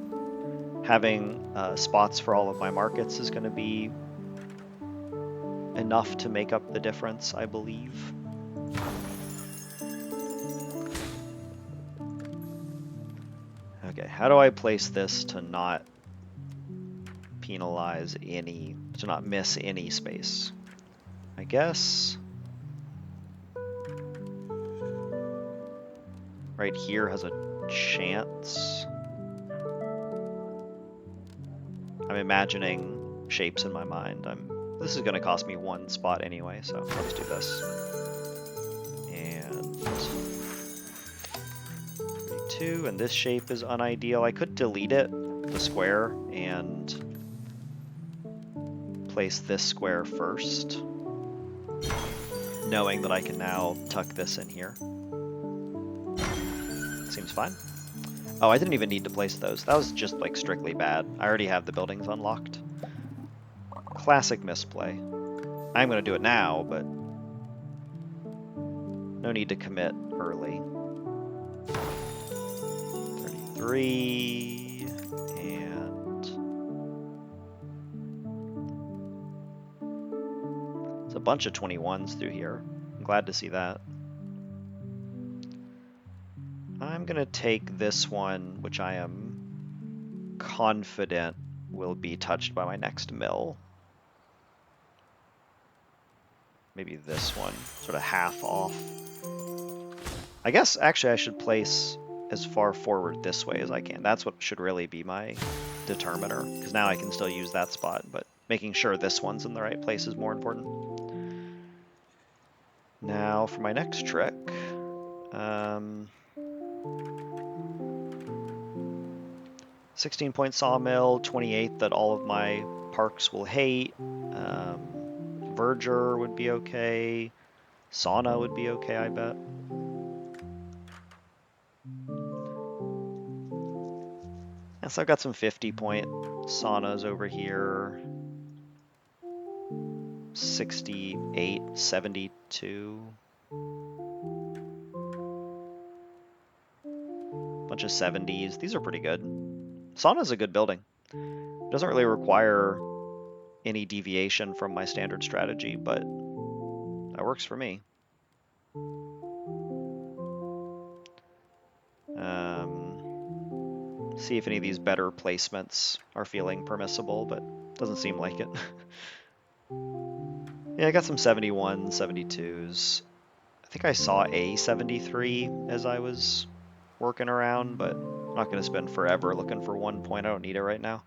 having spots for all of my markets is gonna be enough to make up the difference, I believe. Okay, how do I place this to not penalize any, to not miss any space? I guess right here has a chance. I'm imagining shapes in my mind. This is going to cost me one spot anyway, so let's do this. And 32, and this shape is unideal. I could delete it, the square, and place this square first, knowing that I can now tuck this in here. Seems fine. Oh, I didn't even need to place those. That was just like strictly bad. I already have the buildings unlocked. Classic misplay. I'm going to do it now, but no need to commit early. 33, and it's a bunch of 21s through here. I'm glad to see that. I'm going to take this one, which I am confident will be touched by my next mill. Maybe this one, sort of half off. I guess actually I should place as far forward this way as I can. That's what should really be my determiner, because now I can still use that spot, but making sure this one's in the right place is more important. Now for my next trick. 16-point sawmill, 28 that all of my parks will hate. Verger would be okay. Sauna would be okay, I bet. And so I've got some 50-point saunas over here. 68, 72. Bunch of 70s. These are pretty good. Sauna's a good building. It doesn't really require any deviation from my standard strategy, but that works for me. See if any of these better placements are feeling permissible, but doesn't seem like it. Yeah, I got some 71s, 72s. I think I saw a 73 as I was working around, but I'm not going to spend forever looking for 1 point. I don't need it right now.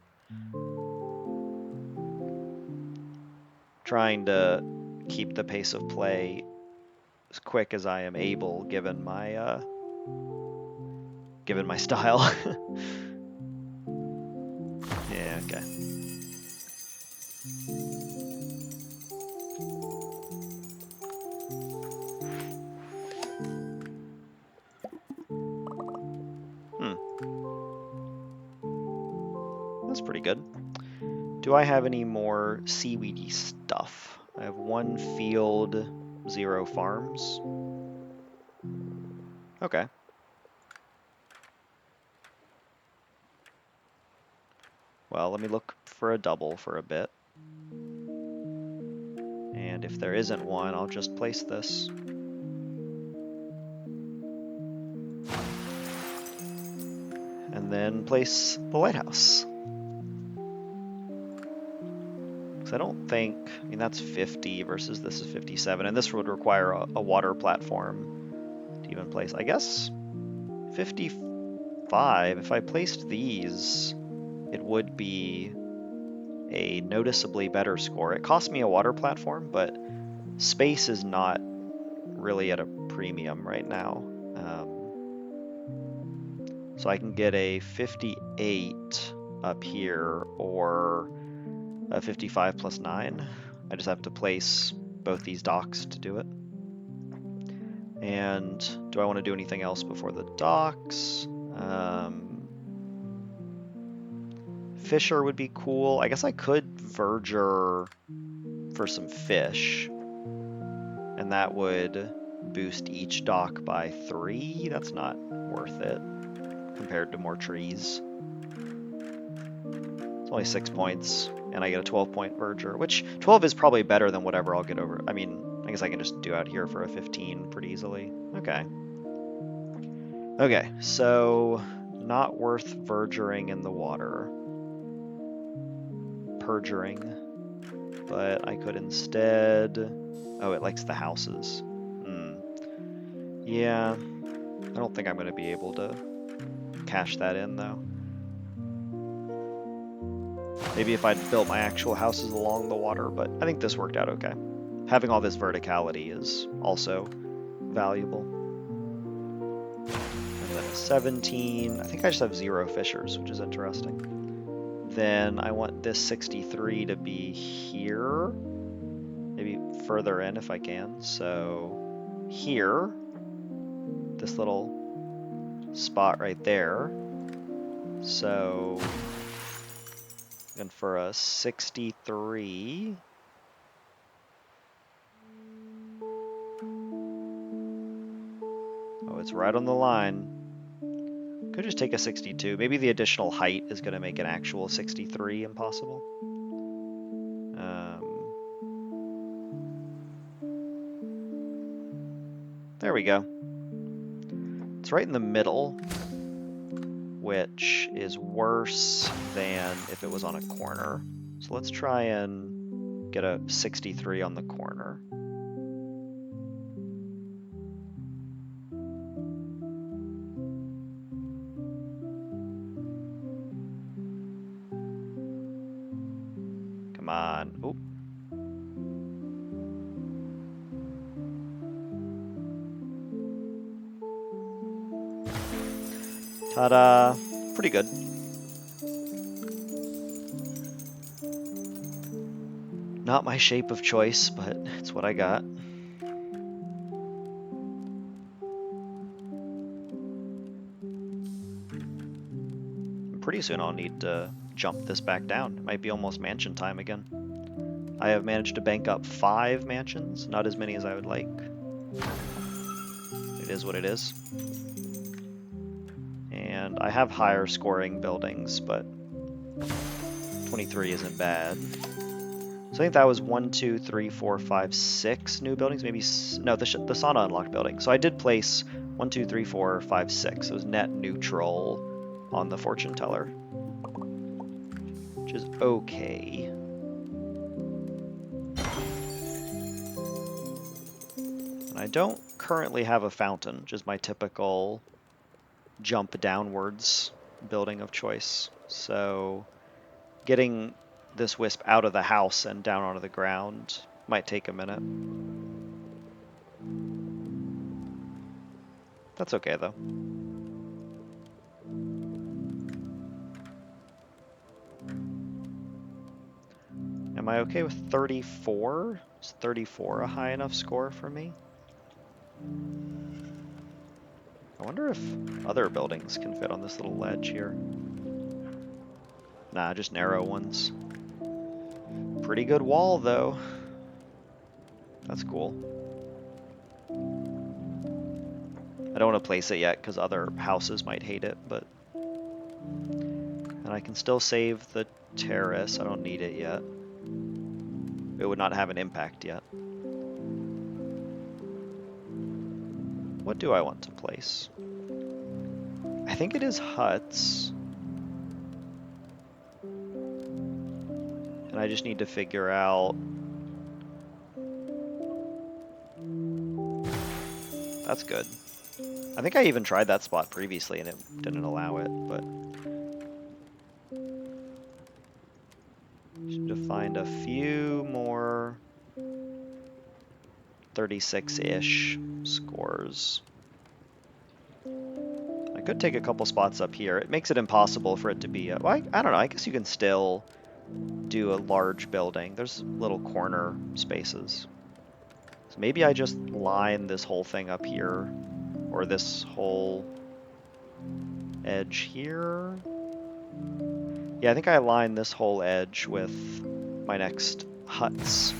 Trying to keep the pace of play as quick as I am able, given my style. Yeah, okay. That's pretty good. Do I have any more seaweedy stuff? I have 1 field, 0 farms. Okay. Well, let me look for a double for a bit. And if there isn't one, I'll just place this. And then place the lighthouse. Because I don't think, I mean, that's 50 versus this is 57, and this would require a water platform to even place. I guess 55, if I placed these, it would be a noticeably better score. It cost me a water platform, but space is not really at a premium right now. So I can get a 58 up here or a 55 plus 9. I just have to place both these docks to do it. And do I want to do anything else before the docks? Fisher would be cool. I guess I could verger for some fish, and that would boost each dock by 3. That's not worth it compared to more trees. It's only 6 points, and I get a 12-point verger, which 12 is probably better than whatever I'll get over. I mean, I guess I can just do out here for a 15 pretty easily. Okay. Okay, so not worth vergering in the water. Perjuring. But I could instead... Oh, it likes the houses. Yeah, I don't think I'm going to be able to cash that in, though. Maybe if I'd built my actual houses along the water, but I think this worked out okay. Having all this verticality is also valuable. And then a 17. I think I just have 0 fishers, which is interesting. Then I want this 63 to be here. Maybe further in if I can. So here, this little spot right there. So and for a 63. Oh, it's right on the line. Could just take a 62. Maybe the additional height is going to make an actual 63 impossible. There we go. It's right in the middle, which is worse than if it was on a corner. So let's try and get a 63 on the corner. Come on. Oop. Ta-da! Pretty good. Not my shape of choice, but it's what I got. Pretty soon I'll need to jump this back down. It might be almost mansion time again. I have managed to bank up 5 mansions, not as many as I would like. It is what it is. And I have higher scoring buildings, but 23 isn't bad. So I think that was 1, 2, 3, 4, 5, 6 new buildings. Maybe, no, the sauna unlocked building. So I did place 1, 2, 3, 4, 5, 6. It was net neutral on the fortune teller, which is okay. And I don't currently have a fountain, which is my typical jump downwards building of choice. So getting this wisp out of the house and down onto the ground might take a minute. That's okay though. Am I okay with 34? Is 34 a high enough score for me? I wonder if other buildings can fit on this little ledge here. Nah, just narrow ones. Pretty good wall, though. That's cool. I don't want to place it yet because other houses might hate it, but... And I can still save the terrace. I don't need it yet. It would not have an impact yet. What do I want to place? I think it is huts. I just need to figure out... That's good. I think I even tried that spot previously and it didn't allow it, but... Just need to find a few more 36-ish scores. I could take a couple spots up here. It makes it impossible for it to be... well, I don't know, I guess you can still do a large building. There's little corner spaces. So maybe I just line this whole thing up here, or this whole edge here. Yeah, I think I line this whole edge with my next huts.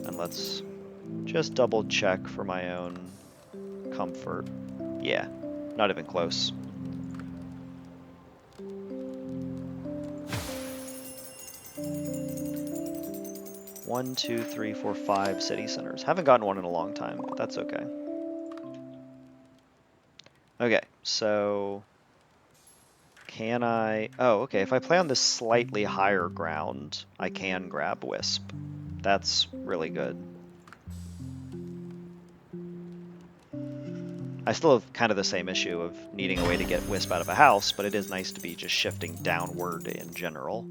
And let's just double check for my own comfort. Yeah, not even close. One, two, three, four, 5 city centers. Haven't gotten one in a long time, but that's okay. Okay, so can I... oh, okay, if I play on this slightly higher ground, I can grab Wisp. That's really good. I still have kind of the same issue of needing a way to get Wisp out of a house, but it is nice to be just shifting downward in general.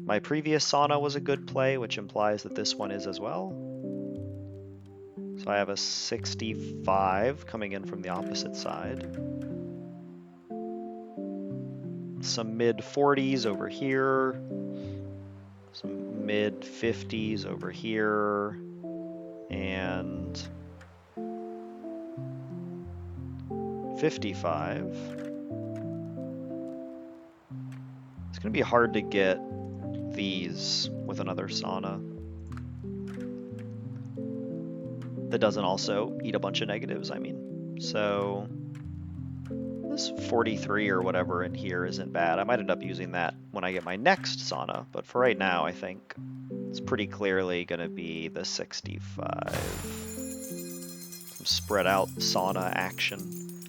My previous sauna was a good play, which implies that this one is as well. So I have a 65 coming in from the opposite side. Some mid-40s over here. Some mid-50s over here. And 55. It's going to be hard to get these with another sauna that doesn't also eat a bunch of negatives, I mean. So this 43 or whatever in here isn't bad. I might end up using that when I get my next sauna, but for right now I think it's pretty clearly going to be the 65. Some spread out sauna action.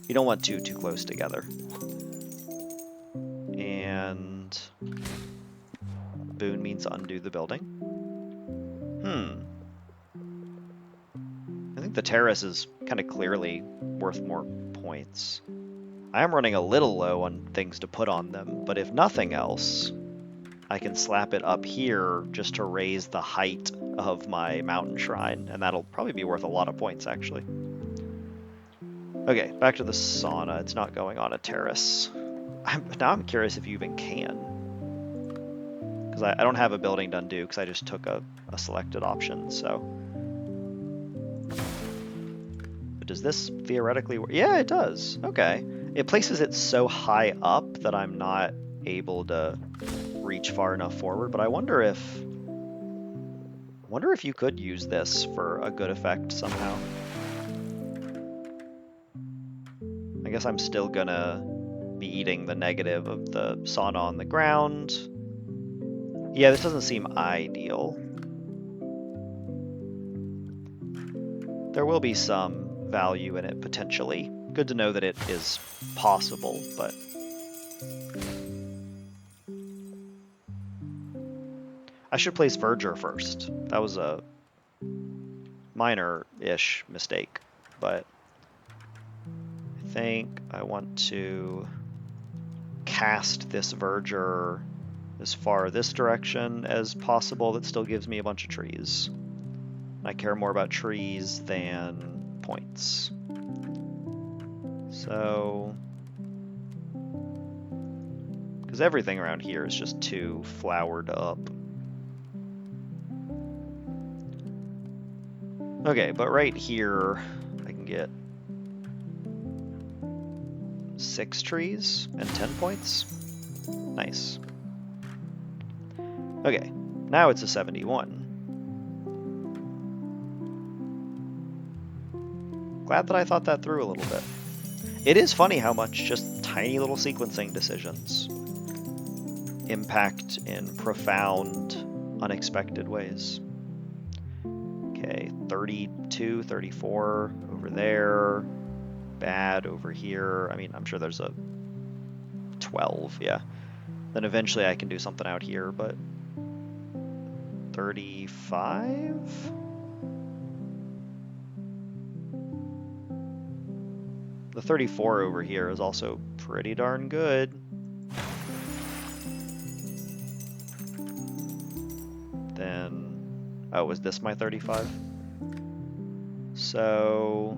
You don't want too close together. And Boon means undo the building. I think the terrace is kind of clearly worth more points. I am running a little low on things to put on them, but if nothing else, I can slap it up here just to raise the height of my mountain shrine, and that'll probably be worth a lot of points, actually. Okay, back to the sauna. It's not going on a terrace. Now I'm curious if you even can. Because I don't have a building to undo, because I just took a selected option, so... But does this theoretically work? Yeah, it does. Okay. It places it so high up that I'm not able to reach far enough forward, but I wonder if you could use this for a good effect somehow. I guess I'm still gonna be eating the negative of the sauna on the ground. Yeah, this doesn't seem ideal. There will be some value in it, potentially. Good to know that it is possible, but... I should place Verger first. That was a minor-ish mistake, but I think I want to cast this Verger as far this direction as possible. That still gives me a bunch of trees. I care more about trees than points. So... because everything around here is just too flowered up. Okay, but right here, I can get 6 trees and 10 points. Nice. Okay, now it's a 71. Glad that I thought that through a little bit. It is funny how much just tiny little sequencing decisions impact in profound, unexpected ways. Okay, 32, 34 over there, bad over here. I mean, I'm sure there's a 12, yeah. Then eventually I can do something out here, but 35? The 34 over here is also pretty darn good. Then, oh, was this my 35? So,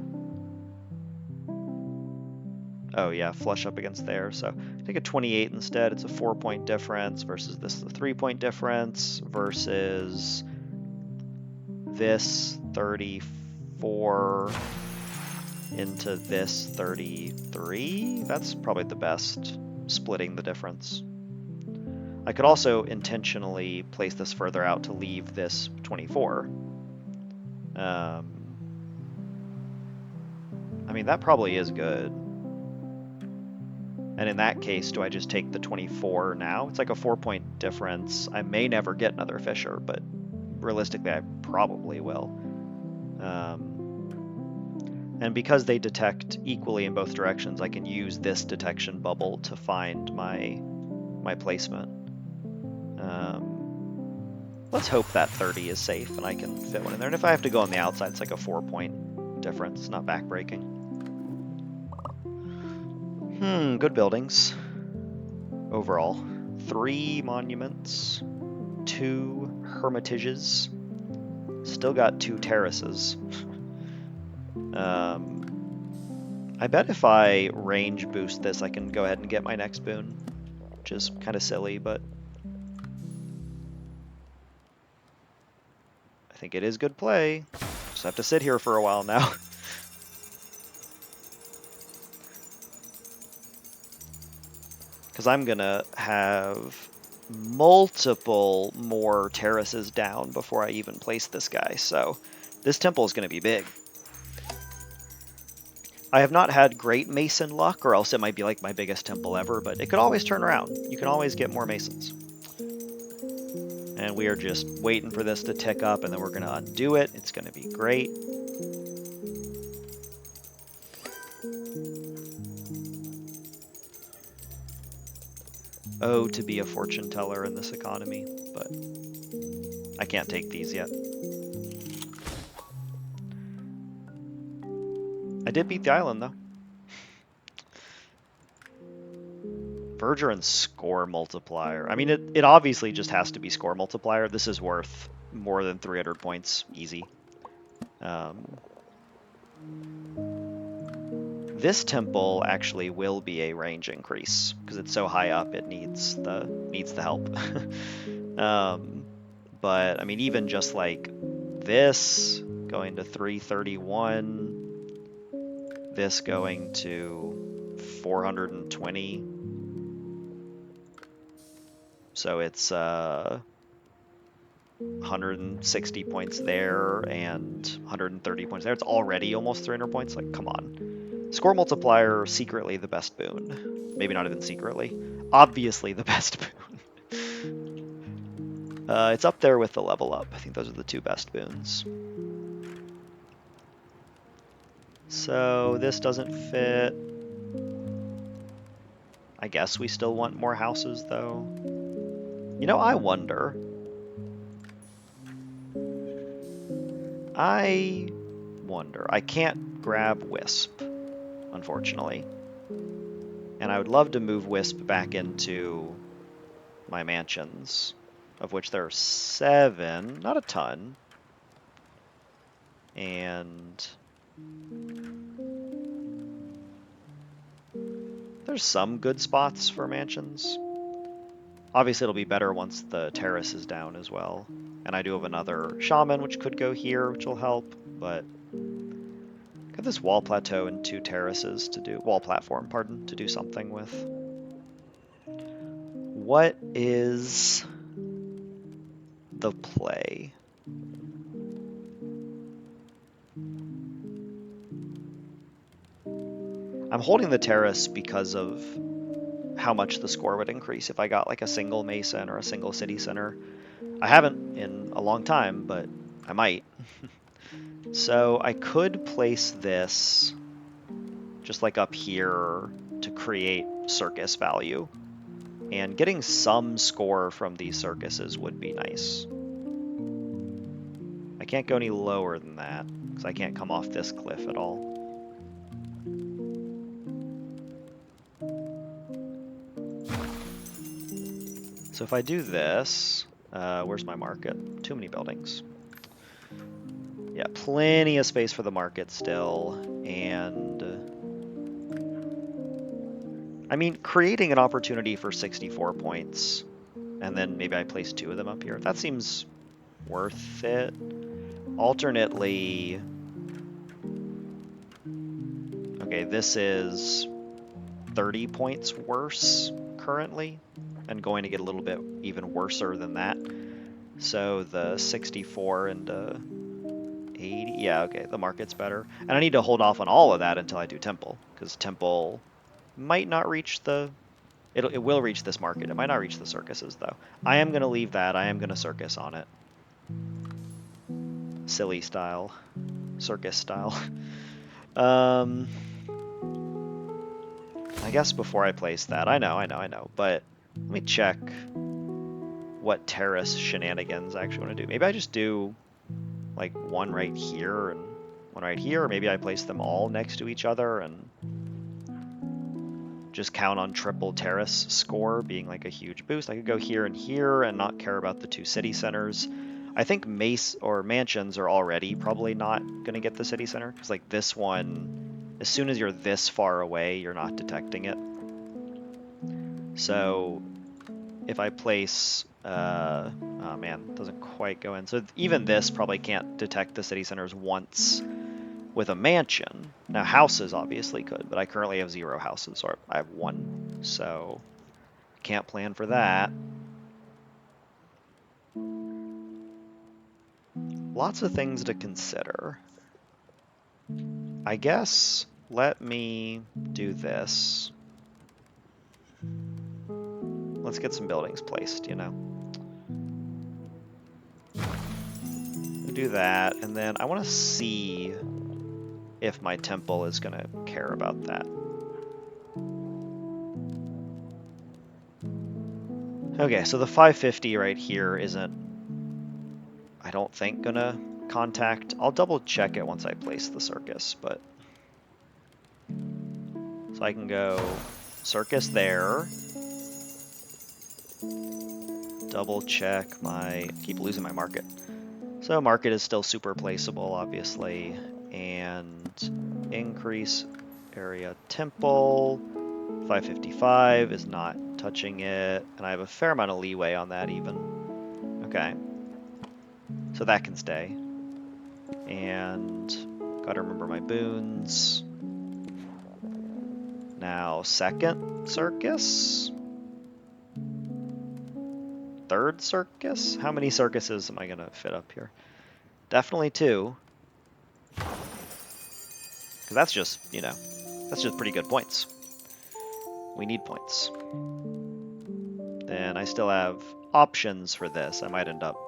oh yeah, flush up against there. So take a 28 instead. It's a 4-point difference versus this is a 3-point difference versus this 34 into this 33. That's probably the best, splitting the difference. I could also intentionally place this further out to leave this 24. I mean, that probably is good. And in that case, do I just take the 24 now? It's like a 4-point difference. I may never get another Fisher, but realistically, I probably will. And because they detect equally in both directions, I can use this detection bubble to find my placement. Let's hope that 30 is safe and I can fit one in there. And if I have to go on the outside, it's like a 4-point difference. It's not backbreaking. Good buildings. Overall. 3 monuments. 2 hermitages. Still got 2 terraces. I bet if I range boost this, I can go ahead and get my next boon. Which is kind of silly, but I think it is good play. Just have to sit here for a while now. Because I'm gonna have multiple more terraces down before I even place this guy, so this temple is gonna be big. I have not had great mason luck, or else it might be like my biggest temple ever, but it could always turn around. You can always get more masons. And we are just waiting for this to tick up, and then we're going to undo it. It's going to be great. Oh, to be a fortune teller in this economy, but I can't take these yet. I did beat the island, though. Verger and score multiplier. I mean, it obviously just has to be score multiplier. This is worth more than 300 points, easy. This temple actually will be a range increase because it's so high up. It needs the help. But I mean, even just like this going to 331, this going to 420. So it's 160 points there and 130 points there. It's already almost 300 points. Like, come on. Score multiplier, secretly the best boon. Maybe not even secretly. Obviously the best boon. It's up there with the level up. I think those are the 2 best boons. So this doesn't fit. I guess we still want more houses, though. You know, I wonder. I can't grab Wisp, unfortunately. And I would love to move Wisp back into my mansions, of which there are 7, not a ton. And there's some good spots for mansions. Obviously it'll be better once the terrace is down as well. And I do have another shaman, which could go here, which will help, but got this wall plateau and 2 terraces to do, wall platform, pardon, to do something with. What is the play? I'm holding the terrace because of how much the score would increase if I got like a single mason or a single city center. I haven't in a long time, but I might. So I could place this just like up here to create circus value. And getting some score from these circuses would be nice. I can't go any lower than that, because I can't come off this cliff at all. So if I do this, where's my market? Too many buildings. Yeah, plenty of space for the market still, and I mean, creating an opportunity for 64 points, and then maybe I place 2 of them up here. That seems worth it. Alternately, okay, this is 30 points worse currently, and going to get a little bit even worser than that. So the 64 and 80, yeah, okay, the market's better. And I need to hold off on all of that until I do Temple, because Temple might not reach the, it will reach this market. It might not reach the circuses, though. I am going to leave that. I am going to circus on it. Silly style. Circus style. I guess before I place that, I know, but let me check what terrace shenanigans I actually want to do. Maybe I just do like one right here and one right here, or maybe I place them all next to each other and just count on triple terrace score being like a huge boost. I could go here and here and not care about the 2 city centers. I think mace or mansions are already probably not going to get the city center, because like this one, as soon as you're this far away, you're not detecting it. So if I place, oh man, doesn't quite go in. So even this probably can't detect the city centers once with a mansion. Now houses obviously could, but I currently have 0 houses, or I have 1, so can't plan for that. Lots of things to consider. I guess let me do this. Let's get some buildings placed, you know. Do that, and then I want to see if my temple is going to care about that. Okay, so the 550 right here isn't, I don't think, gonna contact. I'll double check it once I place the circus, but so I can go circus there. Double check my, keep losing my market. So market is still super placeable, obviously, and increase area temple. 555 is not touching it, and I have a fair amount of leeway on that even. Okay, so that can stay. And gotta remember my boons. Now, second circus? Third circus? How many circuses am I gonna fit up here? Definitely 2. Because that's just, you know, that's just pretty good points. We need points. Then I still have options for this. I might end up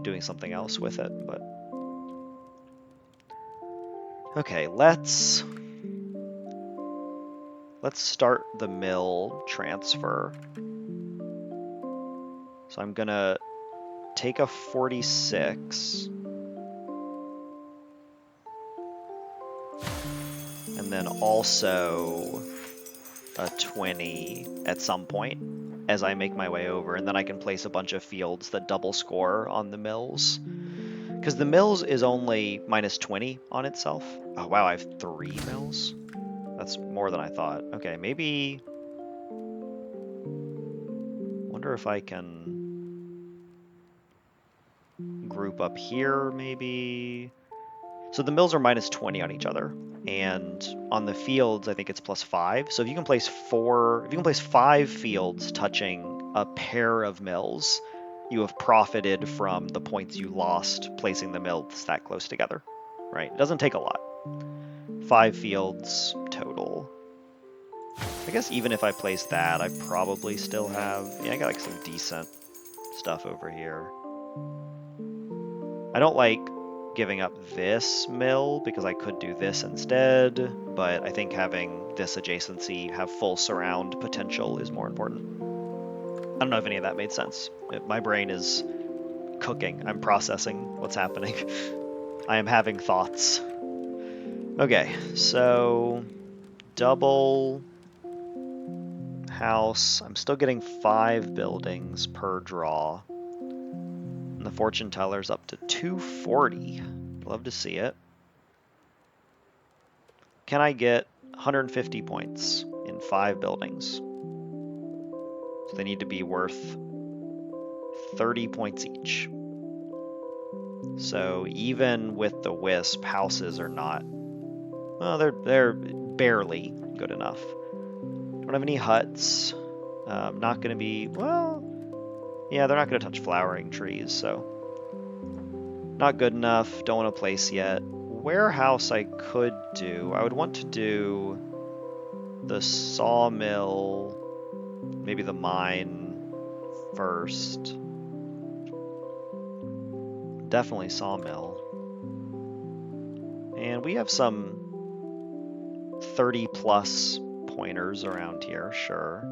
doing something else with it, but... Okay, let's start the mill transfer. So I'm gonna take a 46, and then also a 20 at some point as I make my way over, and then I can place a bunch of fields that double score on the mills. Because the mills is only minus 20 on itself. Oh wow, I have 3 mills? That's more than I thought. Okay, maybe... Wonder if I can group up here, maybe... So the mills are minus 20 on each other, and on the fields, I think it's plus 5. So if you can place 5 fields touching a pair of mills, you have profited from the points you lost placing the mills that close together, right? It doesn't take a lot. 5 fields total. I guess even if I place that, I probably still have, yeah, I got like some decent stuff over here. I don't like giving up this mill because I could do this instead, but I think having this adjacency have full surround potential is more important. don't know if any of that made sense. My brain is cooking. I'm processing what's happening. I am having thoughts. Okay, so double house. I'm still getting 5 buildings per draw. And the fortune teller's up to 240. Love to see it. Can I get 150 points in 5 buildings? So they need to be worth 30 points each. So even with the Wisp, houses are not, well, they're barely good enough. Don't have any huts. Not going to be, well, yeah, they're not going to touch flowering trees, so not good enough. Don't want to place yet. Warehouse I could do. I would want to do the sawmill, maybe the mine first. Definitely sawmill. And we have some 30 plus pointers around here, sure.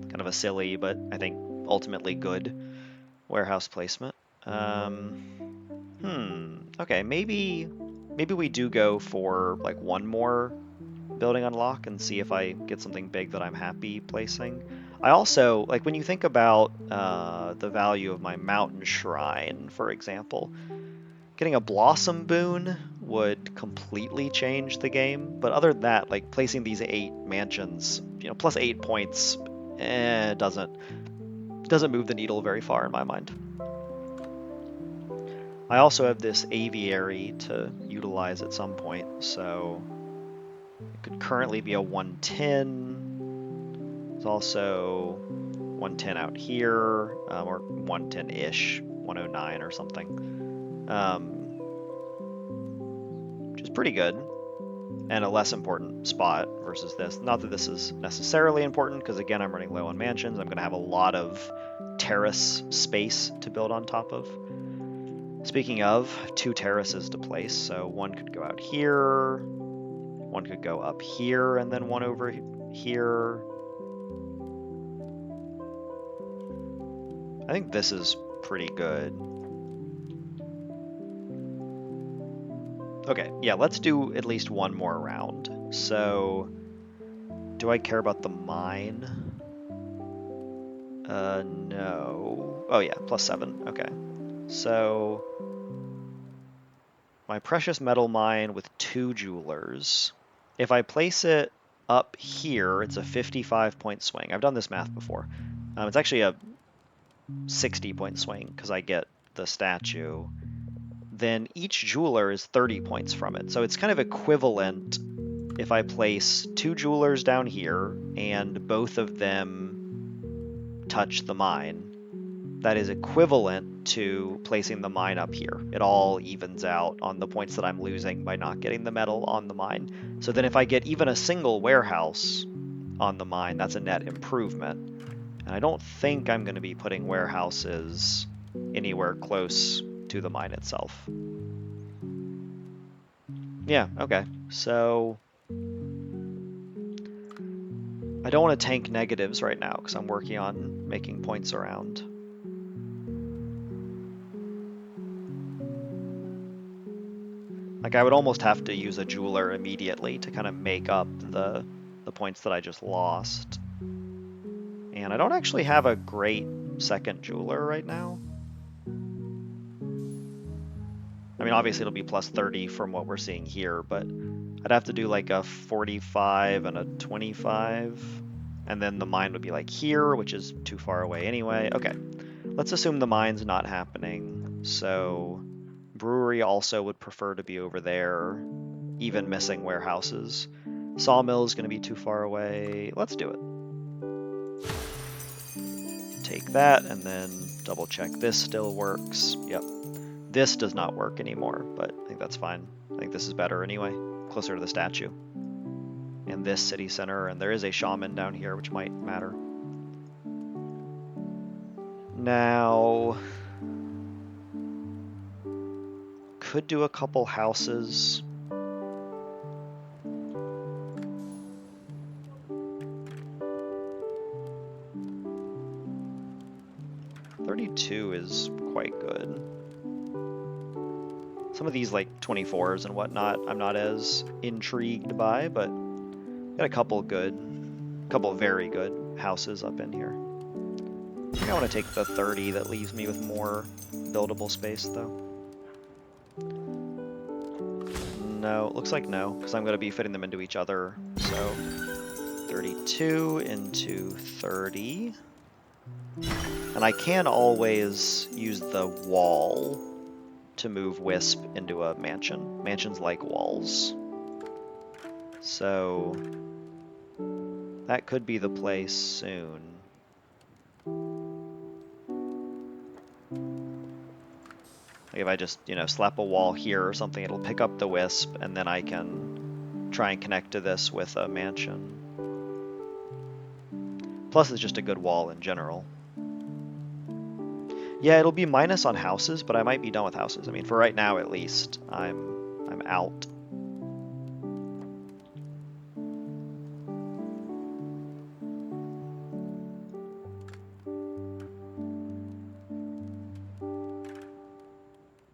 Kind of a silly, but I think ultimately good warehouse placement. Okay, maybe we do go for like one more building unlock and see if I get something big that I'm happy placing. I also, like when you think about the value of my mountain shrine, for example, getting a blossom boon would completely change the game. But other than that, like placing these 8 mansions, plus 8 points, doesn't move the needle very far in my mind. I also have this aviary to utilize at some point, so it could currently be a 110. There's also 110 out here, or 110-ish, 109 or something, which is pretty good, and a less important spot versus this. Not that this is necessarily important, because again, I'm running low on mansions. I'm going to have a lot of terrace space to build on top of. Speaking of, 2 terraces to place, so one could go out here, one could go up here, and then one over here. I think this is pretty good. Okay, yeah, let's do at least one more round. So, do I care about the mine? No. Oh yeah, +7, okay. So, my precious metal mine with 2 jewelers. If I place it up here, it's a 55-point swing. I've done this math before. It's actually a 60-point swing because I get the statue. Then each jeweler is 30 points from it. So it's kind of equivalent if I place 2 jewelers down here and both of them touch the mine. That is equivalent to placing the mine up here. It all evens out on the points that I'm losing by not getting the metal on the mine. So then if I get even a single warehouse on the mine, that's a net improvement. And I don't think I'm going to be putting warehouses anywhere close to the mine itself. Yeah, okay. So I don't want to tank negatives right now because I'm working on making points around. Like I would almost have to use a jeweler immediately to kind of make up the points that I just lost. And I don't actually have a great second jeweler right now. I mean, obviously it'll be +30 from what we're seeing here, but I'd have to do like a 45 and a 25. And then the mine would be like here, which is too far away anyway. Okay, let's assume the mine's not happening. So brewery also would prefer to be over there, even missing warehouses. Sawmill is going to be too far away. Let's do it. Take that and then double check this still works. Yep. This does not work anymore, but I think that's fine. I think this is better anyway, closer to the statue. And this city center, and there is a shaman down here, which might matter. Now, could do a couple houses. Some of these like 24s and whatnot I'm not as intrigued by, but got a couple very good houses up in here. I think I want to take the 30 that leaves me with more buildable space though. No, looks like no, because I'm going to be fitting them into each other. So 32 into 30. And I can always use the wall to move Wisp into a mansion. Mansions like walls. So that could be the play soon. Like if I just, slap a wall here or something, it'll pick up the Wisp, and then I can try and connect to this with a mansion. Plus it's just a good wall in general. Yeah, it'll be minus on houses, but I might be done with houses. I mean, for right now at least, I'm out.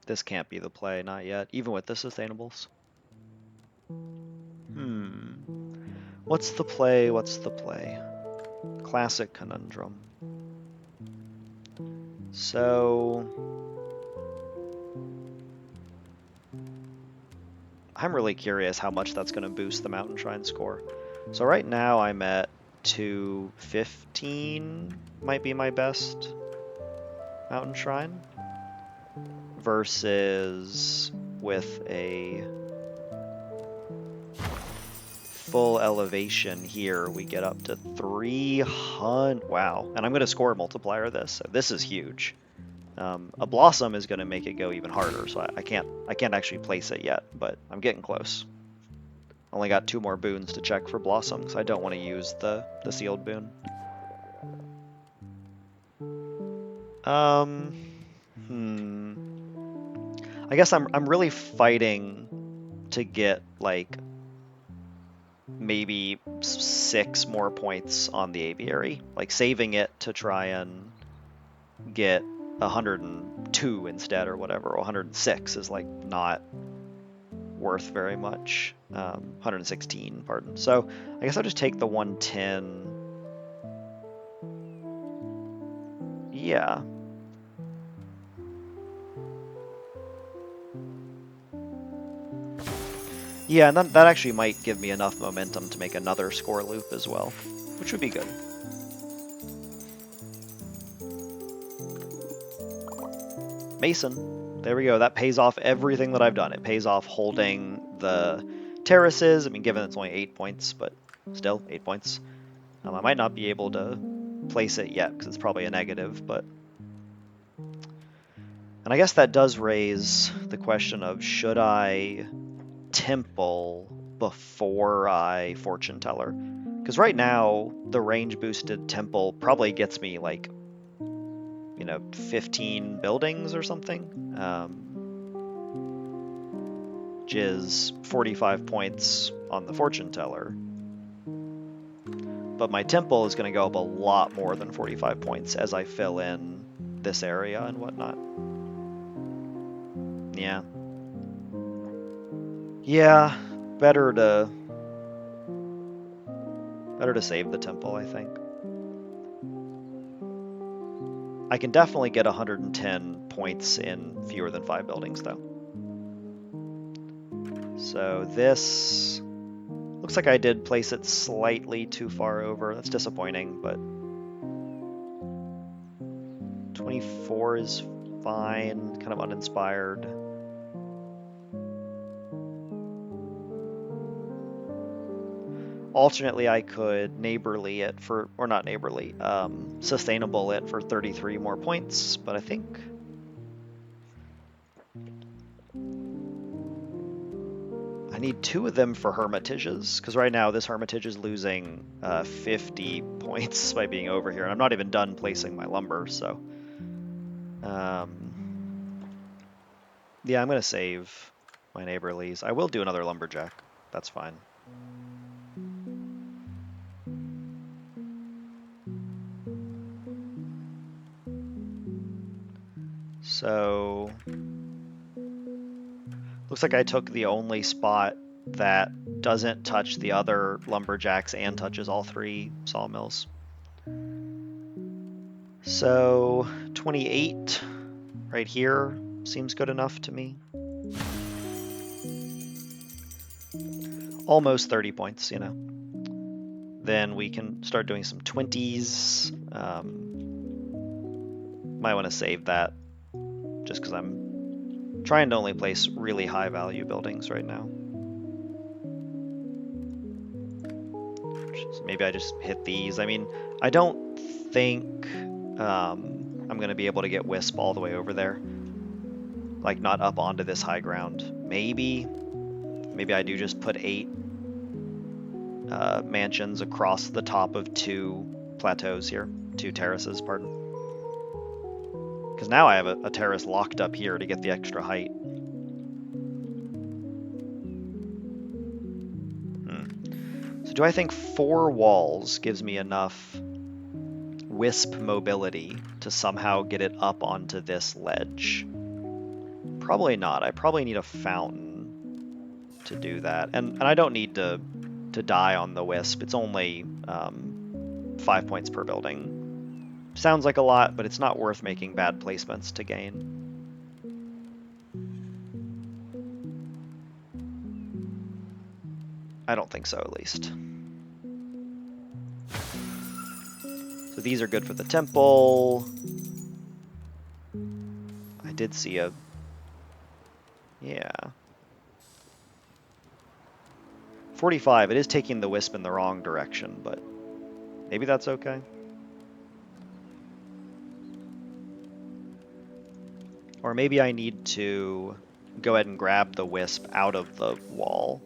This can't be the play, not yet, even with the sustainables. What's the play? What's the play? Classic conundrum. So I'm really curious how much that's going to boost the Mountain Shrine score. So right now I'm at 215, might be my best Mountain Shrine, versus with a full elevation here, we get up to 300. Wow. And I'm going to score multiplier this. So this is huge. A Blossom is going to make it go even harder, so I can't actually place it yet, but I'm getting close. Only got 2 more boons to check for Blossom, because I don't want to use the sealed boon. I guess I'm really fighting to get like maybe 6 more points on the aviary, like saving it to try and get 102 instead or whatever. 106 is like not worth very much. 116, pardon. So I guess I'll just take the 110. Yeah. Yeah, and that actually might give me enough momentum to make another score loop as well, which would be good. Mason. There we go. That pays off everything that I've done. It pays off holding the terraces. I mean, given it's only 8 points, but still 8 points. I might not be able to place it yet because it's probably a negative, but... And I guess that does raise the question of, should I temple before I fortune teller? Because right now, the range boosted temple probably gets me like, 15 buildings or something, which is 45 points on the fortune teller. But my temple is going to go up a lot more than 45 points as I fill in this area and whatnot. Yeah. Yeah, better to save the temple, I think. I can definitely get 110 points in fewer than 5 buildings, though. So this looks like I did place it slightly too far over. That's disappointing, but 24 is fine, kind of uninspired. Alternately, I could neighborly it for, or not neighborly, sustainable it for 33 more points, but I think I need 2 of them for hermitages, because right now this hermitage is losing 50 points by being over here, and I'm not even done placing my lumber, so... yeah, I'm going to save my neighborlies. I will do another lumberjack. That's fine. So Looks like I took the only spot that doesn't touch the other lumberjacks and touches all 3 sawmills. So 28 right here seems good enough to me. Almost 30 points, you know. Then we can start doing some 20s. Might want to save that just because I'm trying to only place really high value buildings right now. Maybe I just hit these. I mean, I don't think I'm going to be able to get Wisp all the way over there. Like, not up onto this high ground. Maybe I do just put 8 mansions across the top of 2 plateaus here. 2 terraces, pardon. Because now I have a terrace locked up here to get the extra height. So do I think 4 walls gives me enough Wisp mobility to somehow get it up onto this ledge? Probably not. I probably need a fountain to do that. And I don't need to die on the Wisp. It's only 5 points per building. Sounds like a lot, but it's not worth making bad placements to gain. I don't think so, at least. So these are good for the temple. I did see a... yeah. 45, it is taking the Wisp in the wrong direction, but maybe that's okay. Or maybe I need to go ahead and grab the Wisp out of the wall,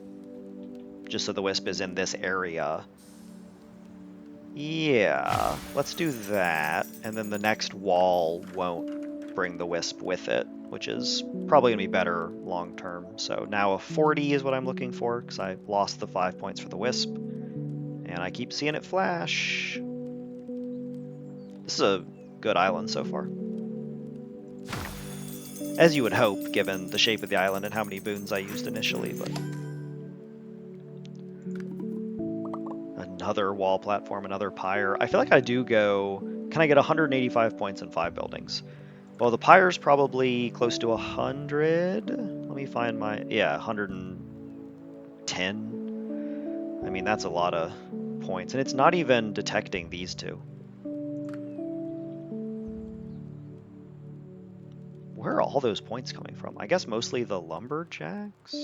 just so the Wisp is in this area. Yeah, let's do that, and then the next wall won't bring the Wisp with it, which is probably going to be better long term. So now a 40 is what I'm looking for, because I lost the 5 points for the Wisp, and I keep seeing it flash. This is a good island so far. As you would hope, given the shape of the island and how many boons I used initially, but... another wall platform, another pyre. I feel like I do go... can I get 185 points in 5 buildings? Well, the pyre's probably close to 100. Let me find my... yeah, 110. I mean, that's a lot of points. And it's not even detecting these 2. Where are all those points coming from? I guess mostly the lumberjacks?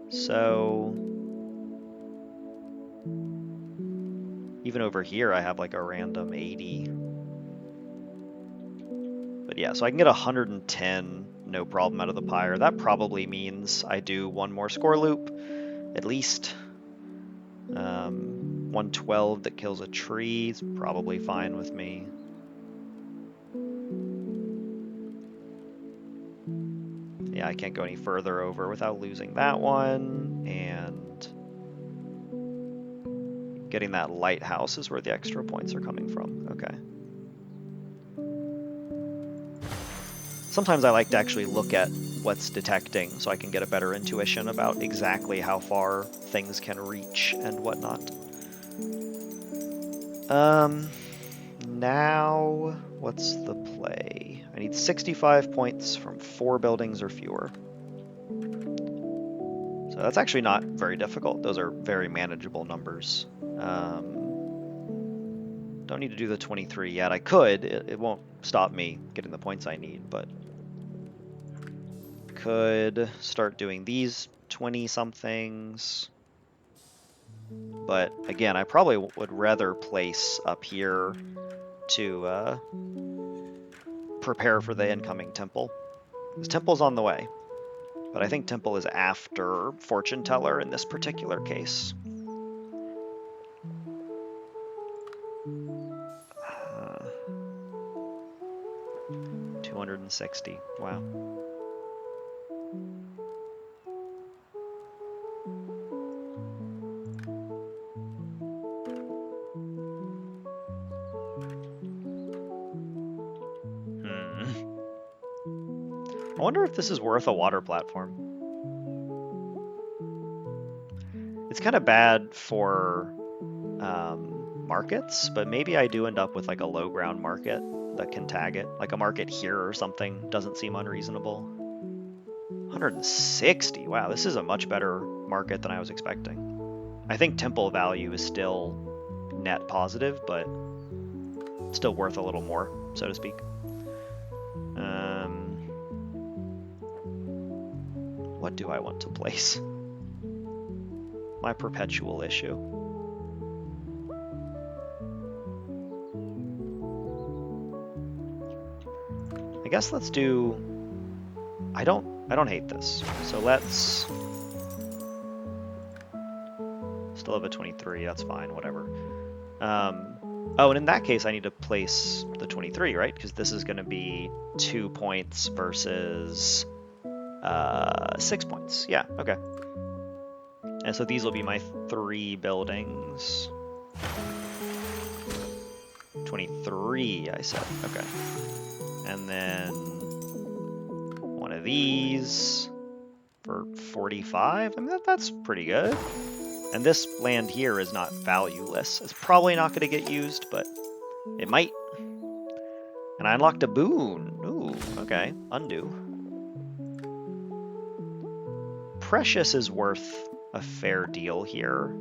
So... even over here, I have like a random 80. But yeah, so I can get 110, no problem, out of the pyre. That probably means I do 1 more score loop, at least. 112 that kills a tree is probably fine with me. Yeah, I can't go any further over without losing that one, and getting that lighthouse is where the extra points are coming from. Okay. Sometimes I like to actually look at what's detecting so I can get a better intuition about exactly how far things can reach and whatnot. Now, what's the play? I need 65 points from 4 buildings or fewer. So that's actually not very difficult. Those are very manageable numbers. Don't need to do the 23 yet. I could. It won't stop me getting the points I need, but... could start doing these 20-somethings. But again, I probably would rather place up here to prepare for the incoming temple. This temple's on the way, but I think temple is after fortune teller in this particular case. 260. Wow. I wonder if this is worth a water platform. It's kind of bad for markets, but maybe I do end up with like a low ground market that can tag it. Like a market here or something doesn't seem unreasonable. 160, wow, this is a much better market than I was expecting. I think temple value is still net positive, but still worth a little more, so to speak. What do I want to place? My perpetual issue. I guess let's do... I don't hate this. So let's... Still have a 23, that's fine, whatever. Oh, and in that case, I need to place the 23, right? Because this is going to be 2 points versus 6 points. Yeah, okay. And so these will be my 3 buildings. 23, I said. Okay. And then one of these for 45. I mean, that's pretty good. And this land here is not valueless. It's probably not going to get used, but it might. And I unlocked a boon. Ooh, okay. Undo. Precious is worth a fair deal here.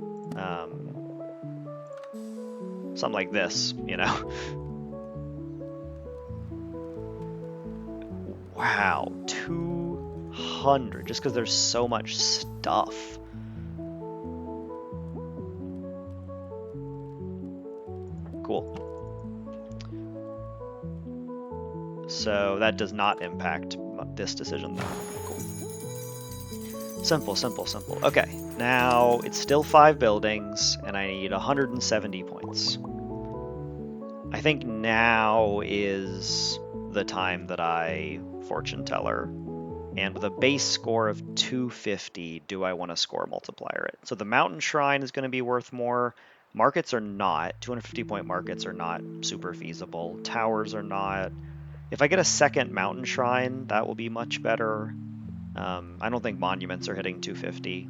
Something like this, you know? Wow, 200, just because there's so much stuff. Cool. So that does not impact this decision, though. Cool. Simple, simple, simple. Okay, now it's still 5 buildings, and I need 170 points. I think now is the time that I fortune teller, and with a base score of 250, do I want to score multiplier it? So the mountain shrine is going to be worth more. Markets are not. 250 point markets are not super feasible. Towers are not. If I get a second mountain shrine, that will be much better. I don't think monuments are hitting 250.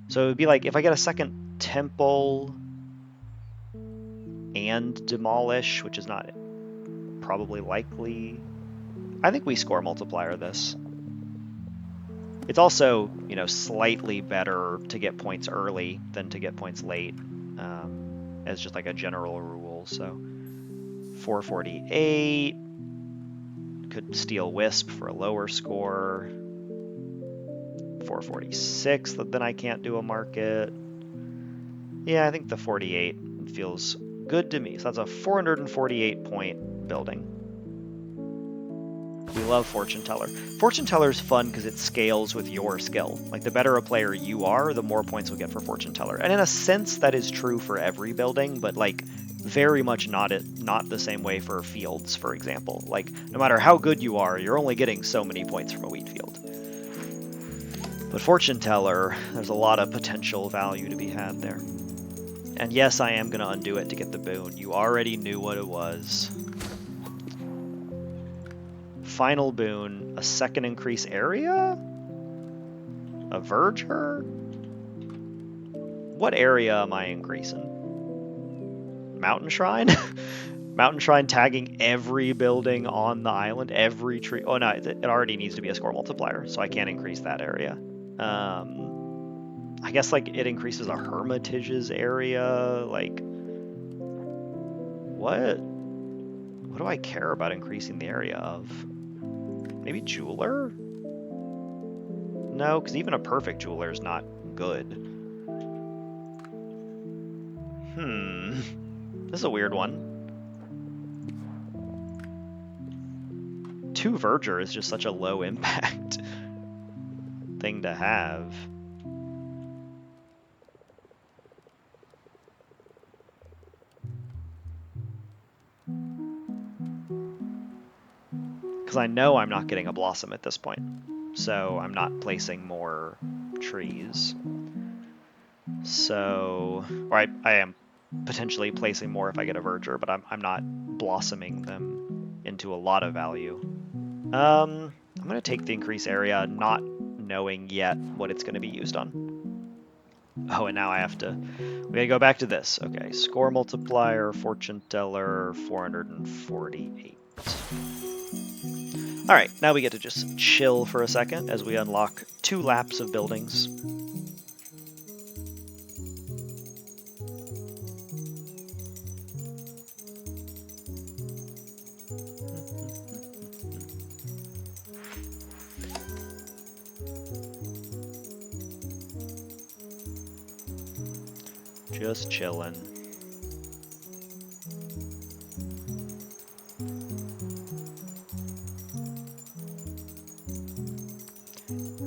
So it would be like if I get a second temple and demolish, which is not probably likely. I think we score multiplier this. It's also, you know, slightly better to get points early than to get points late, as just like a general rule. So 448 could steal Wisp for a lower score. 446, then I can't do a market. Yeah, I think the 48 feels good to me. So that's a 448 point building. We love Fortune Teller. Fortune Teller is fun because it scales with your skill. Like, the better a player you are, the more points you'll get for Fortune Teller. And in a sense, that is true for every building, but, like, very much not the same way for fields, for example. Like, no matter how good you are, you're only getting so many points from a wheat field. But Fortune Teller, there's a lot of potential value to be had there. And yes, I am going to undo it to get the boon. You already knew what it was. Final boon, a second increase area? A verger? What area am I increasing? Mountain Shrine? Mountain Shrine tagging every building on the island, every tree. Oh no, it already needs to be a score multiplier, so I can't increase that area. I guess like it increases a hermitage's area. Like, what do I care about increasing the area of? Maybe jeweler? No, because even a perfect jeweler is not good. This is a weird one. 2 verger is just such a low impact thing to have. Because I know I'm not getting a blossom at this point, so I'm not placing more trees. So, or I am potentially placing more if I get a verger, but I'm not blossoming them into a lot of value. I'm going to take the increase area, not knowing yet what it's going to be used on. Oh, and now we gotta go back to this. Okay, score multiplier, fortune teller, 448. All right, now we get to just chill for a second as we unlock 2 laps of buildings. Just chilling.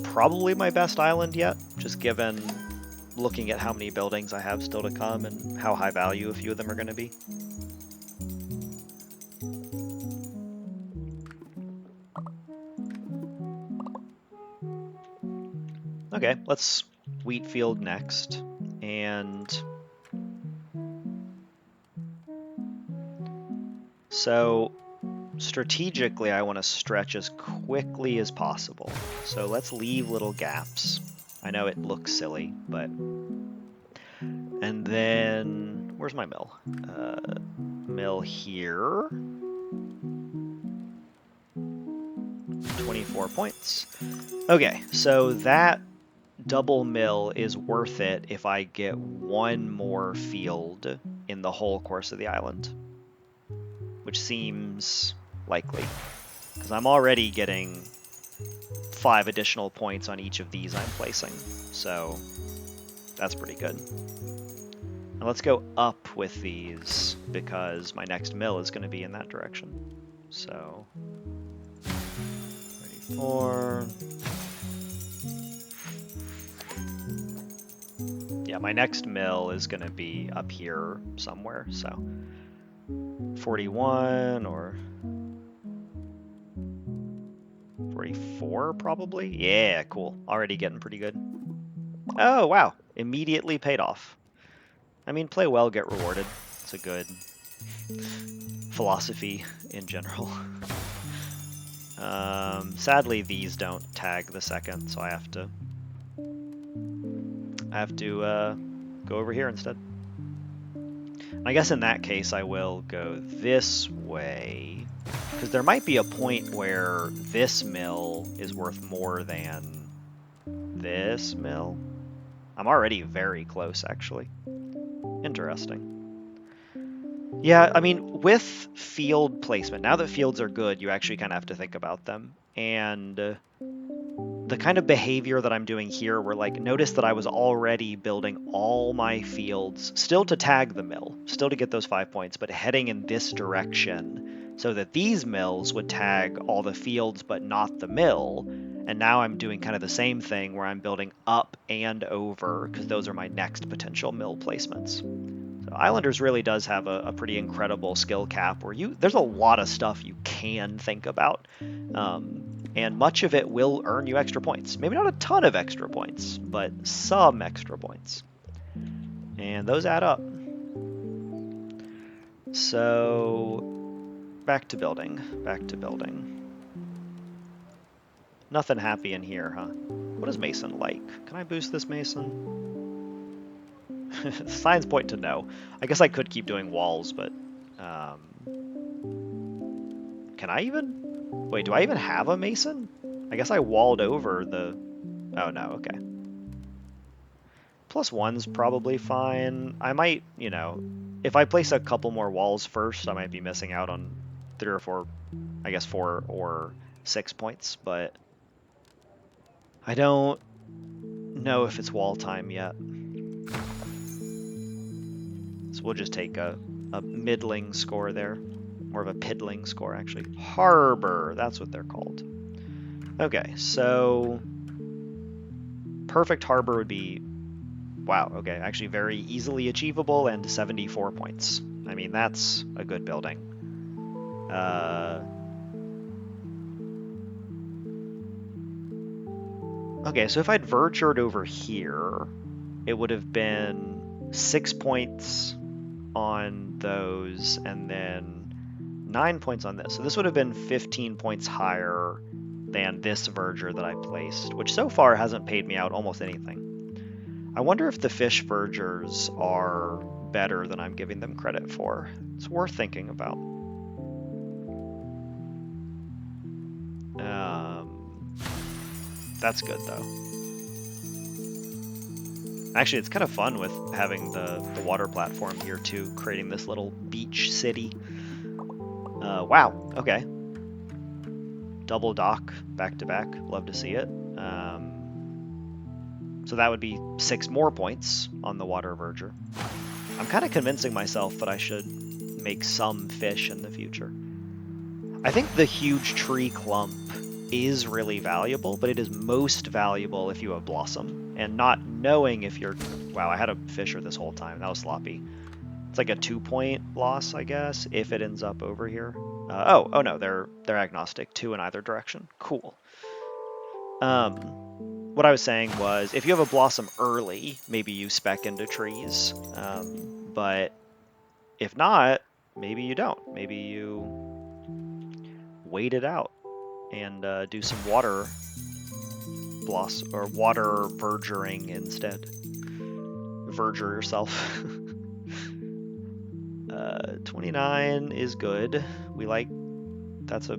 Probably my best island yet, just given looking at how many buildings I have still to come and how high value a few of them are going to be. Okay, let's wheat field next. And so strategically, I want to stretch as quickly as possible. So let's leave little gaps. I know it looks silly, but... And then, where's my mill? Mill here. 24 points. Okay, so that double mill is worth it if I get 1 more field in the whole course of the island, which seems likely, because I'm already getting 5 additional points on each of these I'm placing, so that's pretty good. And let's go up with these, because my next mill is going to be in that direction. So, 34. Yeah, my next mill is going to be up here somewhere, so 41 or 44 probably? Yeah, cool. Already getting pretty good. Oh, wow. Immediately paid off. I mean, play well, get rewarded. It's a good philosophy in general. Sadly, these don't tag the second, so I have to go over here instead. I guess in that case, I will go this way, because there might be a point where this mill is worth more than this mill. I'm already very close, actually. Interesting. Yeah, I mean, with field placement, now that fields are good, you actually kind of have to think about them. And the kind of behavior that I'm doing here, where like, notice that I was already building all my fields, still to tag the mill, still to get those 5 points, but heading in this direction so that these mills would tag all the fields but not the mill. And now I'm doing kind of the same thing where I'm building up and over, because those are my next potential mill placements. So Islanders really does have a pretty incredible skill cap where there's a lot of stuff you can think about. And much of it will earn you extra points. Maybe not a ton of extra points, but some extra points. And those add up. So, back to building. Nothing happy in here, huh? What is Mason like? Can I boost this Mason? Signs point to no. I guess I could keep doing walls, but... can I even? Wait, do I even have a Mason? I guess I walled over the... Oh, no, okay. +1's probably fine. I might, if I place a couple more walls first, I might be missing out on 3 or 4, I guess 4 or 6 points, but I don't know if it's wall time yet. So we'll just take a middling score there. More of a piddling score, actually. Harbor, that's what they're called. Okay, so perfect harbor would be, wow, okay, actually very easily achievable and 74 points. I mean, that's a good building. Okay, so if I'd vergered over here, it would have been 6 points on those, and then 9 points on this. So this would have been 15 points higher than this verger that I placed, which so far hasn't paid me out almost anything. I wonder if the fish vergers are better than I'm giving them credit for. It's worth thinking about. That's good, though. Actually, it's kind of fun with having the water platform here, too, creating this little beach city. Wow, okay. Double dock, back-to-back. Love to see it. So that would be 6 more points on the water verger. I'm kind of convincing myself that I should make some fish in the future. I think the huge tree clump is really valuable, but it is most valuable if you have blossom. And not knowing if you're... Wow, I had a fisher this whole time. That was sloppy. It's like a 2-point loss, I guess, if it ends up over here. Oh no, they're agnostic, 2 in either direction. Cool. What I was saying was, if you have a blossom early, maybe you spec into trees. But if not, maybe you don't. Maybe you wait it out and do some water vergering instead. Verger yourself. 29 is good. We like, that's a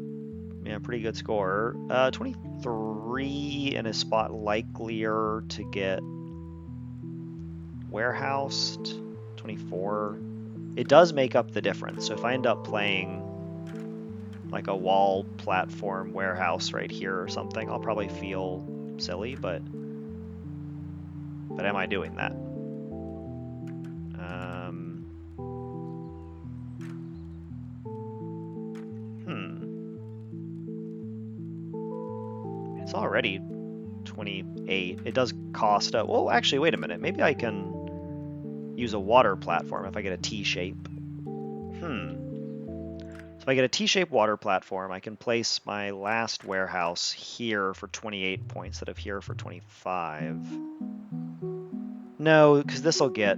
pretty good score. 23 in a spot likelier to get warehoused. 24. It does make up the difference. So if I end up playing like a wall platform warehouse right here or something, I'll probably feel silly, but am I doing that? It's already 28. It does cost well, actually, wait a minute. Maybe I can use a water platform if I get a T-shape. So if I get a T-shaped water platform, I can place my last warehouse here for 28 points instead of here for 25. No, because this will get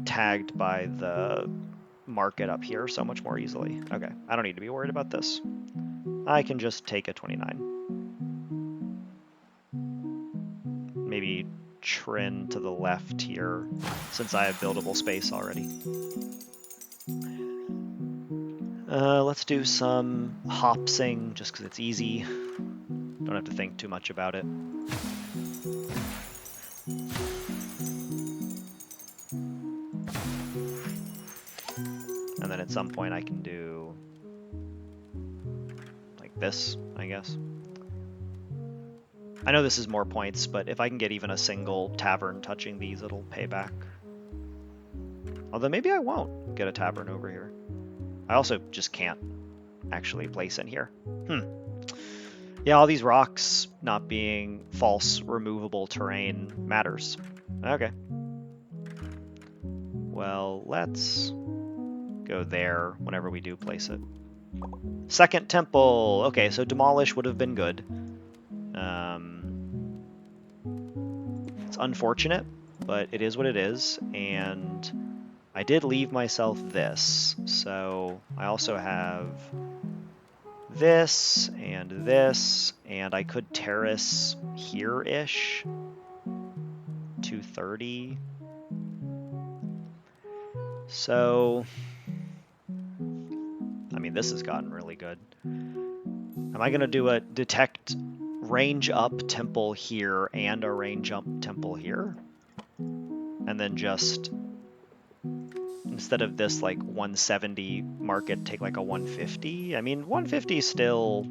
tagged by the market up here so much more easily. Okay, I don't need to be worried about this. I can just take a 29. Maybe trend to the left here, since I have buildable space already. Let's do some hopsing, just because it's easy. Don't have to think too much about it. And then at some point I can do like this, I guess. I know this is more points, but if I can get even a single tavern touching these, it'll pay back. Although maybe I won't get a tavern over here. I also just can't actually place in here. Yeah, all these rocks not being false removable terrain matters. Okay. Well, let's go there whenever we do place it. Second temple. Okay, so demolish would have been good. It's unfortunate, but it is what it is, and I did leave myself this, so I also have this, and I could terrace here-ish. 230. So, I mean, this has gotten really good. Am I going to do a detect range up temple here and a range up temple here? And then just, instead of this like 170 market, take like a 150? I mean, 150 is still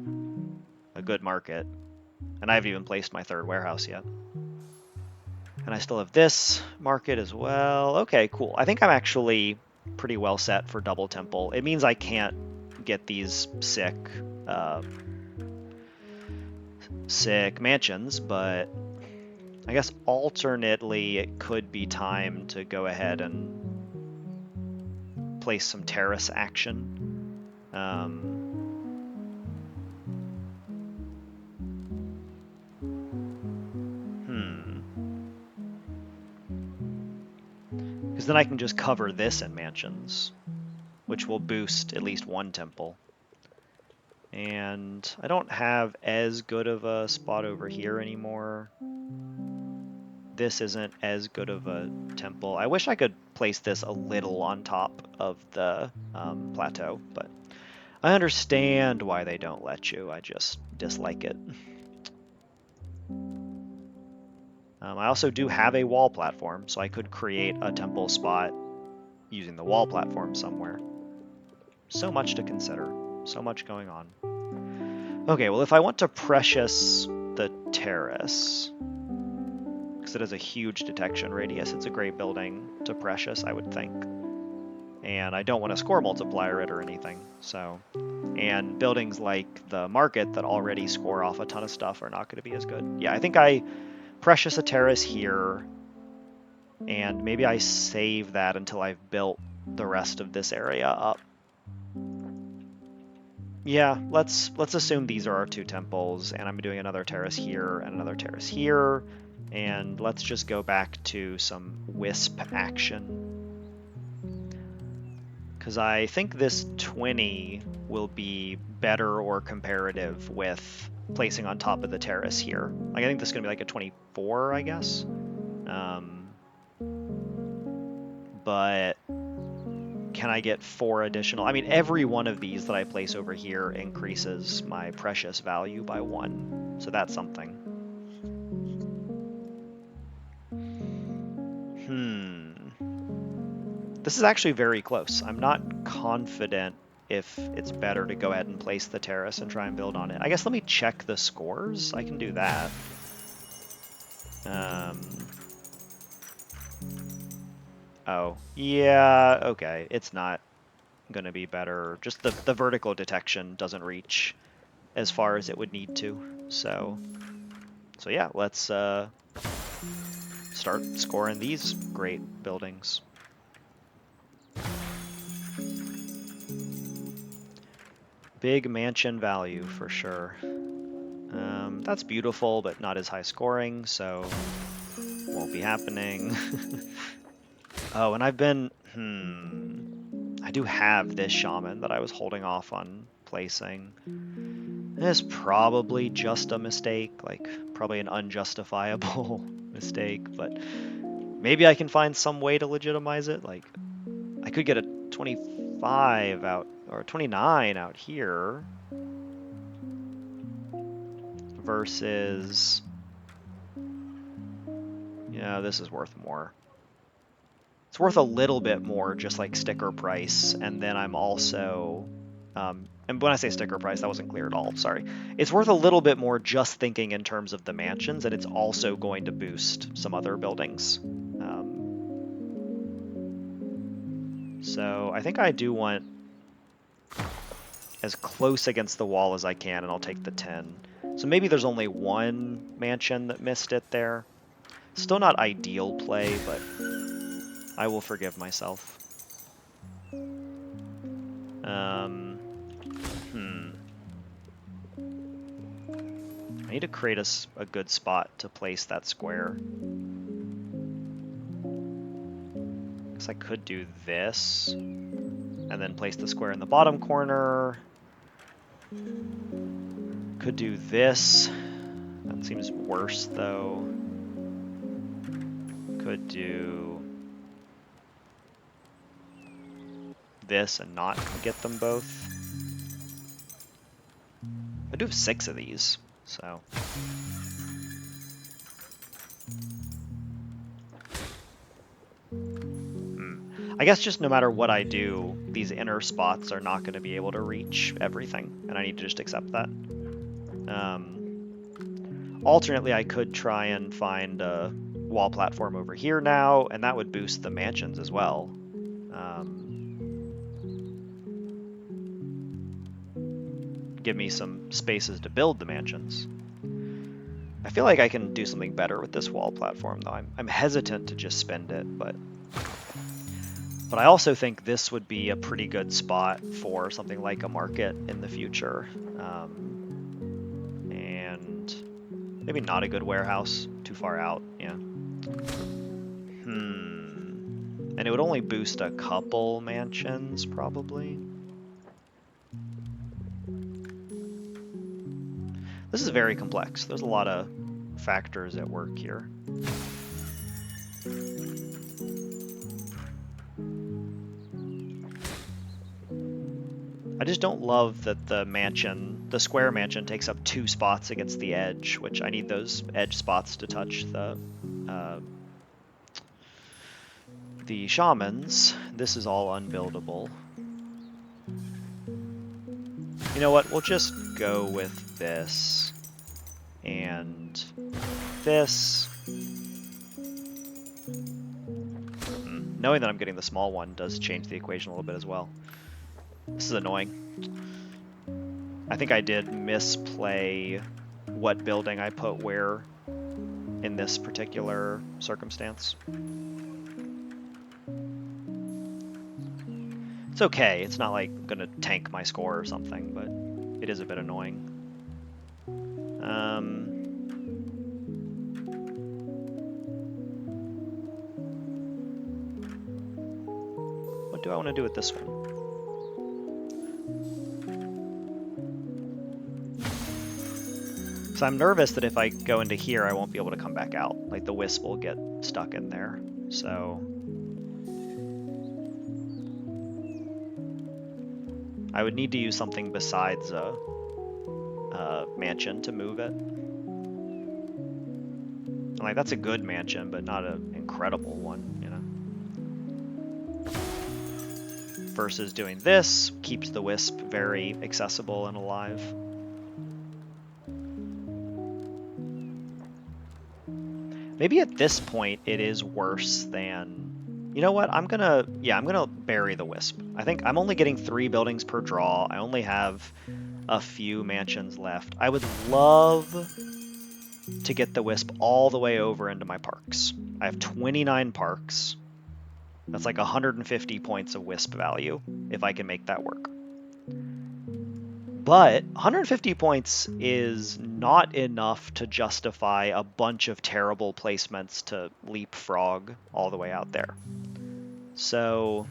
a good market. And I haven't even placed my third warehouse yet. And I still have this market as well. Okay, cool. I think I'm actually pretty well set for double temple. It means I can't get these sick mansions, but I guess alternately it could be time to go ahead and place some terrace action. Because then I can just cover this in mansions, which will boost at least one temple. And I don't have as good of a spot over here anymore. This isn't as good of a temple. I wish I could place this a little on top of the plateau, but I understand why they don't let you. I just dislike it. I also do have a wall platform, so I could create a temple spot using the wall platform somewhere. So much to consider. So much going on. Okay, well, if I want to precious the terrace, because it has a huge detection radius, it's a great building to precious, I would think. And I don't want to score multiplier it or anything, so... And buildings like the market that already score off a ton of stuff are not going to be as good. Yeah, I think I precious a terrace here, and maybe I save that until I've built the rest of this area up. Yeah, let's assume these are our two temples, and I'm doing another terrace here and another terrace here, and let's just go back to some Wisp action. Because I think this 20 will be better or comparative with placing on top of the terrace here. Like, I think this is going to be like a 24, I guess. But can I get 4 additional? I mean, every one of these that I place over here increases my precious value by 1. So that's something. This is actually very close. I'm not confident if it's better to go ahead and place the terrace and try and build on it. I guess let me check the scores. I can do that. Oh, yeah, okay. It's not going to be better. Just the vertical detection doesn't reach as far as it would need to. So yeah, let's start scoring these great buildings. Big mansion value for sure. That's beautiful, but not as high scoring, so won't be happening. Oh, and I've been... I do have this shaman that I was holding off on placing. It's probably just a mistake, like probably an unjustifiable mistake, but maybe I can find some way to legitimize it. Like, I could get a 25 out, or 29 out here, versus... Yeah, this is worth more. It's worth a little bit more, just like sticker price, and then I'm also... and when I say sticker price, that wasn't clear at all, sorry. It's worth a little bit more just thinking in terms of the mansions, and it's also going to boost some other buildings. So I think I do want as close against the wall as I can, and I'll take the 10. So maybe there's only one mansion that missed it there. Still not ideal play, but I will forgive myself. I need to create a good spot to place that square. Guess I could do this, and then place the square in the bottom corner. Could do this. That seems worse, though. Could do this and not get them both. I do have 6 of these, so... I guess just no matter what I do, these inner spots are not going to be able to reach everything, and I need to just accept that. Alternately, I could try and find a wall platform over here now, and that would boost the mansions as well. Give me some spaces to build the mansions. I feel like I can do something better with this wall platform, though. I'm hesitant to just spend it, but I also think this would be a pretty good spot for something like a market in the future. And maybe not a good warehouse, too far out, yeah. And it would only boost a couple mansions, probably. This is very complex. There's a lot of factors at work here. I just don't love that the square mansion takes up 2 spots against the edge, which I need those edge spots to touch the shamans. This is all unbuildable. You know what? We'll just go with this and this. Knowing that I'm getting the small one does change the equation a little bit as well. This is annoying. I think I did misplay what building I put where in this particular circumstance. It's okay. It's not like gonna tank my score or something, but it is a bit annoying. What do I want to do with this one? So I'm nervous that if I go into here, I won't be able to come back out. Like the Wisp will get stuck in there. So I would need to use something besides a mansion to move it. And like that's a good mansion, but not an incredible one, you know. Versus doing this keeps the Wisp very accessible and alive. Maybe at this point it is worse than... You know what? I'm gonna bury the Wisp. I think I'm only getting 3 buildings per draw. I only have a few mansions left. I would love to get the Wisp all the way over into my parks. I have 29 parks. That's like 150 points of Wisp value, if I can make that work. But 150 points is not enough to justify a bunch of terrible placements to leapfrog all the way out there. So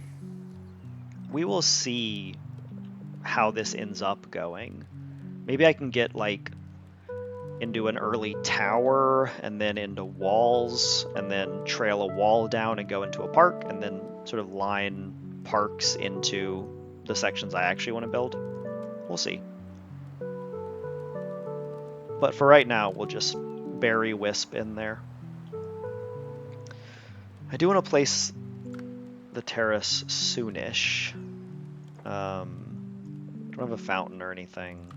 we will see how this ends up going. Maybe I can get like into an early tower and then into walls and then trail a wall down and go into a park and then sort of line parks into the sections I actually want to build. We'll see. But for right now, we'll just bury Wisp in there. I do want to place the terrace soonish. Don't have a fountain or anything.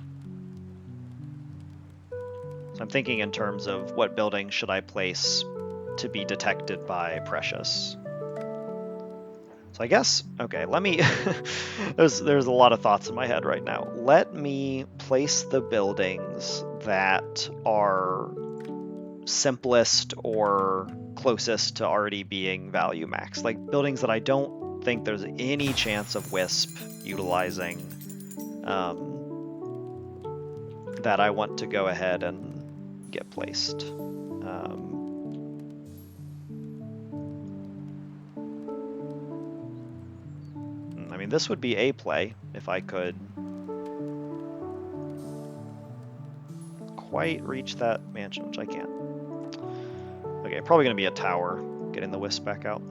So I'm thinking in terms of what building should I place to be detected by Precious. So I guess, okay, let me, there's a lot of thoughts in my head right now. Let me place the buildings that are simplest or closest to already being value max. Like buildings that I don't think there's any chance of Wisp utilizing, that I want to go ahead and get placed. I mean, this would be a play if I could quite reach that mansion, which I can't. Okay, probably going to be a tower, getting the Wisp back out.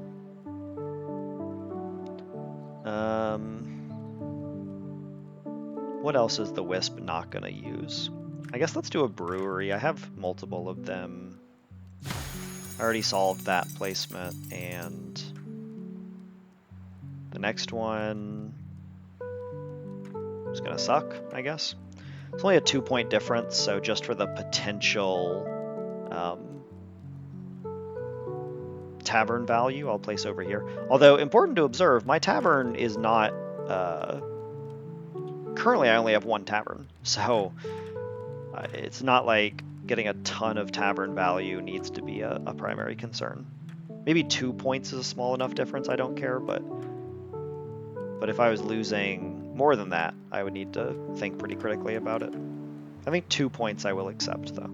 What else is the Wisp not going to use? I guess let's do a brewery. I have multiple of them. I already solved that placement, and the next one is going to suck, I guess. It's only a 2-point difference, so just for the potential tavern value, I'll place over here. Although, important to observe, my tavern is not... currently, I only have 1 tavern, so it's not like getting a ton of tavern value needs to be a primary concern. Maybe 2 points is a small enough difference, I don't care, but if I was losing more than that, I would need to think pretty critically about it. I think 2 points I will accept, though.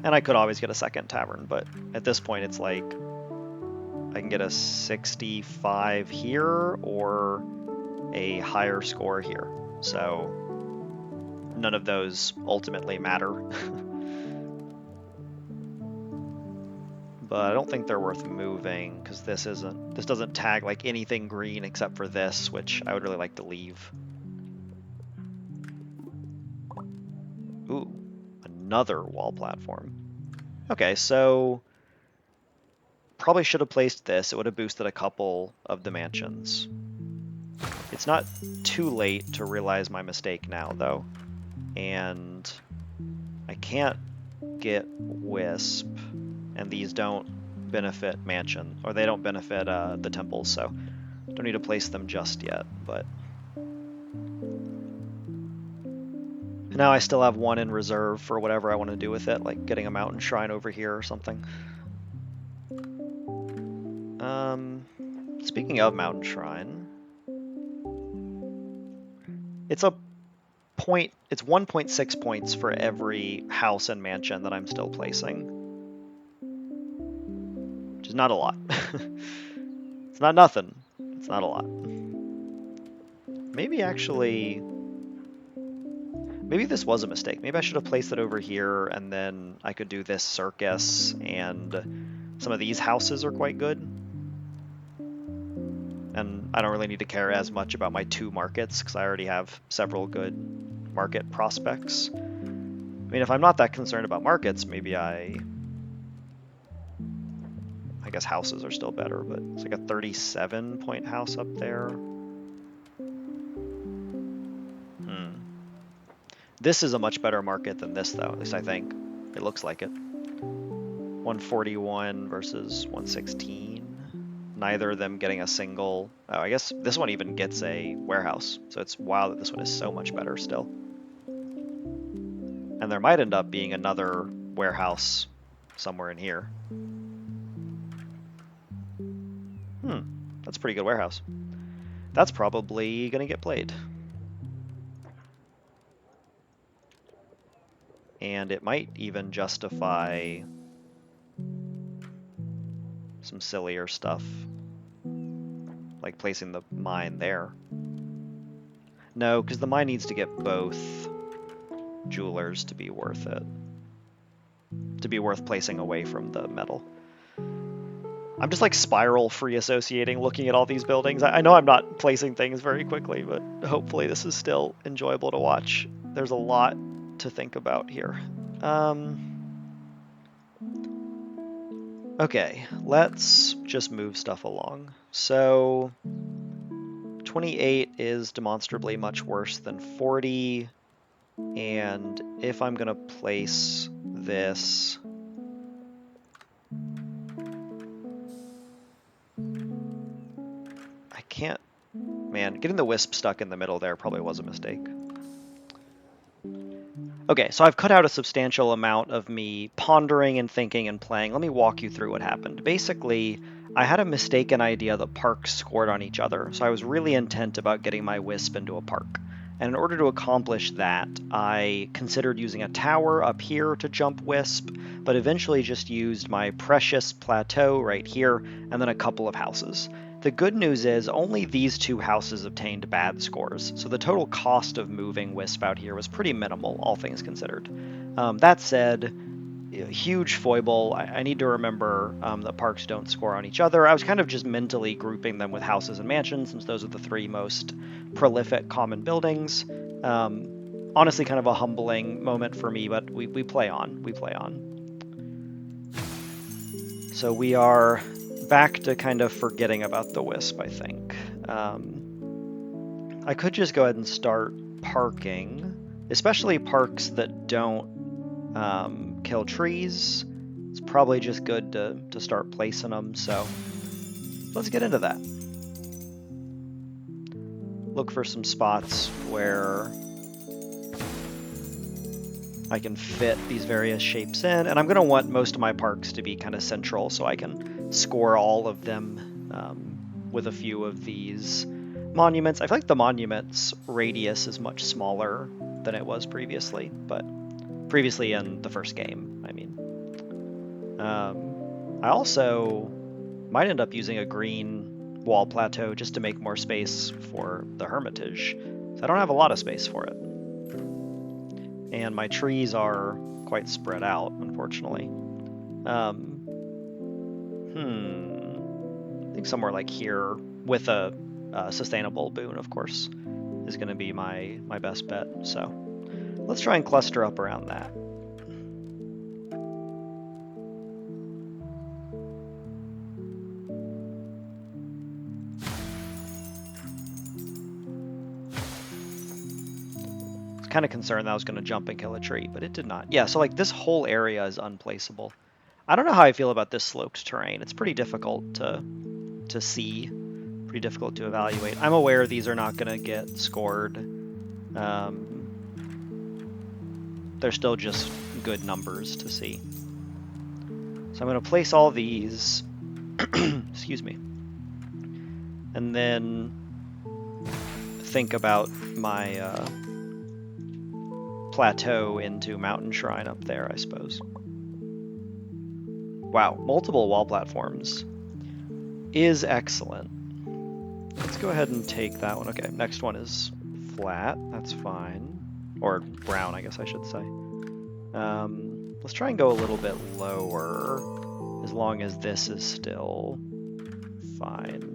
And I could always get a second tavern, but at this point it's like I can get a 65 here or a higher score here. So none of those ultimately matter. But I don't think they're worth moving because this doesn't tag like anything green except for this, which I would really like to leave. Ooh, another wall platform. Okay, so probably should have placed this. It would have boosted a couple of the mansions. It's not too late to realize my mistake now, though. And I can't get Wisp, and these don't benefit mansion, or they don't benefit the temples, so don't need to place them just yet, but now I still have one in reserve for whatever I want to do with it, like getting a mountain shrine over here or something. Speaking of mountain shrine, it's 1.6 points for every house and mansion that I'm still placing, which is not a lot. It's not nothing. It's not a lot. Maybe this was a mistake. Maybe I should have placed it over here, and then I could do this circus, and some of these houses are quite good. And I don't really need to care as much about my 2 markets, because I already have several good market prospects. I mean, if I'm not that concerned about markets, maybe I guess houses are still better, but it's like a 37-point house up there. This is a much better market than this, though, at least I think. It looks like it. 141 versus 116. Neither of them getting a single... Oh, I guess this one even gets a warehouse, so it's wild that this one is so much better still. And there might end up being another warehouse somewhere in here. That's a pretty good warehouse. That's probably gonna get played. And it might even justify some sillier stuff, like placing the mine there. No, because the mine needs to get both jewelers to be worth it. To be worth placing away from the metal. I'm just like spiral free associating looking at all these buildings. I know I'm not placing things very quickly, but hopefully this is still enjoyable to watch. There's a lot to think about here. Okay, let's just move stuff along. So 28 is demonstrably much worse than 40, and if I'm gonna place this, I can't, man, getting the Wisp stuck in the middle there probably was a mistake. Okay, so I've cut out a substantial amount of me pondering and thinking and playing. Let me walk you through what happened. Basically, I had a mistaken idea that parks scored on each other, so I was really intent about getting my Wisp into a park. And in order to accomplish that, I considered using a tower up here to jump Wisp, but eventually just used my precious plateau right here, and then a couple of houses. The good news is only these 2 houses obtained bad scores, so the total cost of moving Wisp out here was pretty minimal, all things considered. That said, huge foible. I need to remember that parks don't score on each other. I was kind of just mentally grouping them with houses and mansions, since those are the 3 most prolific common buildings. Honestly, kind of a humbling moment for me, but we play on. We play on. So we are back to kind of forgetting about the Wisp, I think. I could just go ahead and start parking, especially parks that don't kill trees. It's probably just good to start placing them, so let's get into that. Look for some spots where I can fit these various shapes in, and I'm going to want most of my parks to be kind of central so I can score all of them with a few of these monuments. I feel like the monument's radius is much smaller than it was previously, but previously in the first game, I mean. I also might end up using a green wall plateau just to make more space for the hermitage. So I don't have a lot of space for it. And my trees are quite spread out, unfortunately. I think somewhere like here with a sustainable boon, of course, is going to be my best bet. So let's try and cluster up around that. Kind of concerned that I was going to jump and kill a tree, but it did not. Yeah, so like this whole area is unplaceable. I don't know how I feel about this sloped terrain. It's pretty difficult to see, pretty difficult to evaluate. I'm aware these are not going to get scored. They're still just good numbers to see. So I'm going to place all these, excuse me, and then think about my plateau into Mountain Shrine up there, I suppose. Wow, multiple wall platforms is excellent. Let's go ahead and take that one. Okay, next one is flat. That's fine. Or brown, I guess I should say. Let's try and go a little bit lower, as long as this is still fine.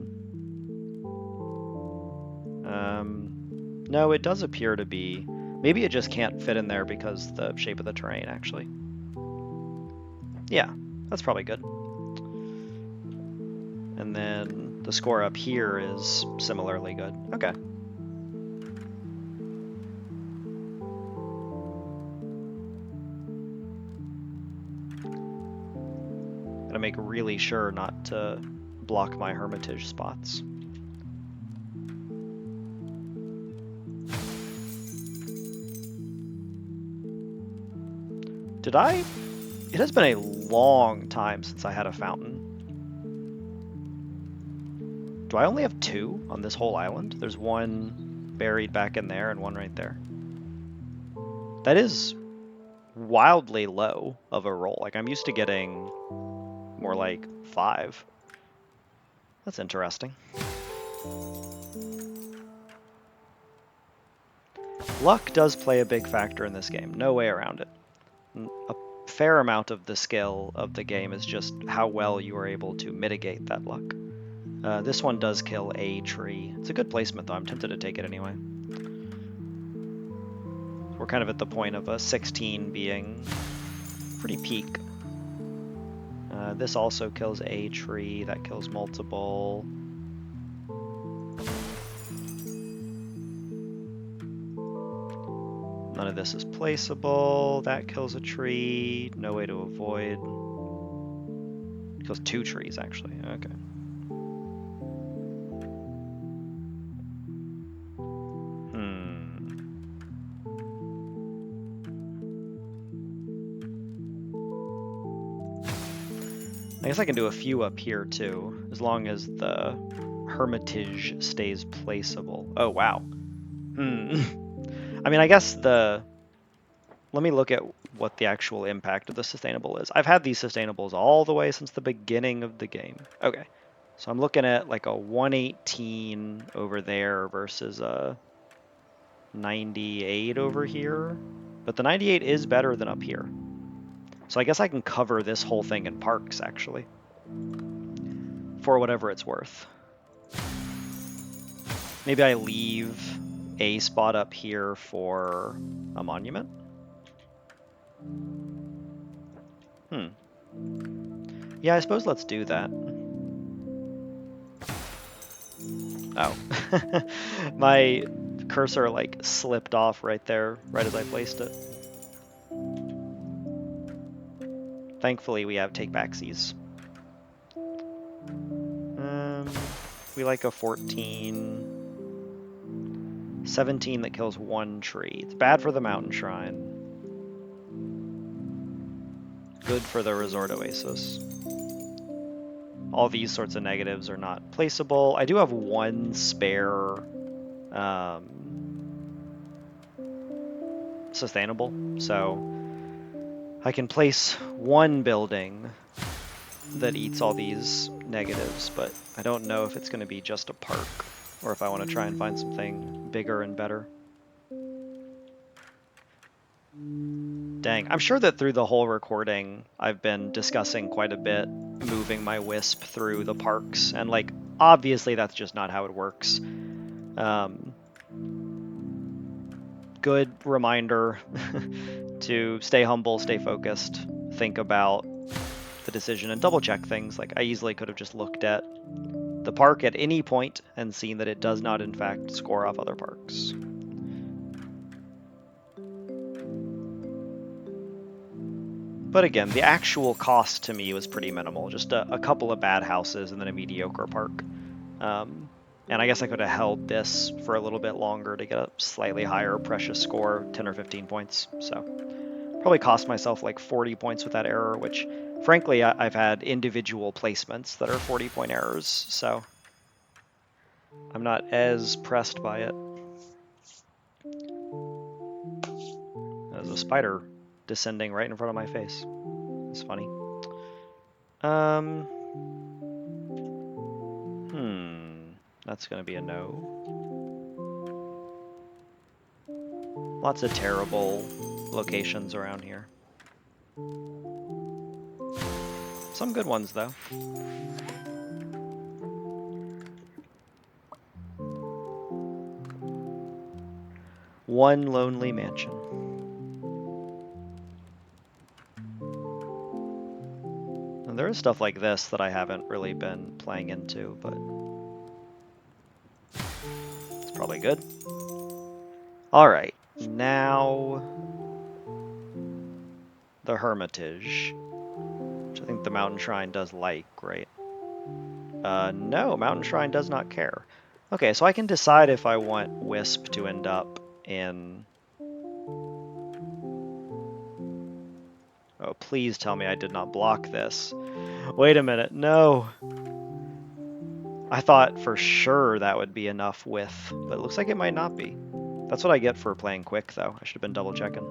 No, it does appear to be. Maybe it just can't fit in there because the shape of the terrain, actually. Yeah, that's probably good. And then the score up here is similarly good. Okay. Gotta make really sure not to block my hermitage spots. Did I? It has been a long time since I had a fountain. Do I only have two on this whole island? There's one buried back in there and one right there. That is wildly low of a roll. Like, I'm used to getting more like 5. That's interesting. Luck does play a big factor in this game. No way around it. A fair amount of the skill of the game is just how well you are able to mitigate that luck. This one does kill a tree. It's a good placement, though. I'm tempted to take it anyway. We're kind of at the point of a 16 being pretty peak. This also kills a tree. That kills multiple. None of this is placeable. That kills a tree. No way to avoid. It kills 2 trees, actually. Okay. I guess I can do a few up here too, as long as the hermitage stays placeable. Oh, wow. I mean, I guess let me look at what the actual impact of the sustainable is. I've had these sustainables all the way since the beginning of the game. Okay, so I'm looking at like a 118 over there versus a 98 over here. But the 98 is better than up here. So I guess I can cover this whole thing in parks, actually, for whatever it's worth. Maybe I leave a spot up here for a monument? Yeah, I suppose let's do that. Oh. My cursor, like, slipped off right there, right as I placed it. Thankfully, we have take-backsies. We like a 14. 17 that kills 1 tree. It's bad for the mountain shrine. Good for the resort oasis. All these sorts of negatives are not placeable. I do have 1 spare sustainable, so I can place one building that eats all these negatives, but I don't know if it's going to be just a park or if I want to try and find something bigger and better. Dang, I'm sure that through the whole recording I've been discussing quite a bit moving my Wisp through the parks, and like obviously that's just not how it works. Good reminder to stay humble, stay focused, think about the decision, and double check things. Like I easily could have just looked at the park at any point and seen that it does not in fact score off other parks. But again, the actual cost to me was pretty minimal. Just a couple of bad houses and then a mediocre park. And I guess I could have held this for a little bit longer to get a slightly higher precious score, 10 or 15 points. So probably cost myself like 40 points with that error, which frankly I've had individual placements that are 40-point errors. So I'm not as pressed by it. There's a spider descending right in front of my face. It's funny. That's gonna be a no. Lots of terrible locations around here. Some good ones though. One lonely mansion. And there is stuff like this that I haven't really been playing into, but it's probably good. Alright, now the Hermitage, which I think the Mountain Shrine does like, right? No, Mountain Shrine does not care. Okay, so I can decide if I want Wisp to end up in... Oh, please tell me I did not block this. Wait a minute, no! I thought for sure that would be enough width, but it looks like it might not be. That's what I get for playing quick, though. I should have been double checking.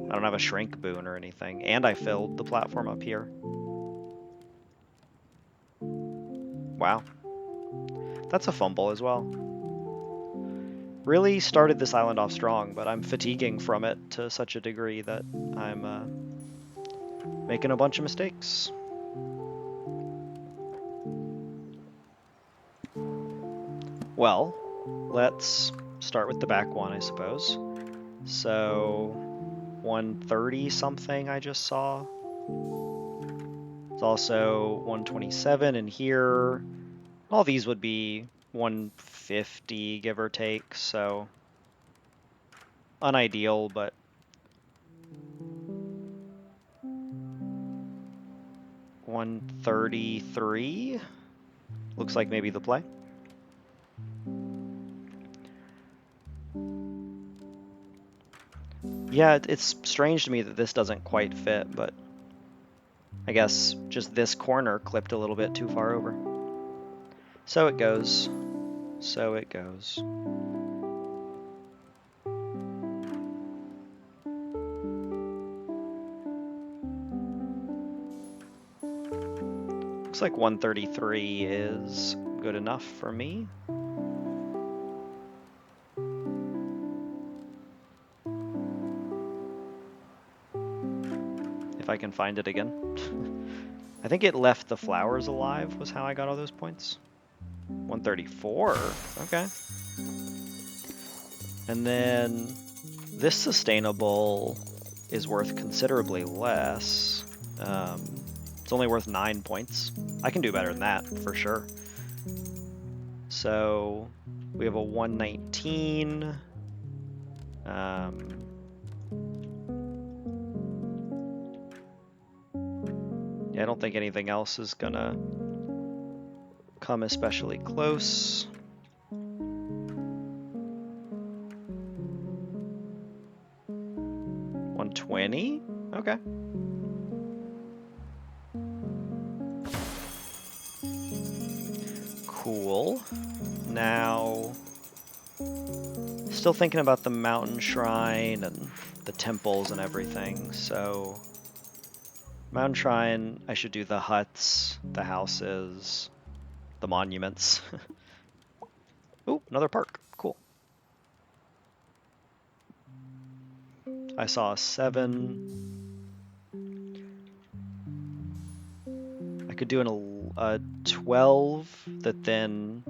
I don't have a shrink boon or anything, and I filled the platform up here. Wow. That's a fumble as well. Really started this island off strong, but I'm fatiguing from it to such a degree that I'm making a bunch of mistakes. Well, let's start with the back one, I suppose. So, 130 something I just saw. It's also 127 in here. All these would be 150, give or take, so unideal, but 133 looks like maybe the play. Yeah, it's strange to me that this doesn't quite fit, but I guess just this corner clipped a little bit too far over. So it goes. So it goes. Looks like 133 is good enough for me. If I can find it again. I think it left the flowers alive was how I got all those points. 134, okay. And then this sustainable is worth considerably less. It's only worth 9 points. I can do better than that, for sure. So we have a 119. Yeah, I don't think anything else is gonna come especially close. $120? Okay. Cool. Now Still thinking about the mountain shrine and the temples and everything, so mountain shrine, I should do the huts, the houses, the monuments. Ooh, another park. Cool. I saw a 7. I could do a 12 that then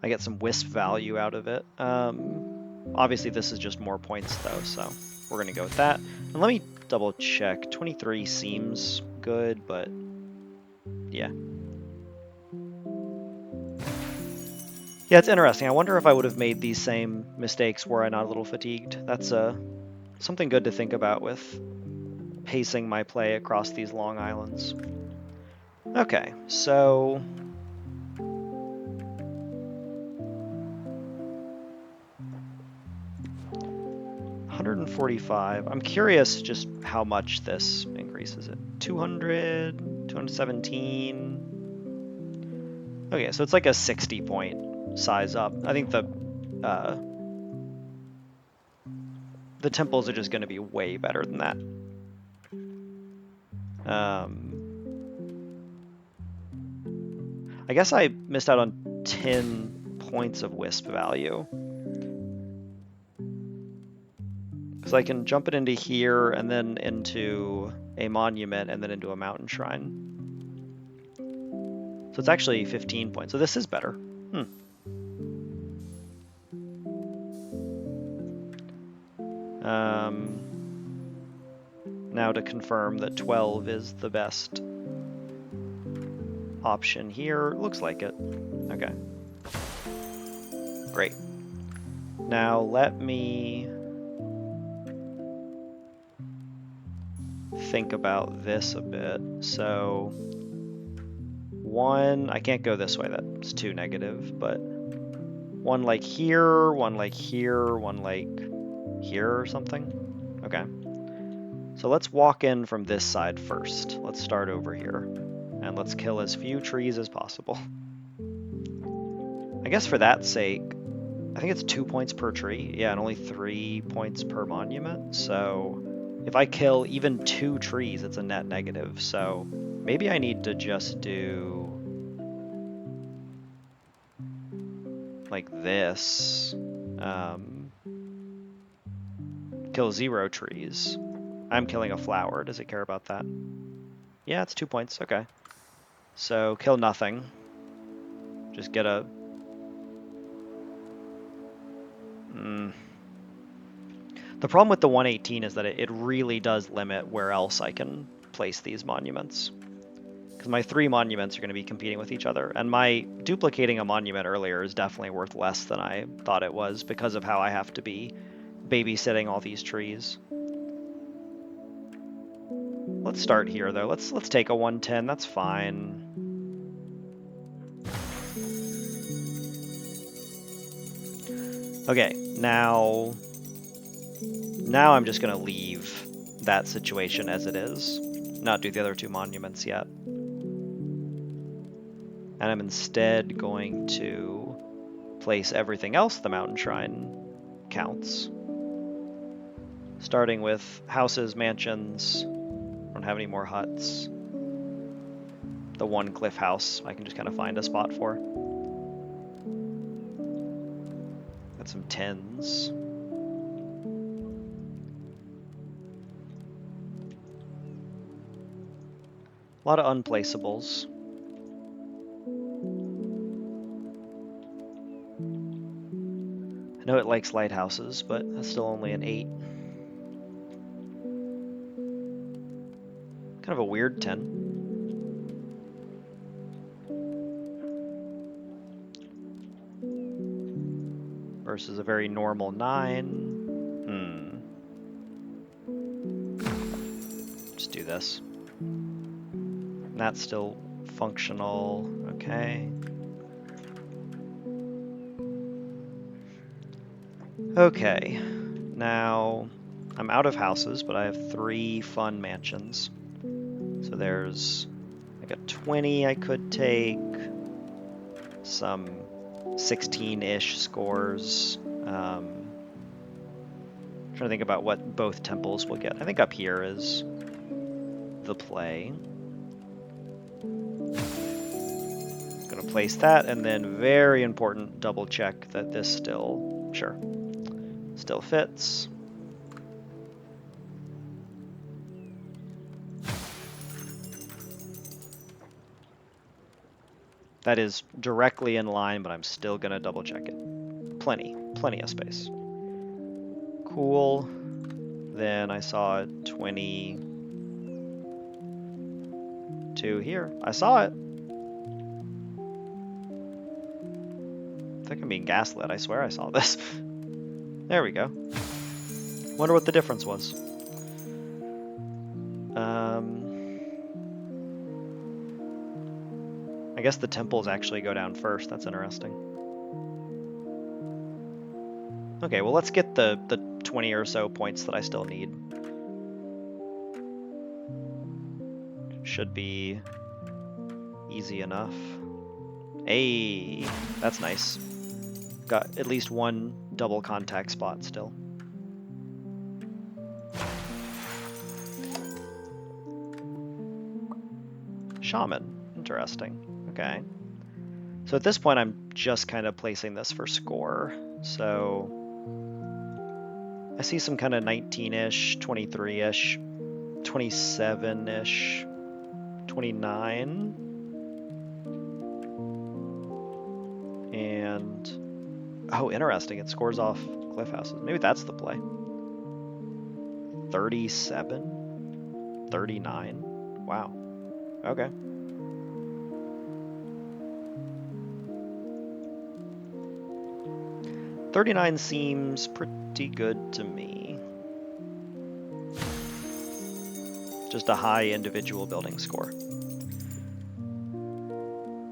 I get some Wisp value out of it. Obviously, this is just more points, though, so we're going to go with that. And let me double check. 23 seems good, but yeah. Yeah, it's interesting. I wonder if I would have made these same mistakes were I not a little fatigued. That's something good to think about with pacing my play across these long islands. Okay, so 145. I'm curious just how much this increases it. 200, 217. Okay, so it's like a 60 point size up. I think the temples are just going to be way better than that. I guess I missed out on 10 points of Wisp value. Because I can jump it into here, and then into a monument, and then into a mountain shrine. So it's actually 15 points. So this is better. Now to confirm that 12 is the best option here. Looks like it. Okay. Great. Now let me think about this a bit. So 1, I can't go this way, that's too negative, but 1 like here, 1 like here, 1 like here or something. Okay. So let's walk in from this side first. Let's start over here. And let's kill as few trees as possible. I guess for that sake, I think it's 2 points per tree. Yeah, and only 3 points per monument. So if I kill even 2 trees, it's a net negative. So maybe I need to just do like this. Kill 0 trees. I'm killing a flower. Does it care about that? Yeah, it's 2 points. Okay. So kill nothing. Just get a... The problem with the 118 is that it really does limit where else I can place these monuments. Because my 3 monuments are going to be competing with each other. And my duplicating a monument earlier is definitely worth less than I thought it was because of how I have to be babysitting all these trees. Let's start here, though. Let's take a 110. That's fine. Okay, now I'm just going to leave that situation as it is. Not do the other 2 monuments yet. And I'm instead going to place everything else the mountain shrine counts. Starting with houses, mansions. Don't have any more huts. The 1 cliff house I can just kind of find a spot for. Got some 10s. A lot of unplaceables. I know it likes lighthouses, but that's still only an 8. Kind of a weird 10. Versus a very normal 9. Just do this. And that's still functional. Okay. Okay. Now, I'm out of houses, but I have 3 fun mansions. So there's like a 20 I could take. some 16-ish scores. Trying to think about what both temples will get. I think up here is the play. Gonna place that, and then very important, double check that this still fits. That is directly in line, but I'm still gonna double check it. Plenty of space. Cool. Then I saw 22 here. I saw it. I think I'm being gaslit. I swear I saw this. There we go. Wonder what the difference was. I guess the temples actually go down first. That's interesting. Okay, well, let's get the 20 or so points that I still need. Should be easy enough. Hey, that's nice. Got at least one double contact spot still. Shaman. Interesting. Okay. So at this point, I'm just kind of placing this for score. So I see some kind of 19-ish, 23-ish, 27-ish, 29. And, oh, interesting. It scores off cliff houses. Maybe that's the play. 37? 39? Wow. Okay. $39 seems pretty good to me. Just a high individual building score.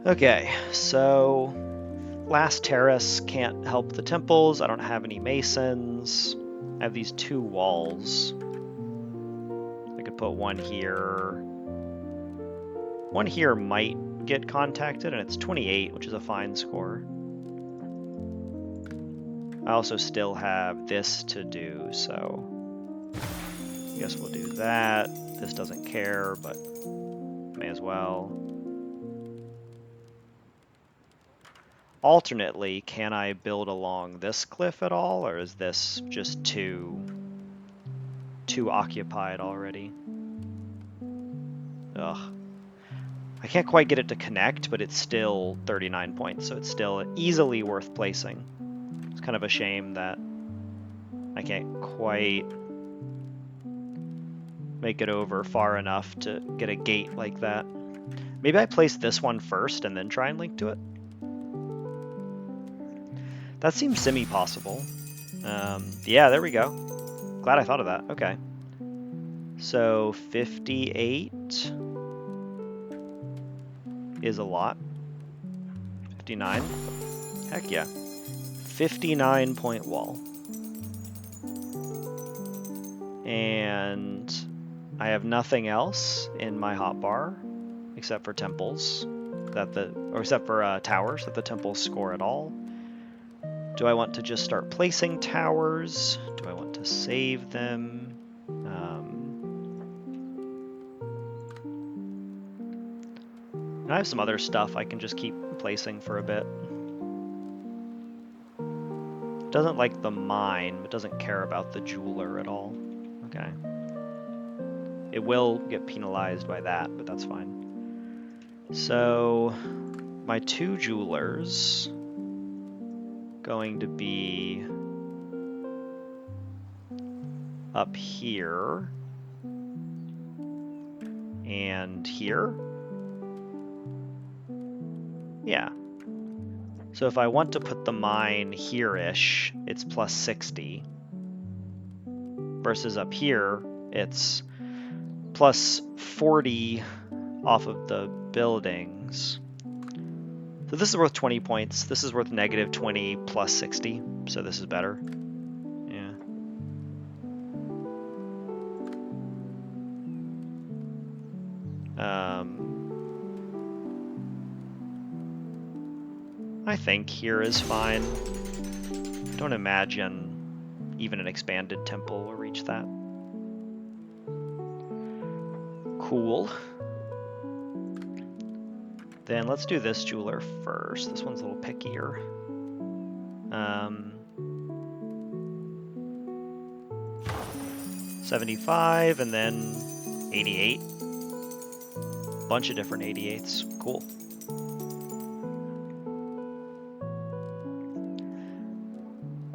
Okay, so last terrace can't help the temples. I don't have any masons. I have these 2 walls. I could put one here. One here might get contacted, and it's 28, which is a fine score. I also still have this to do, so I guess we'll do that. This doesn't care, but may as well. Alternately, can I build along this cliff at all, or is this just too occupied already? Ugh. I can't quite get it to connect, but it's still 39 points, so it's still easily worth placing. It's kind of a shame that I can't quite make it over far enough to get a gate like that. Maybe I place this one first and then try and link to it? That seems semi-possible. Yeah, there we go. Glad I thought of that. Okay. So 58 is a lot. 59. Heck yeah. 59-point wall. And I have nothing else in my hotbar except for temples except for towers that the temples score at all. Do I want to just start placing towers? Do I want to save them? I have some other stuff I can just keep placing for a bit. It doesn't like the mine, but doesn't care about the jeweler at all. Okay. It will get penalized by that, but that's fine. So my 2 jewelers going to be up here and here. Yeah. So if I want to put the mine here-ish, it's plus 60. Versus up here, it's plus 40 off of the buildings. So this is worth 20 points. This is worth negative 20 plus 60. So this is better. Yeah. I think here is fine. I don't imagine even an expanded temple will reach that. Cool. Then let's do this jeweler first. This one's a little pickier. 75 and then 88. Bunch of different 88s. Cool.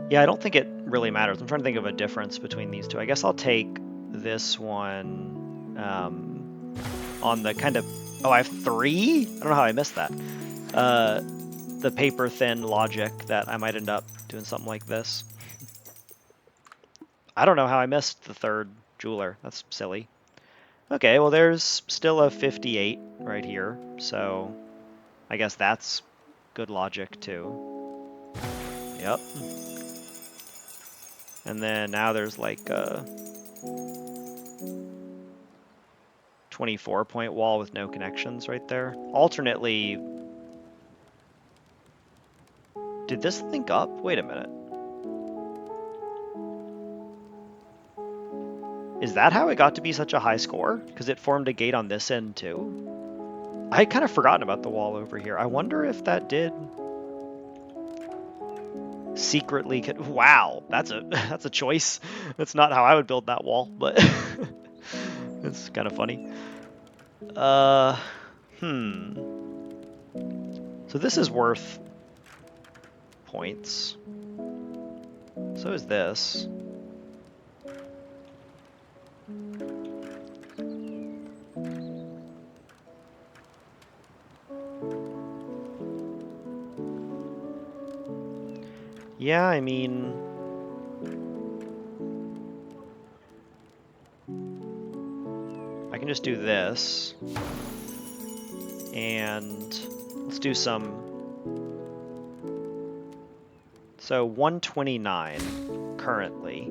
Yeah, I don't think it really matters. I'm trying to think of a difference between these two. I guess I'll take this one on the kind of... Oh, I have 3? I don't know how I missed that. The paper thin logic that I might end up doing something like this. I don't know how I missed the 3rd jeweler. That's silly. Okay, well there's still a 58 right here, so I guess that's good logic too. Yep. And then now there's like a 24-point wall with no connections right there. Alternately, did this link up? Wait a minute. Is that how it got to be such a high score? Because it formed a gate on this end too? I had kind of forgotten about the wall over here. I wonder if that did secretly... Wow, that's a choice. That's not how I would build that wall, but it's kind of funny. So this is worth points. So is this. Yeah, I mean... I can just do this. And let's do some... So 129 currently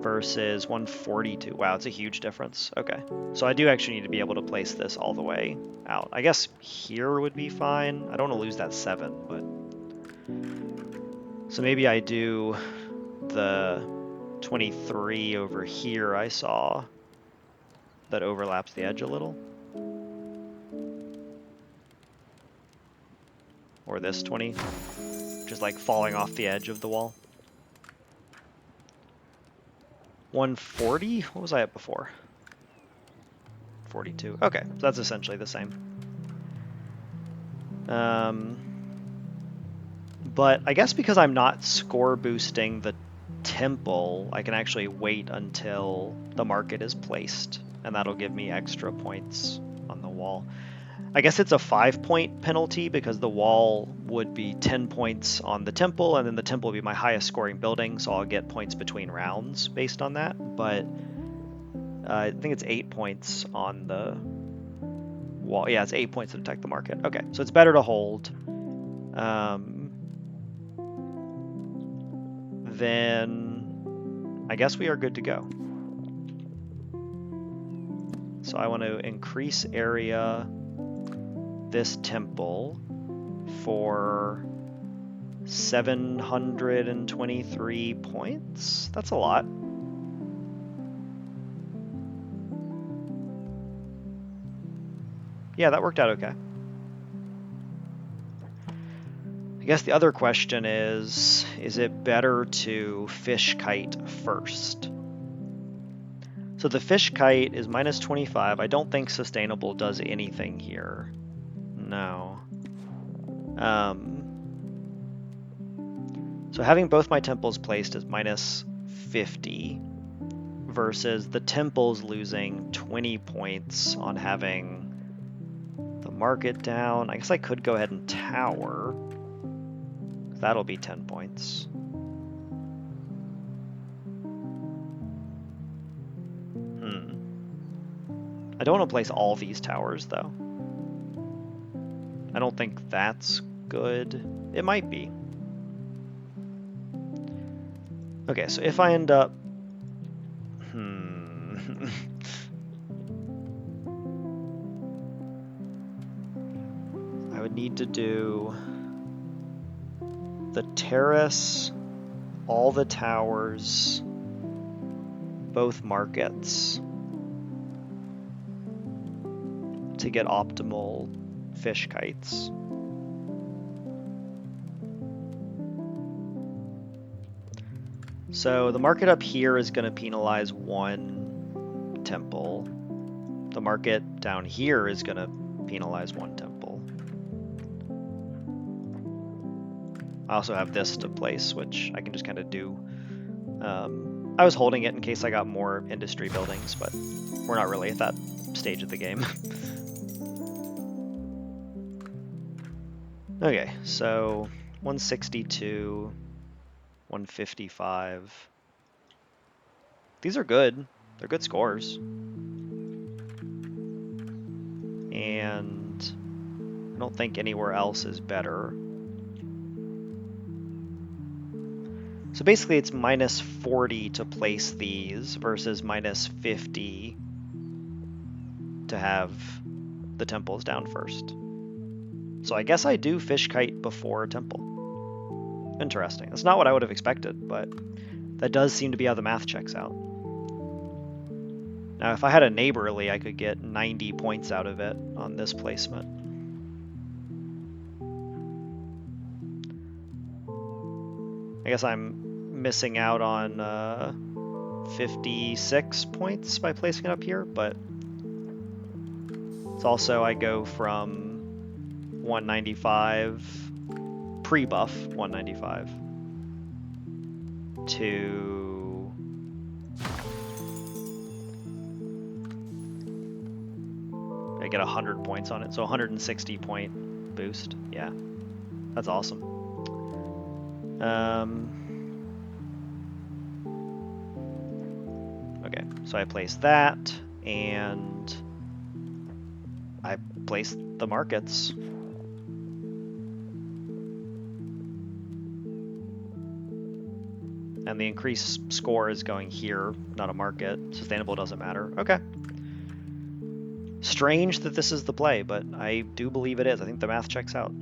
versus 142. Wow, it's a huge difference. Okay. So I do actually need to be able to place this all the way out. I guess here would be fine. I don't want to lose that 7, but... So maybe I do the 23 over here I saw that overlaps the edge a little. Or this 20, which is like falling off the edge of the wall. 140? What was I at before? 42. Okay, so that's essentially the same. But I guess because I'm not score boosting the temple, I can actually wait until the market is placed, and that'll give me extra points on the wall. I guess it's a 5-point penalty because the wall would be 10 points on the temple, and then the temple would be my highest scoring building, so I'll get points between rounds based on that. But I think it's 8 points on the wall. Yeah, it's 8 points to detect the market. Okay, so it's better to hold. Then I guess we are good to go. So I want to increase area this temple for 723 points. That's a lot. Yeah, that worked out okay. I guess the other question is it better to fish kite first? So the fish kite is minus 25. I don't think sustainable does anything here. No. So having both my temples placed is minus 50 versus the temples losing 20 points on having the market down. I guess I could go ahead and tower. That'll be 10 points. I don't want to place all these towers, though. I don't think that's good. It might be. Okay, so if I end up... I would need to do the terrace, all the towers, both markets to get optimal fish kites. So the market up here is going to penalize 1 temple. The market down here is going to penalize 1 temple. I also have this to place, which I can just kind of do. I was holding it in case I got more industry buildings, but we're not really at that stage of the game. Okay, so 162, 155. These are good. They're good scores. And I don't think anywhere else is better. So basically it's minus 40 to place these versus minus 50 to have the temples down first. So I guess I do fish kite before temple. Interesting. That's not what I would have expected, but that does seem to be how the math checks out. Now if I had a neighborly, I could get 90 points out of it on this placement. I guess I'm missing out on 56 points by placing it up here, but it's also I go from 195, pre-buff 195, to I get 100 points on it, so 160 point boost. Yeah, that's awesome. Okay, so I place that, and I place the markets. And the increased score is going here, not a market. Sustainable doesn't matter. Okay. Strange that this is the play, but I do believe it is. I think the math checks out.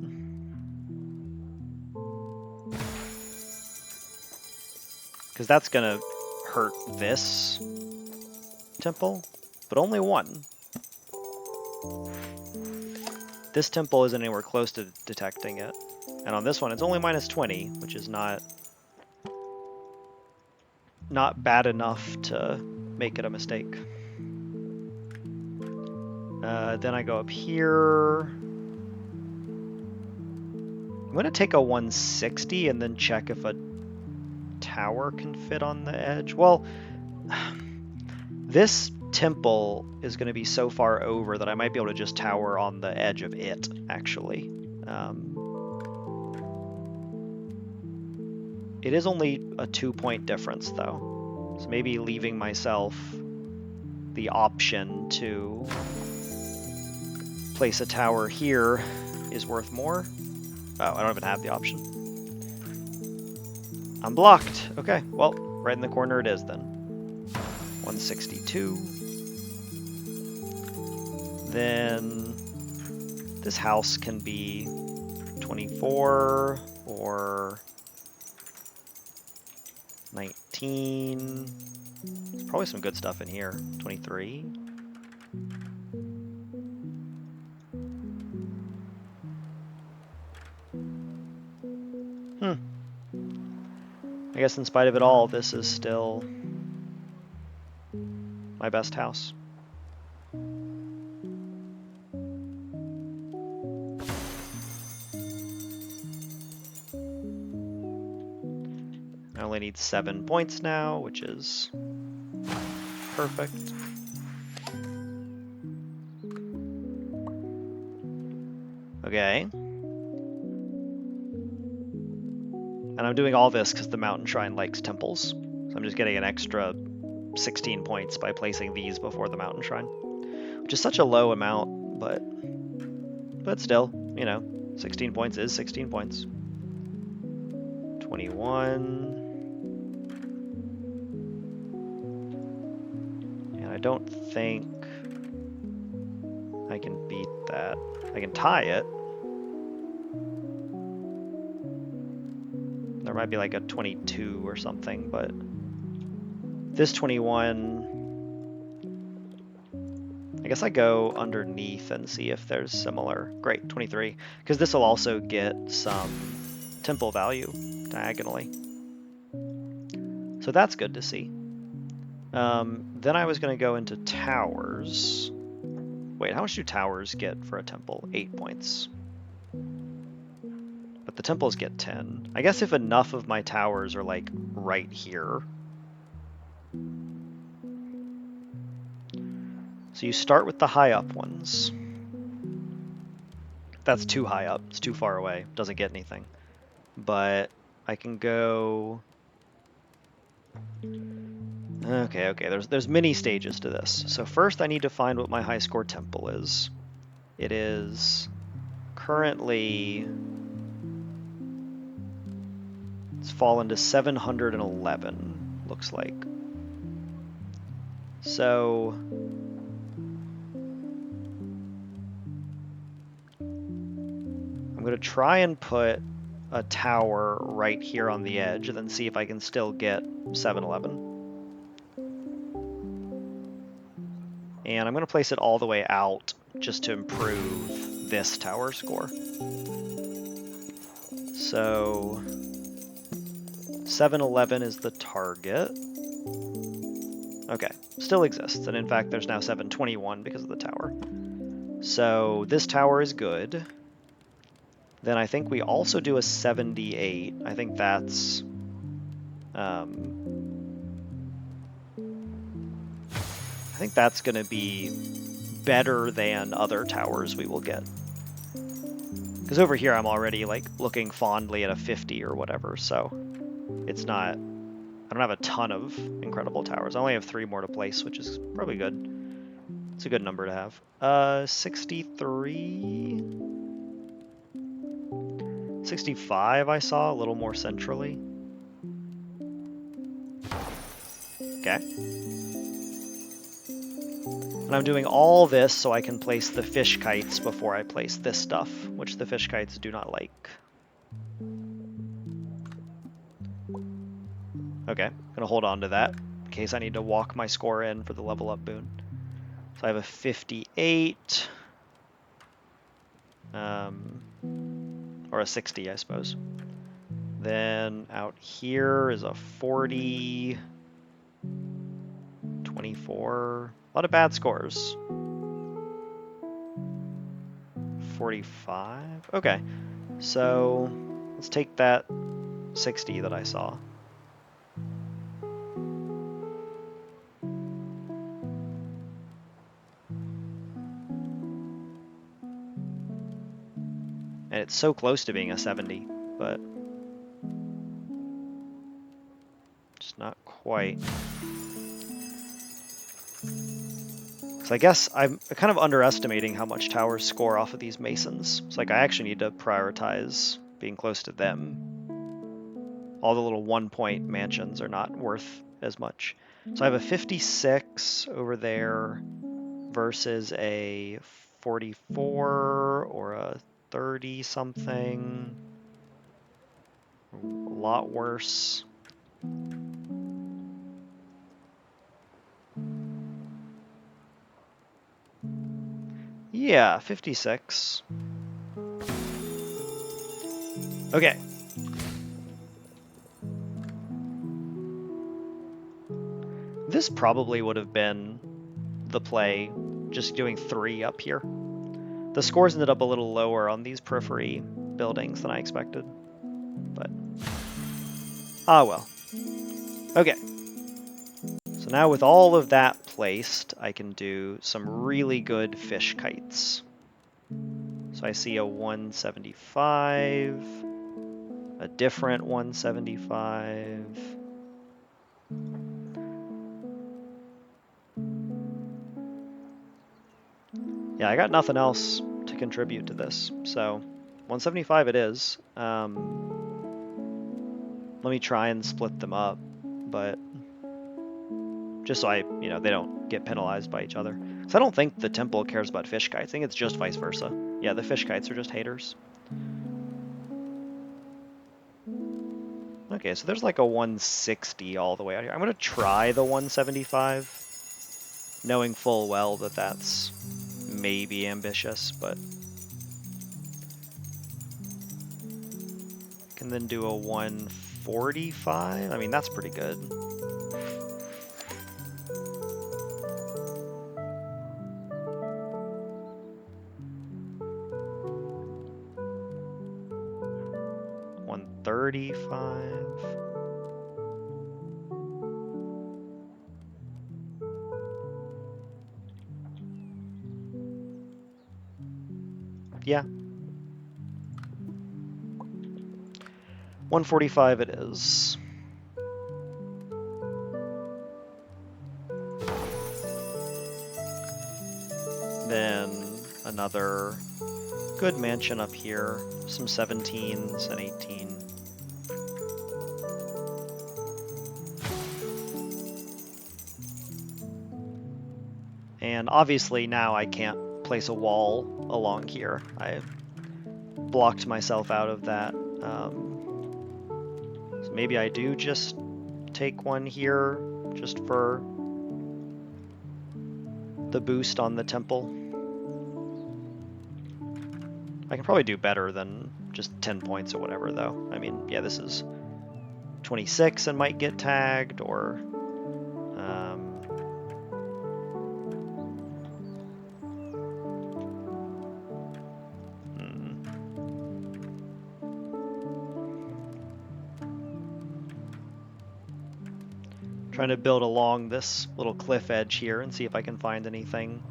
Because that's going to hurt this temple, but only 1. This temple isn't anywhere close to detecting it. And on this one, it's only minus 20, which is not bad enough to make it a mistake. Then I go up here. I'm going to take a 160 and then check if a tower can fit on the edge. Well, this temple is going to be so far over that I might be able to just tower on the edge of it, actually. It is only a 2-point difference, though. So maybe leaving myself the option to place a tower here is worth more. Oh, I don't even have the option. I'm blocked. Okay, well, right in the corner it is then. 162. Then this house can be 24 or 19. There's probably some good stuff in here. 23. I guess in spite of it all, this is still my best house. I only need 7 points now, which is perfect. Okay. And I'm doing all this because the mountain shrine likes temples. So I'm just getting an extra 16 points by placing these before the mountain shrine. Which is such a low amount, but still, you know, 16 points is 16 points. 21. And I don't think I can beat that. I can tie it. might be like a 22 or something, but this 21, I guess I go underneath and see if there's similar. Great, 23, because this will also get some temple value diagonally. So that's good to see. Then I was going to go into towers. Wait, how much do towers get for a temple? 8 points. But the temples get 10. I guess if enough of my towers are like right here. So you start with the high up ones. That's too high up. It's too far away. Doesn't get anything. But I can go... Okay. There's many stages to this. So first I need to find what my high score temple is. It is currently... It's fallen to 711, looks like. So... I'm going to try and put a tower right here on the edge and then see if I can still get 711. And I'm going to place it all the way out just to improve this tower score. So 711 is the target. Okay, still exists. And in fact, there's now 721 because of the tower. So this tower is good. Then I think we also do a 78. I think that's... I think that's going to be better than other towers we will get. Because over here I'm already like looking fondly at a 50 or whatever, so it's not... I don't have a ton of incredible towers. I only have 3 more to place, which is probably good. It's a good number to have. 63... 65 I saw, a little more centrally. Okay. And I'm doing all this so I can place the fish kites before I place this stuff, which the fish kites do not like. Okay, gonna hold on to that in case I need to walk my score in for the level up boon. So I have a 58. Or a 60, I suppose. Then out here is a 40, 24, a lot of bad scores. 45, okay. So let's take that 60 that I saw. And it's so close to being a 70, but just not quite. So I guess I'm kind of underestimating how much towers score off of these masons. It's like I actually need to prioritize being close to them. All the little 1-point mansions are not worth as much. So I have a 56 over there versus a 44 or a 30 something. A lot worse. Yeah, 56. Okay. This probably would have been the play, just doing 3 up here. The scores ended up a little lower on these periphery buildings than I expected, but ah well. Okay. So now with all of that placed, I can do some really good fish kites. So I see a 175, a different 175. Yeah, I got nothing else to contribute to this, so 175 it is. Let me try and split them up, but just so they don't get penalized by each other. So I don't think the temple cares about fish kites. I think it's just vice versa. Yeah, the fish kites are just haters. Okay, so there's like a 160 all the way out here. I'm going to try the 175, knowing full well that that's maybe ambitious, but can then do a 145. I mean, that's pretty good. $135. Yeah. 145 it is. Then another good mansion up here. Some 17s and 18. And obviously now I can't place a wall along here. I blocked myself out of that. So maybe I do just take one here just for the boost on the temple. I can probably do better than just 10 points or whatever though. I mean, yeah, this is 26 and might get tagged, or trying to build along this little cliff edge here and see if I can find anything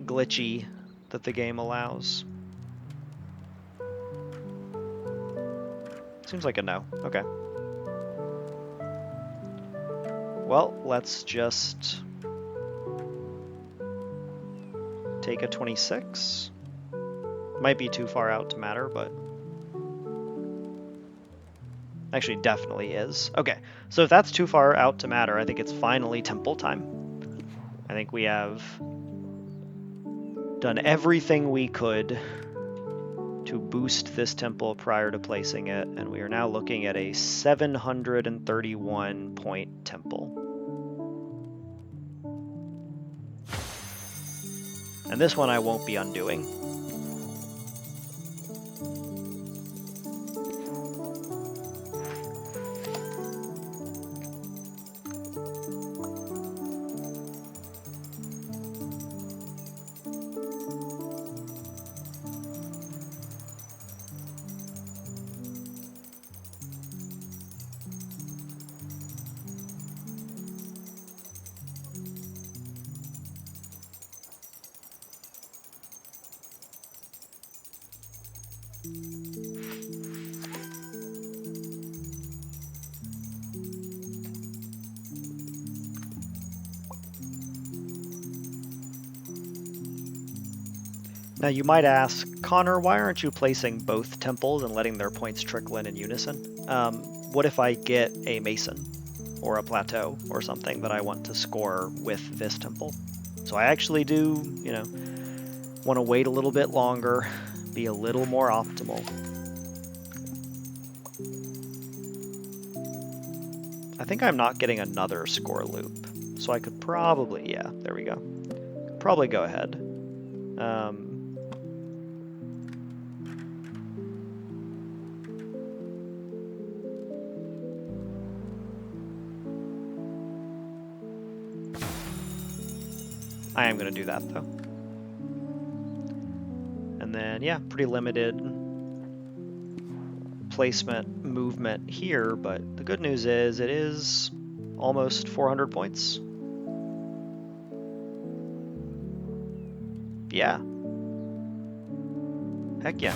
glitchy that the game allows. Seems like a no. Okay. Well, let's just take a 26. Might be too far out to matter, but actually definitely is. Okay, so if that's too far out to matter, I think it's finally temple time. I think we have done everything we could to boost this temple prior to placing it, and we are now looking at a 731 point temple. And this one I won't be undoing. Now you might ask, Connor, why aren't you placing both temples and letting their points trickle in unison? What if I get a mason or a plateau or something that I want to score with this temple? So I actually do, want to wait a little bit longer, be a little more optimal. I think I'm not getting another score loop, so I could probably, yeah, there we go. Probably go ahead. I am going to do that, though. And then, yeah, pretty limited placement movement here, but the good news is it is almost 400 points. Yeah. Heck yeah.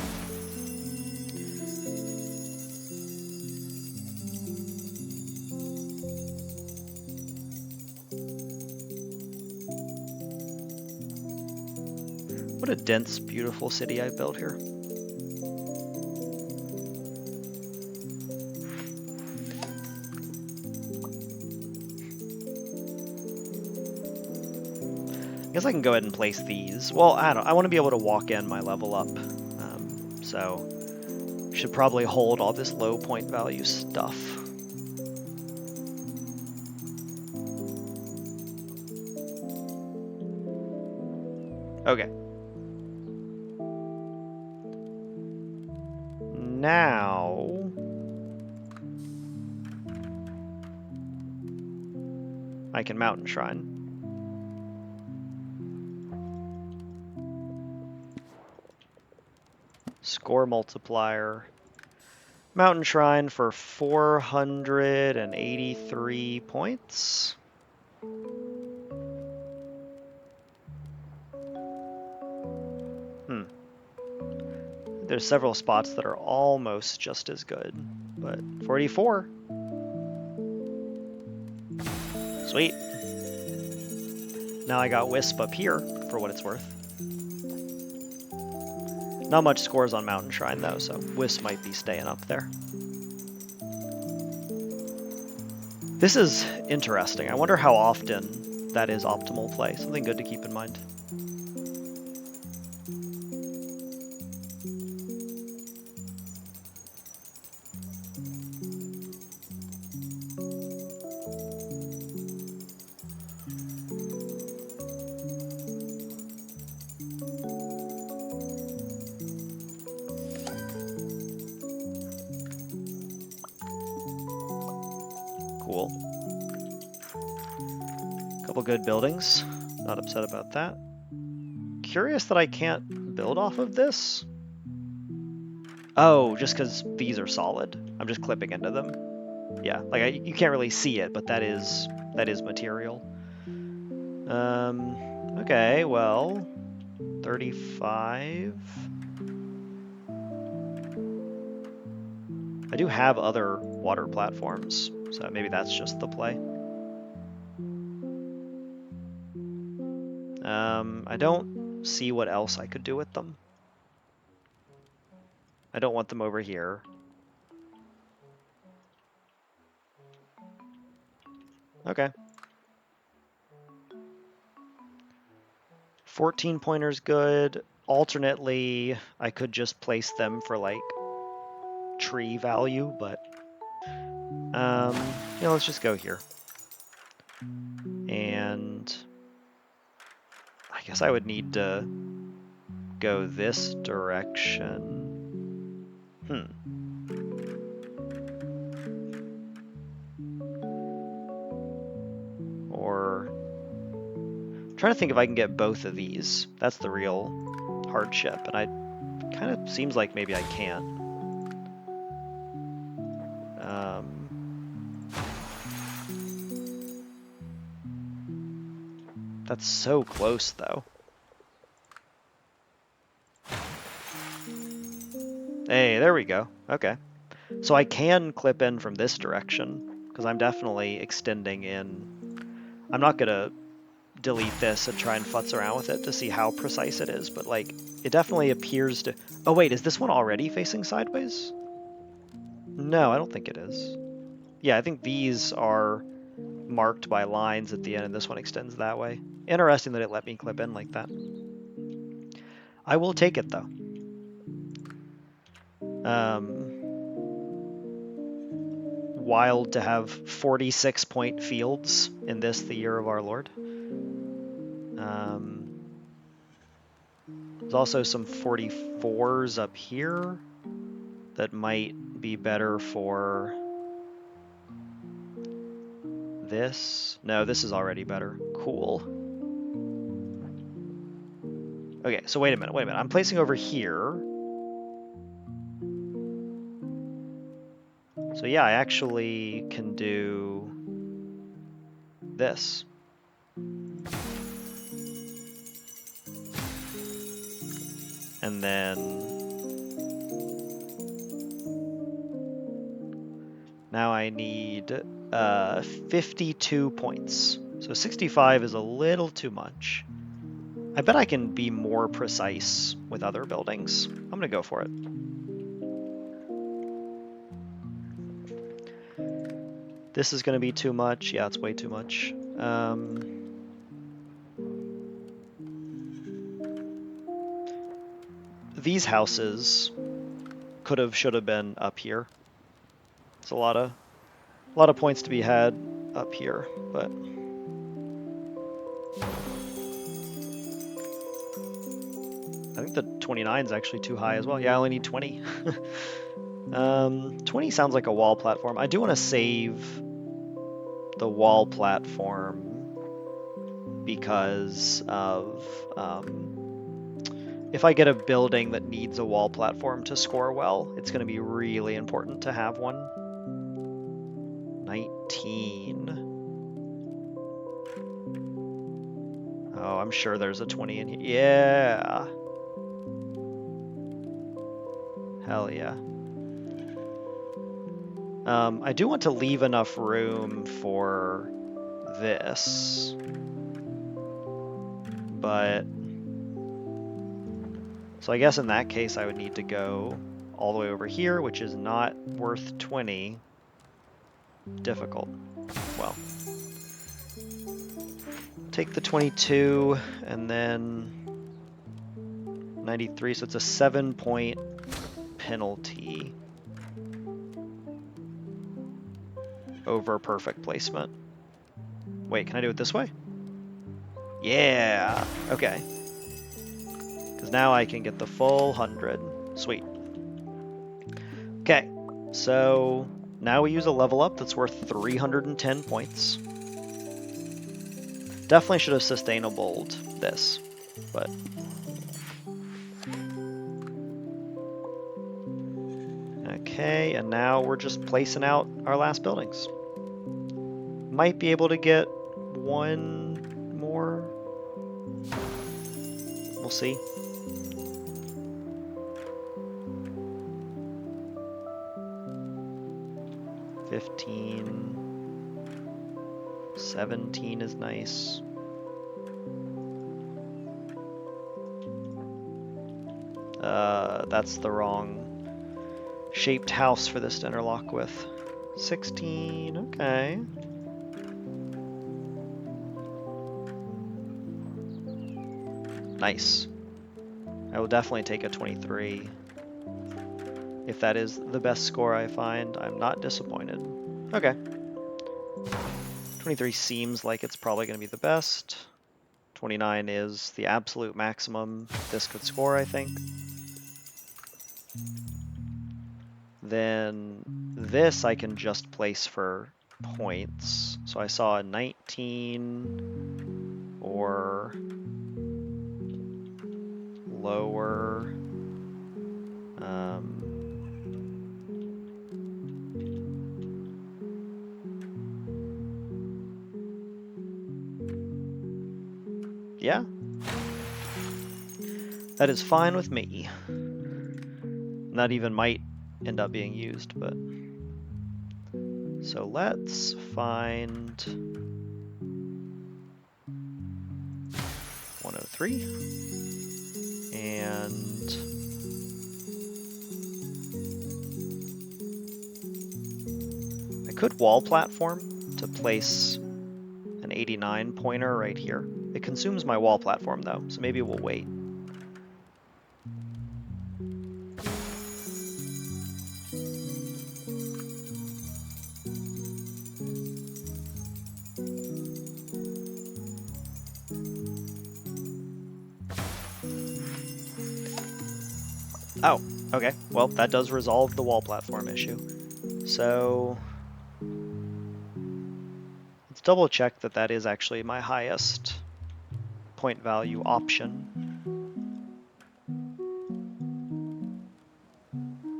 What a dense, beautiful city I built here. I guess I can go ahead and place these. Well, I want to be able to walk in my level up. So should probably hold all this low point value stuff. Okay. Now... I can mountain shrine. Score multiplier. Mountain shrine for 483 points. There's several spots that are almost just as good, but 44. Sweet. Now I got Wisp up here, for what it's worth. Not much scores on Mountain Shrine, though, so Wisp might be staying up there. This is interesting. I wonder how often that is optimal play. Something good to keep in mind. Cool. Couple good buildings. Not upset about that. Curious that I can't build off of this. Oh, just because these are solid. I'm just clipping into them. Yeah, like you can't really see it, but that is material. Okay, well, 35. I do have other water platforms, so maybe that's just the play. I don't see what else I could do with them. I don't want them over here. Okay. 14 pointers good. Alternately, I could just place them for like tree value, but let's just go here. And I guess I would need to go this direction. Or I'm trying to think if I can get both of these. That's the real hardship, and I kind of seems like maybe I can't. That's so close, though. Hey, there we go. Okay. So I can clip in from this direction, because I'm definitely extending in. I'm not going to delete this and try and futz around with it to see how precise it is, but like, it definitely appears to... Oh wait, is this one already facing sideways? No, I don't think it is. Yeah, I think these are marked by lines at the end, and this one extends that way. Interesting that it let me clip in like that. I will take it, though. Wild to have 46-point fields in this, the year of our Lord. There's also some 44s up here that might be better for this. No, this is already better. Cool. Okay, so wait a minute. I'm placing over here. So yeah, I actually can do this. And then now I need 52 points. So 65 is a little too much. I bet I can be more precise with other buildings. I'm gonna go for it. This is gonna be too much. Yeah, it's way too much. These houses could have, should have been up here. It's a lot of points to be had up here, but think the 29 is actually too high as well. Yeah, I only need 20. 20 sounds like a wall platform. I do want to save the wall platform because of if I get a building that needs a wall platform to score well, it's going to be really important to have one. 19. Oh, I'm sure there's a 20 in here. Yeah. Hell yeah. I do want to leave enough room for this, but so I guess in that case I would need to go all the way over here, which is not worth 20. Difficult. Well, take the 22 and then 93, so it's a 7-point penalty over perfect placement. Wait, can I do it this way? Yeah, okay. Because now I can get the full 100. Sweet. Okay, so now we use a level up that's worth 310 points. Definitely should have sustainabled this, but... Okay, and now we're just placing out our last buildings. Might be able to get one more. We'll see. $15. 17 is nice. That's the wrong shaped house for this to interlock with. 16, okay. Nice. I will definitely take a 23. If that is the best score I find, I'm not disappointed. Okay. 23 seems like it's probably going to be the best. 29 is the absolute maximum this could score, I think. Then this I can just place for points. So I saw a 19 or lower. Yeah. That is fine with me. That even might end up being used, but... So let's find 103 and I could wall platform to place an 89 pointer right here. It consumes my wall platform though, so maybe we'll wait. Oh, okay. Well, that does resolve the wall platform issue. So let's double check that that is actually my highest point value option.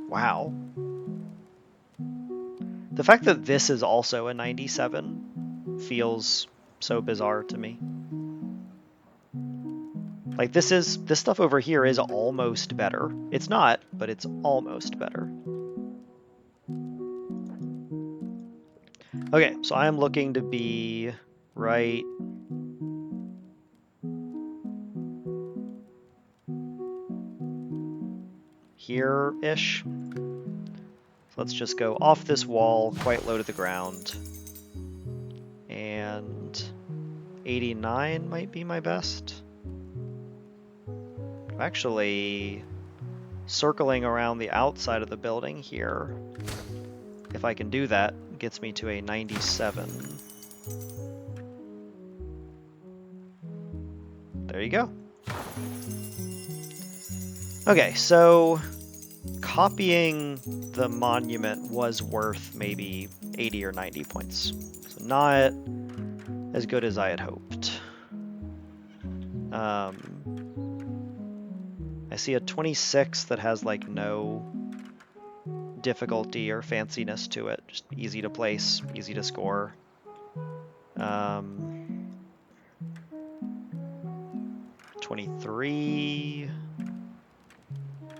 Wow. The fact that this is also a 97 feels so bizarre to me. Like this stuff over here is almost better. It's not, but it's almost better. Okay, so I'm looking to be right here-ish. So let's just go off this wall, quite low to the ground. And 89 might be my best. Actually, circling around the outside of the building here, if I can do that, gets me to a 97. There you go. Okay, so copying the monument was worth maybe 80 or 90 points. So not as good as I had hoped. I see a 26 that has like no difficulty or fanciness to it. Just easy to place, easy to score. 23.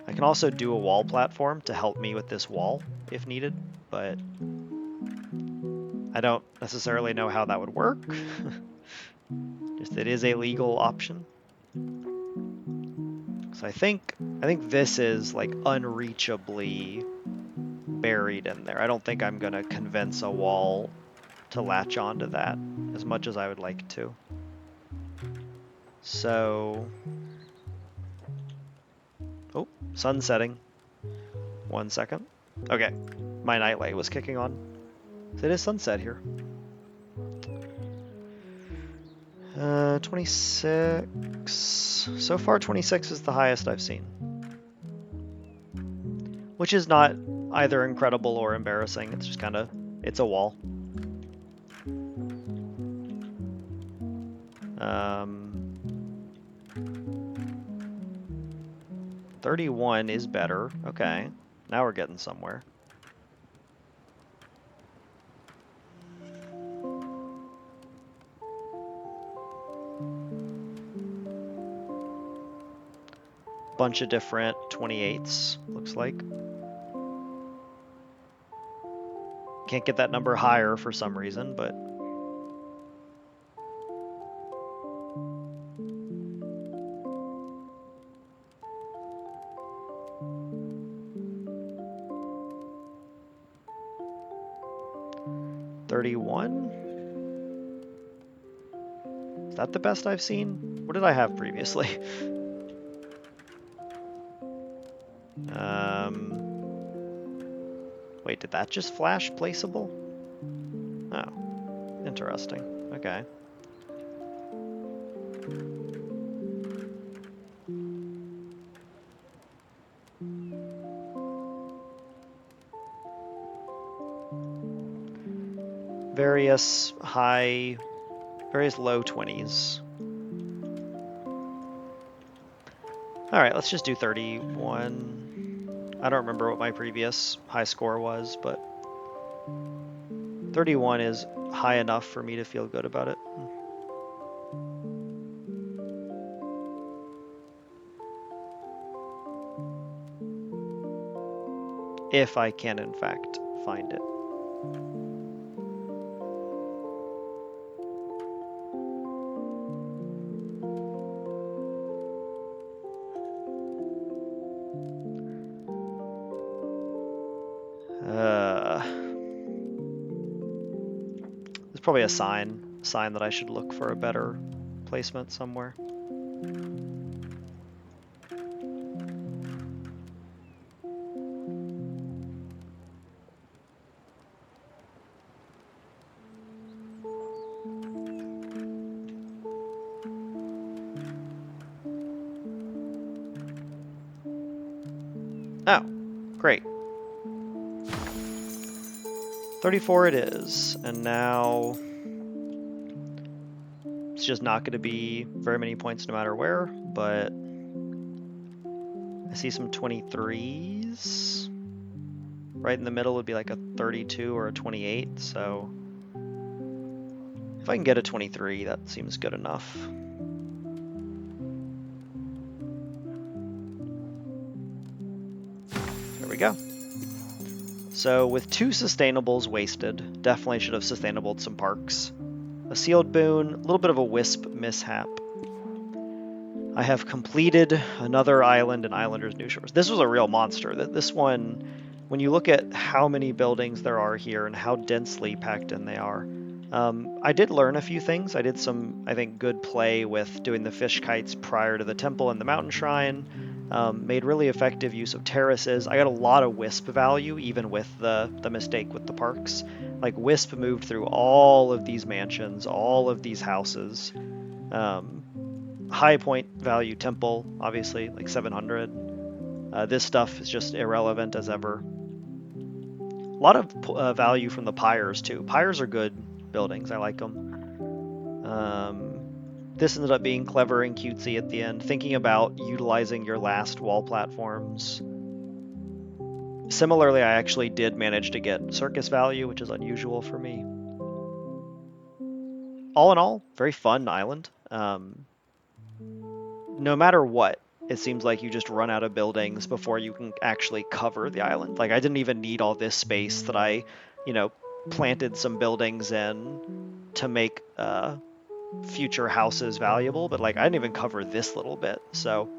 I can also do a wall platform to help me with this wall if needed, but I don't necessarily know how that would work. Just it is a legal option. So I think this is like unreachably buried in there. I don't think I'm gonna convince a wall to latch onto that as much as I would like to. So, oh, sun setting. 1 second. Okay, my nightlight was kicking on. So it is sunset here. 26. So far, 26 is the highest I've seen. Which is not either incredible or embarrassing. It's just kind of, it's a wall. 31 is better. Okay, now we're getting somewhere. Bunch of different 28s, looks like. Can't get that number higher for some reason, but... $31? Is that the best I've seen? What did I have previously? Wait, did that just flash placeable? Oh, interesting. Okay. Various low 20s. Alright, let's just do 31. I don't remember what my previous high score was, but 31 is high enough for me to feel good about it. If I can, in fact, find it. There's probably a sign that I should look for a better placement somewhere. Oh, great. 34 it is, and now it's just not going to be very many points no matter where, but I see some 23s. Right in the middle would be like a 32 or a 28, so if I can get a 23, that seems good enough. There we go. So with 2 sustainables wasted, definitely should have sustainabled some parks. A sealed boon, a little bit of a wisp mishap. I have completed another island in Islanders New Shores. This was a real monster. This one, when you look at how many buildings there are here and how densely packed in they are, I did learn a few things. I did some, I think, good play with doing the fish kites prior to the temple and the mountain shrine. Made really effective use of terraces. I got a lot of Wisp value, even with the mistake with the parks. Like, Wisp moved through all of these mansions, all of these houses. High point value temple, obviously, like 700. This stuff is just irrelevant as ever. A lot of value from the pyres too. Pyres are good buildings. I like them. This ended up being clever and cutesy at the end, thinking about utilizing your last wall platforms. Similarly, I actually did manage to get circus value, which is unusual for me. All in all, very fun island. No matter what, it seems like you just run out of buildings before you can actually cover the island. Like, I didn't even need all this space that I, planted some buildings in to make future houses valuable, but like I didn't even cover this little bit. So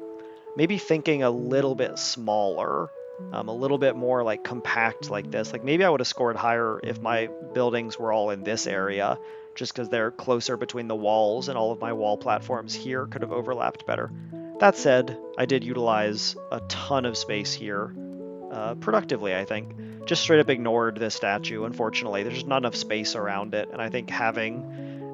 maybe thinking a little bit smaller, a little bit more like compact like this. Like maybe I would have scored higher if my buildings were all in this area, just because they're closer between the walls and all of my wall platforms here could have overlapped better. That said, I did utilize a ton of space here productively, I think. Just straight up ignored this statue, unfortunately. There's just not enough space around it, and I think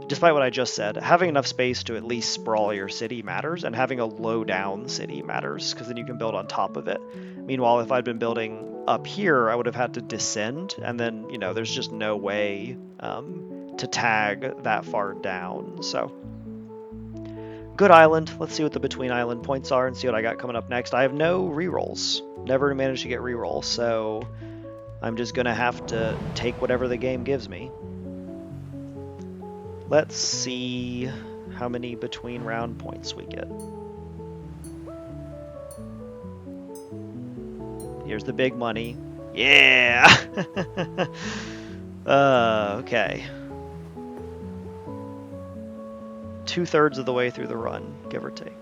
despite what I just said, having enough space to at least sprawl your city matters, and having a low down city matters, because then you can build on top of it. Meanwhile, if I'd been building up here, I would have had to descend, and then, there's just no way to tag that far down. So, good island. Let's see what the between island points are and see what I got coming up next. I have no rerolls. Never managed to get rerolls, so I'm just going to have to take whatever the game gives me. Let's see how many between round points we get. Here's the big money. Yeah! Okay. 2/3 of the way through the run, give or take.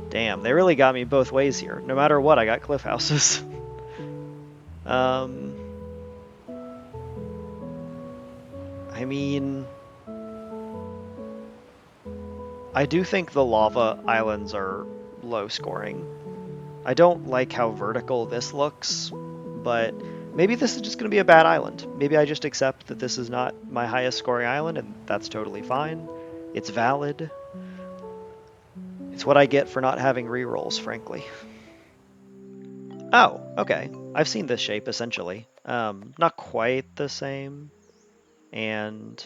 Damn, they really got me both ways here. No matter what, I got cliff houses. I mean, I do think the lava islands are low scoring. I don't like how vertical this looks, but maybe this is just going to be a bad island. Maybe I just accept that this is not my highest scoring island, and that's totally fine. It's valid. It's what I get for not having rerolls, frankly. Oh, okay. I've seen this shape, essentially. Not quite the same. And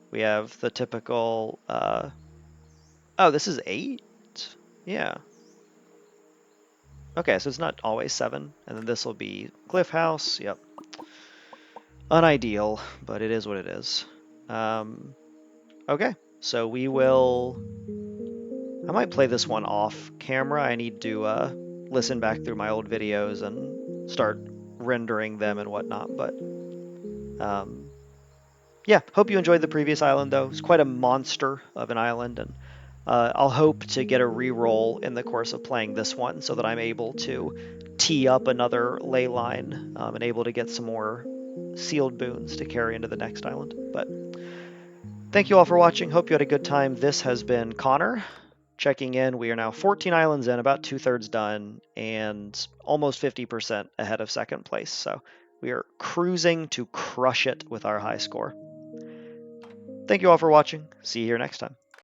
we have the typical... Oh, this is 8? Yeah. Okay, so it's not always 7. And then this will be Cliff House. Yep. Unideal, but it is what it is. Okay, so we will... I might play this one off camera. I need to listen back through my old videos and start rendering them and whatnot, but yeah, hope you enjoyed the previous island, though. It's quite a monster of an island, and I'll hope to get a re-roll in the course of playing this one so that I'm able to tee up another ley line and able to get some more sealed boons to carry into the next island. But thank you all for watching. Hope you had a good time. This has been Connor checking in. We are now 14 islands in, about 2/3 done, and almost 50% ahead of second place. So we are cruising to crush it with our high score. Thank you all for watching. See you here next time.